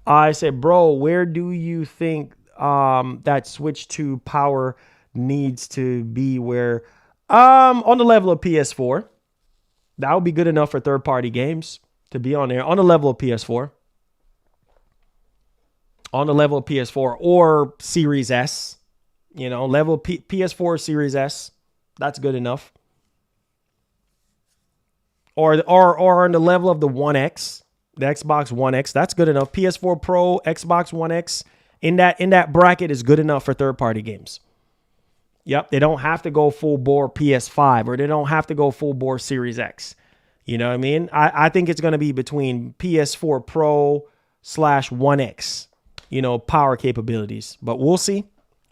Speaker 1: I said, bro, where do you think that switch to power needs to be? Where on the level of PS4, that would be good enough for third-party games to be on there. On the level of PS4. On the level of PS4 or Series S. You know, level PS4 Series S. That's good enough. Or on the level of the One X. The Xbox One X, that's good enough. PS4 Pro, Xbox One X, in that bracket is good enough for third-party games. Yep, they don't have to go full bore PS5 or they don't have to go full bore Series X. You know what I mean? I think it's going to be between PS4 Pro / One X, you know, power capabilities. But we'll see.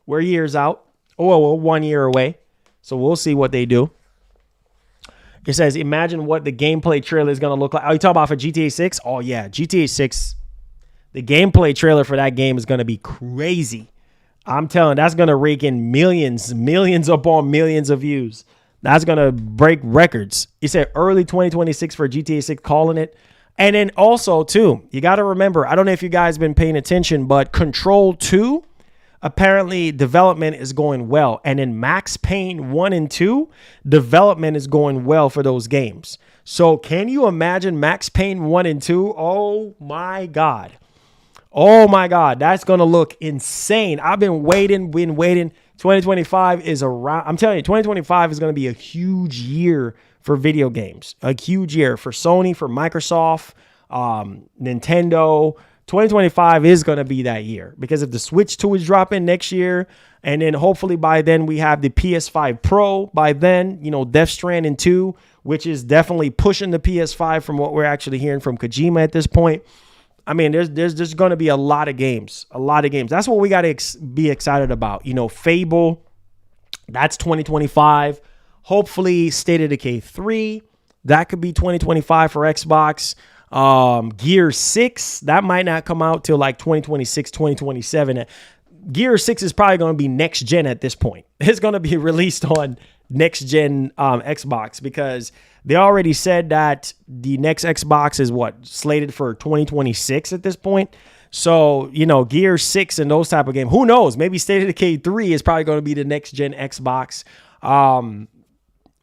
Speaker 1: We're years out. Oh, well, 1 year away. So we'll see what they do. It says, imagine what the gameplay trailer is going to look like. Oh, you talking about for GTA 6? Oh, yeah. GTA 6, the gameplay trailer for that game is going to be crazy. I'm telling you, that's going to rake in millions upon millions of views. That's going to break records. He said early 2026 for GTA 6, calling it. And then also, too, you got to remember, I don't know if you guys been paying attention, but Control 2, apparently development is going well. And in Max Payne 1 and 2, development is going well for those games. So can you imagine Max Payne 1 and 2? Oh my God. Oh my God. That's going to look insane. I've been waiting. 2025 is around. I'm telling you, 2025 is going to be a huge year for video games. A huge year for Sony, for Microsoft, Nintendo. 2025 is going to be that year because if the Switch 2 is dropping next year, and then hopefully by then we have the PS5 Pro by then, you know, Death Stranding 2, which is definitely pushing the PS5 from what we're actually hearing from Kojima at this point. I mean, there's going to be a lot of games, That's what we got to be excited about. You know, Fable, that's 2025. Hopefully State of Decay 3, that could be 2025 for Xbox. Gear 6, that might not come out till like 2026, 2027. Gear 6 is probably going to be next gen at this point. It's going to be released on next gen Xbox because they already said that the next Xbox is slated for 2026 at this point. So, you know, Gear 6 and those type of games, who knows? Maybe State of Decay 3 is probably going to be the next gen Xbox.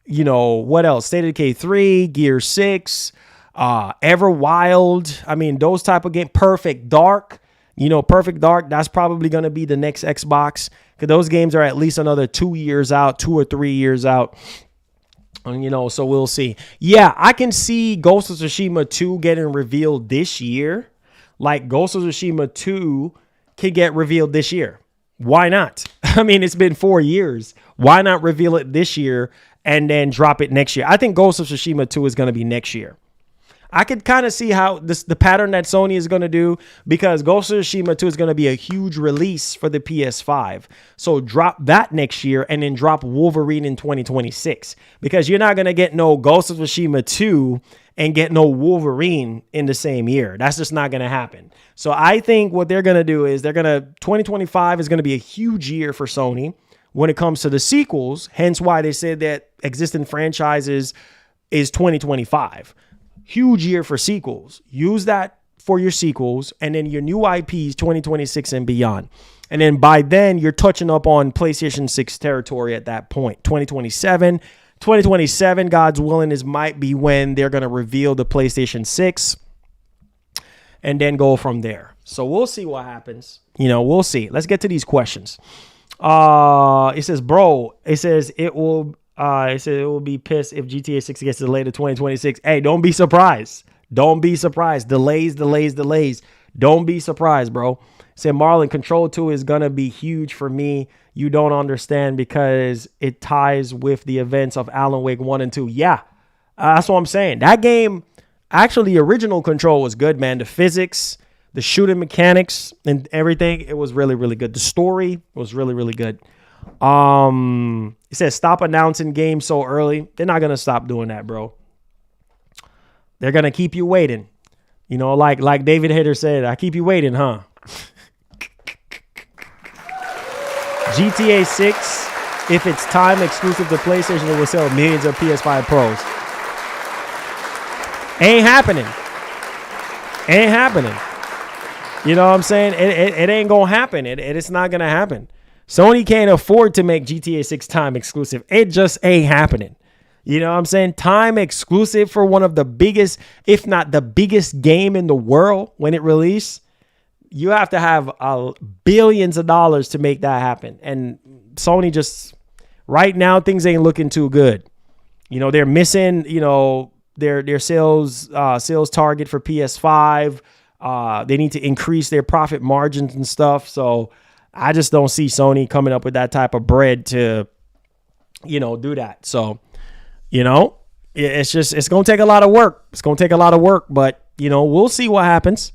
Speaker 1: You know, what else? State of Decay 3, Gear 6, Everwild. I mean, those type of games. Perfect Dark. You know, Perfect Dark, that's probably going to be the next Xbox because those games are at least another 2 years out, 2 or 3 years out. And, you know, so we'll see. Yeah, I can see Ghost of Tsushima 2 getting revealed this year. Like Ghost of Tsushima 2 could get revealed this year. Why not? I mean, it's been 4 years. Why not reveal it this year and then drop it next year? I think Ghost of Tsushima 2 is going to be next year. I could kind of see how the pattern that Sony is going to do because Ghost of Tsushima 2 is going to be a huge release for the PS5. So drop that next year and then drop Wolverine in 2026 because you're not going to get no Ghost of Tsushima 2 and get no Wolverine in the same year. That's just not going to happen. So I think what they're going to do is 2025 is going to be a huge year for Sony when it comes to the sequels. Hence why they said that existing franchises is 2025. Huge year for sequels. Use that for your sequels and then your new IPs 2026 and beyond. And then by then you're touching up on PlayStation 6 territory at that point. 2027, God's willing, might be when they're going to reveal the PlayStation 6 and then go from there. So we'll see what happens. You know, we'll see. Let's get to these questions. It says, bro, it will be pissed if GTA 6 gets delayed to 2026. Hey, don't be surprised. Don't be surprised. Delays. Don't be surprised, bro. Said Marlon, Control 2 is going to be huge for me. You don't understand because it ties with the events of Alan Wake 1 and 2. Yeah, that's what I'm saying. That game, actually, the original Control was good, man. The physics, the shooting mechanics, and everything, it was really, really good. The story was really, really good. It says stop announcing games so early. They're not gonna stop doing that, bro. They're gonna keep you waiting. You know, like David Hayter said, I keep you waiting, huh? GTA 6, if it's time exclusive to PlayStation, it will sell millions of PS5 Pros. Ain't happening. Ain't happening. You know what I'm saying? It ain't gonna happen. It's not gonna happen. Sony can't afford to make GTA 6 time exclusive. It just ain't happening. You know what I'm saying? Time exclusive for one of the biggest, if not the biggest game in the world when it released. You have to have billions of dollars to make that happen. And Sony just, right now, things ain't looking too good. You know, they're missing, you know, their sales target for PS5. They need to increase their profit margins and stuff. So I just don't see Sony coming up with that type of bread to, you know, do that. So, you know, it's going to take a lot of work. It's going to take a lot of work, but, you know, we'll see what happens.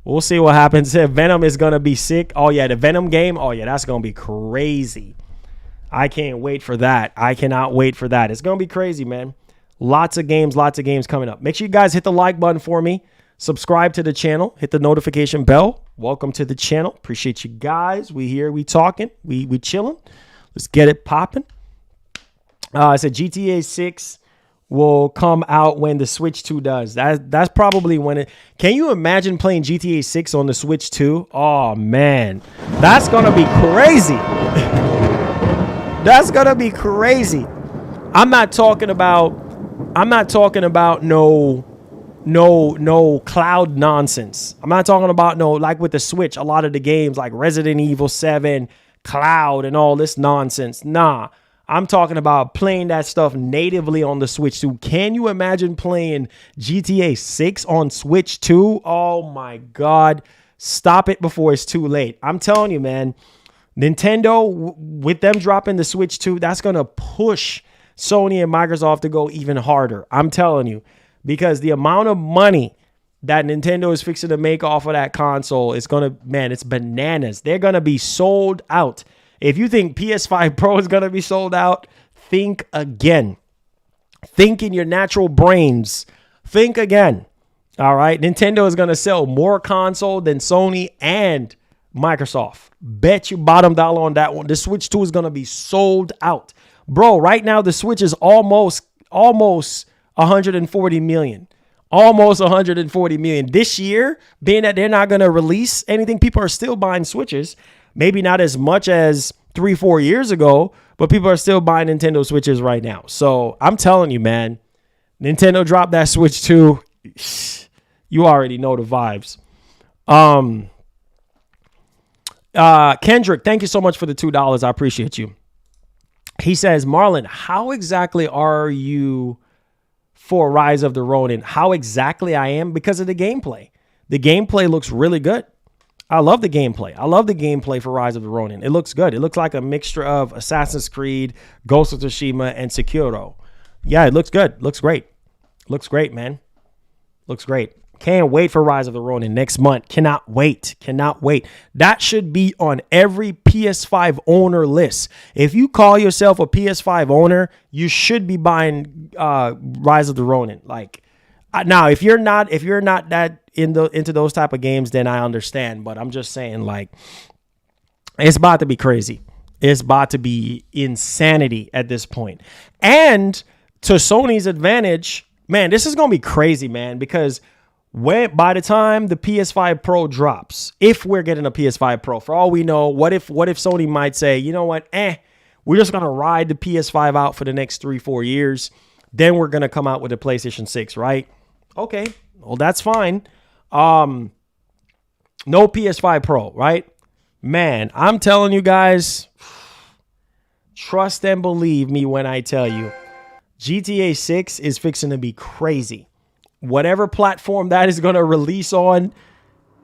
Speaker 1: We'll see what happens. Venom is going to be sick. Oh, yeah, the Venom game. Oh, yeah, that's going to be crazy. I can't wait for that. I cannot wait for that. It's going to be crazy, man. Lots of games coming up. Make sure you guys hit the like button for me. Subscribe to the channel. Hit the notification bell. Welcome to the channel. Appreciate you guys. We here. We talking. We chilling. Let's get it popping. I said GTA 6 will come out when the Switch 2 does. That's probably when it... Can you imagine playing GTA 6 on the Switch 2? Oh, man. That's going to be crazy. That's going to be crazy. I'm not talking about no cloud nonsense. I'm not talking about no, like with the Switch, a lot of the games like Resident Evil 7, cloud and all this nonsense. Nah. I'm talking about playing that stuff natively on the Switch 2. Can you imagine playing GTA 6 on Switch 2? Oh my God. Stop it before it's too late. I'm telling you, man, Nintendo, with them dropping the Switch 2, that's going to push Sony and Microsoft to go even harder. I'm telling you, because the amount of money that Nintendo is fixing to make off of that console is going to, man, it's bananas. They're going to be sold out. If you think PS5 Pro is going to be sold out, think again. Think in your natural brains. Think again. All right. Nintendo is going to sell more console than Sony and Microsoft. Bet you bottom dollar on that one. The Switch 2 is going to be sold out. Bro, right now the Switch is almost 140 million. Almost 140 million. This year, being that they're not going to release anything, people are still buying Switches. Maybe not as much as 3-4 years ago, but people are still buying Nintendo Switches right now. So I'm telling you, man, Nintendo dropped that Switch 2. You already know the vibes. Kendrick, thank you so much for the $2. I appreciate you. He says, Marlon, how exactly are you for Rise of the Ronin? How exactly I am? Because of the gameplay. The gameplay looks really good. I love the gameplay. I love the gameplay for Rise of the Ronin. It looks good. It looks like a mixture of Assassin's Creed, Ghost of Tsushima, and Sekiro. Yeah, it looks good. Looks great. Looks great, man. Looks great. Can't wait for Rise of the Ronin next month. Cannot wait. Cannot wait. That should be on every PS5 owner list. If you call yourself a PS5 owner, you should be buying Rise of the Ronin. Like, now, if you're not that into those type of games, then I understand. But I'm just saying, like, it's about to be crazy. It's about to be insanity at this point. And to Sony's advantage, man, this is gonna be crazy, man. Because by the time the PS5 Pro drops, if we're getting a PS5 Pro, for all we know, what if Sony might say, you know what, we're just gonna ride the PS5 out for the next 3-4 years. Then we're gonna come out with a PlayStation 6, right? Okay, well, that's fine. No PS5 Pro, right? Man, I'm telling you guys, trust and believe me when I tell you, GTA 6 is fixing to be crazy. Whatever platform that is going to release on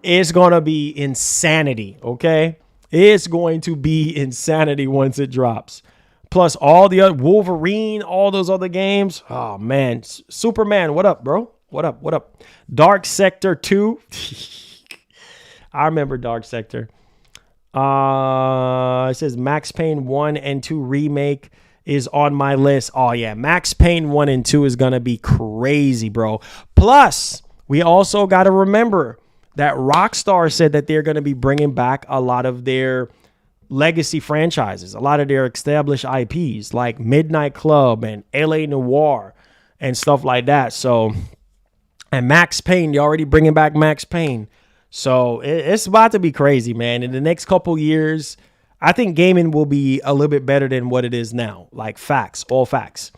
Speaker 1: is going to be insanity, okay? It's going to be insanity once it drops. Plus all the other Wolverine, all those other games. Oh, man. Superman, what up, bro? What up? What up? Dark Sector 2. I remember Dark Sector. It says Max Payne 1 and 2 remake is on my list. Oh, yeah. Max Payne 1 and 2 is going to be crazy, bro. Plus, we also got to remember that Rockstar said that they're going to be bringing back a lot of their legacy franchises, a lot of their established IPs like Midnight Club and LA Noire and stuff like that. So, and Max Payne, they're already bringing back Max Payne. So it's about to be crazy, man. In the next couple years, I think gaming will be a little bit better than what it is now. Like facts, all facts.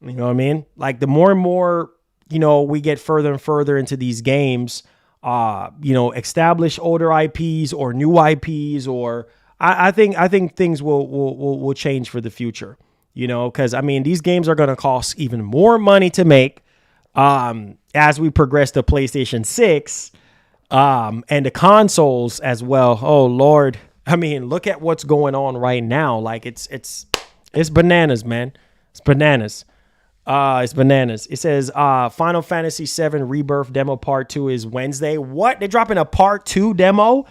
Speaker 1: You know what I mean? Like the more and more, we get further and further into these games, establish older IPs or new IPs, or I think things will change for the future. Because these games are going to cost even more money to make as we progress to PlayStation 6. And the consoles as well. Oh Lord. Look at what's going on right now. Like it's bananas, man. It's bananas. It's bananas. It says Final Fantasy VII Rebirth demo part 2 is Wednesday. What? They're dropping a part 2 demo?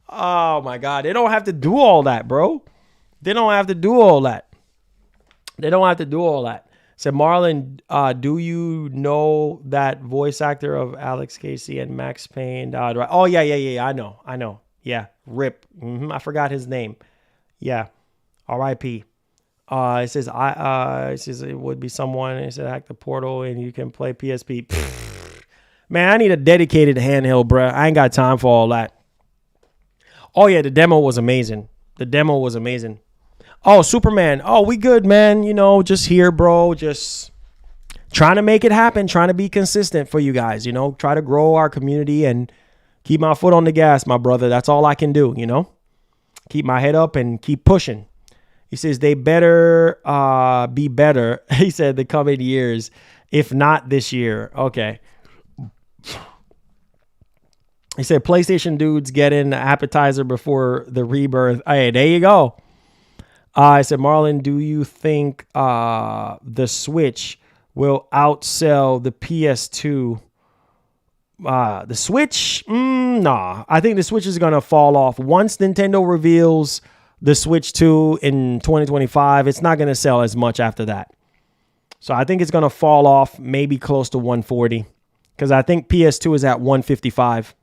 Speaker 1: Oh my God. They don't have to do all that, bro. They don't have to do all that. Said Marlon, do you know that voice actor of Alex Casey and Max Payne died? Right? Oh, yeah. I know. Yeah, RIP. I forgot his name. Yeah, R.I.P. It says it would be someone. It said hack the portal and you can play PSP. Man, I need a dedicated handheld, bro. I ain't got time for all that. Oh yeah, the demo was amazing. Oh, Superman. Oh, we good, man. Just here, bro. Just trying to make it happen. Trying to be consistent for you guys. Try to grow our community and keep my foot on the gas, my brother. That's all I can do, Keep my head up and keep pushing. He says they better be better. He said the coming years, if not this year. Okay. He said PlayStation dudes get in the appetizer before the rebirth. Hey, there you go. I said, Marlon, do you think the Switch will outsell the PS2? The Switch? Nah. I think the Switch is going to fall off. Once Nintendo reveals the Switch 2 in 2025, it's not going to sell as much after that. So I think it's going to fall off maybe close to 140 because I think PS2 is at 155.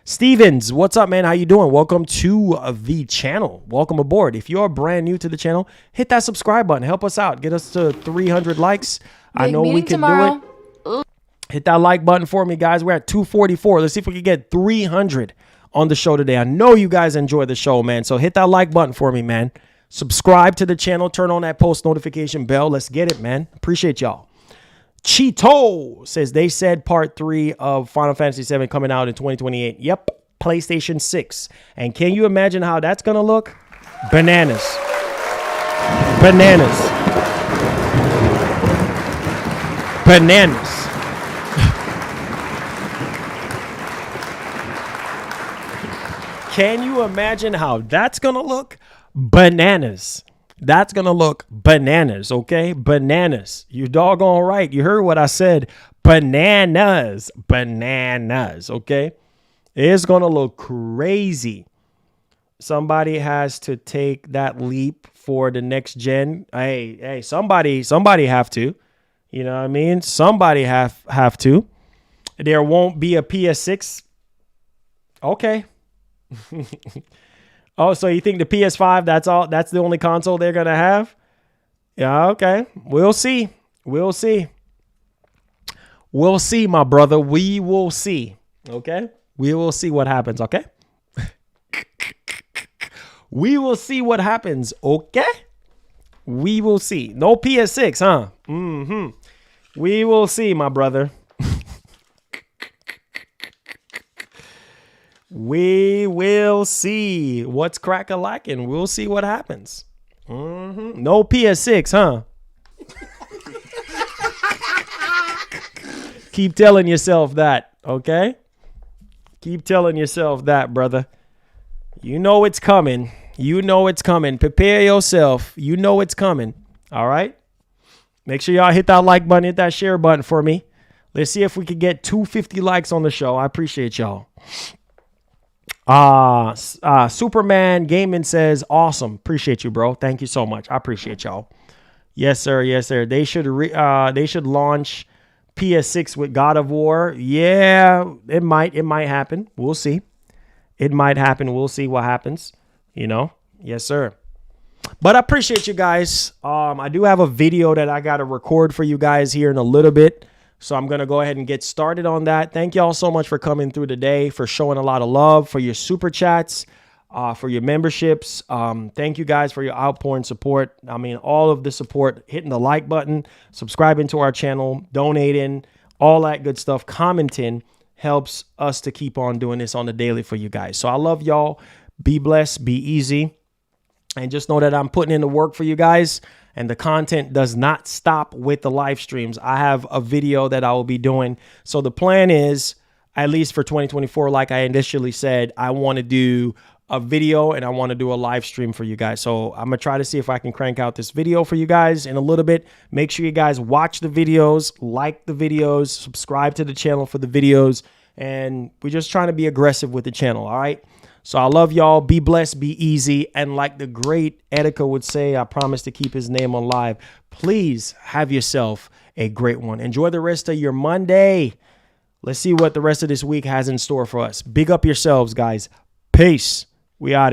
Speaker 1: Stevens, what's up, man? How you doing? Welcome to the channel. Welcome aboard. If you're brand new to the channel, hit that subscribe button. Help us out. Get us to 300 likes. I know we can do it. Hit that like button for me, guys. We're at 244. Let's see if we can get 300 on the show today. I know you guys enjoy the show, man. So hit that like button for me, man. Subscribe to the channel. Turn on that post notification bell. Let's get it, man. Appreciate y'all. Cheeto says they said part 3 of Final Fantasy VII coming out in 2028. Yep, PlayStation 6. And can you imagine how that's going to look? Bananas. Can you imagine how that's going to look? Bananas. That's going to look bananas, okay? Bananas. You doggone right. You heard what I said. Bananas, okay? It's going to look crazy. Somebody has to take that leap for the next gen. Hey, somebody have to. You know what I mean? Somebody have to. There won't be a PS6. Okay. Oh, so you think the PS5, that's all? That's the only console they're going to have? Yeah, okay. We'll see. We'll see, my brother. We will see. Okay? We will see what happens, okay? We will see what happens, okay? We will see. No PS6, huh? We will see, my brother. We will see what's crack-a-lacking. We'll see what happens. No PS6, huh? Keep telling yourself that, okay? Keep telling yourself that, brother. You know it's coming. You know it's coming. Prepare yourself. You know it's coming. All right? Make sure y'all hit that like button, hit that share button for me. Let's see if we can get 250 likes on the show. I appreciate y'all. Superman Gaming says, awesome. Appreciate you, bro. Thank you so much. I appreciate y'all. Yes, sir. Yes, sir. They should launch PS6 with God of War. Yeah, it might happen. We'll see. It might happen. We'll see what happens. You know? Yes, sir. But I appreciate you guys. I do have a video that I got to record for you guys here in a little bit. So I'm going to go ahead and get started on that. Thank y'all so much for coming through today, for showing a lot of love, for your super chats, for your memberships. Thank you guys for your outpouring support. I mean, all of the support, hitting the like button, subscribing to our channel, donating, all that good stuff, commenting helps us to keep on doing this on the daily for you guys. So I love y'all. Be blessed, be easy. And just know that I'm putting in the work for you guys. And the content does not stop with the live streams. I have a video that I will be doing. So the plan is, at least for 2024, like I initially said, I want to do a video and I want to do a live stream for you guys. So I'm going to try to see if I can crank out this video for you guys in a little bit. Make sure you guys watch the videos, like the videos, subscribe to the channel for the videos. And we're just trying to be aggressive with the channel, all right? So I love y'all. Be blessed, be easy. And like the great Etika would say, I promise to keep his name alive. Please have yourself a great one. Enjoy the rest of your Monday. Let's see what the rest of this week has in store for us. Big up yourselves, guys. Peace. We out of here.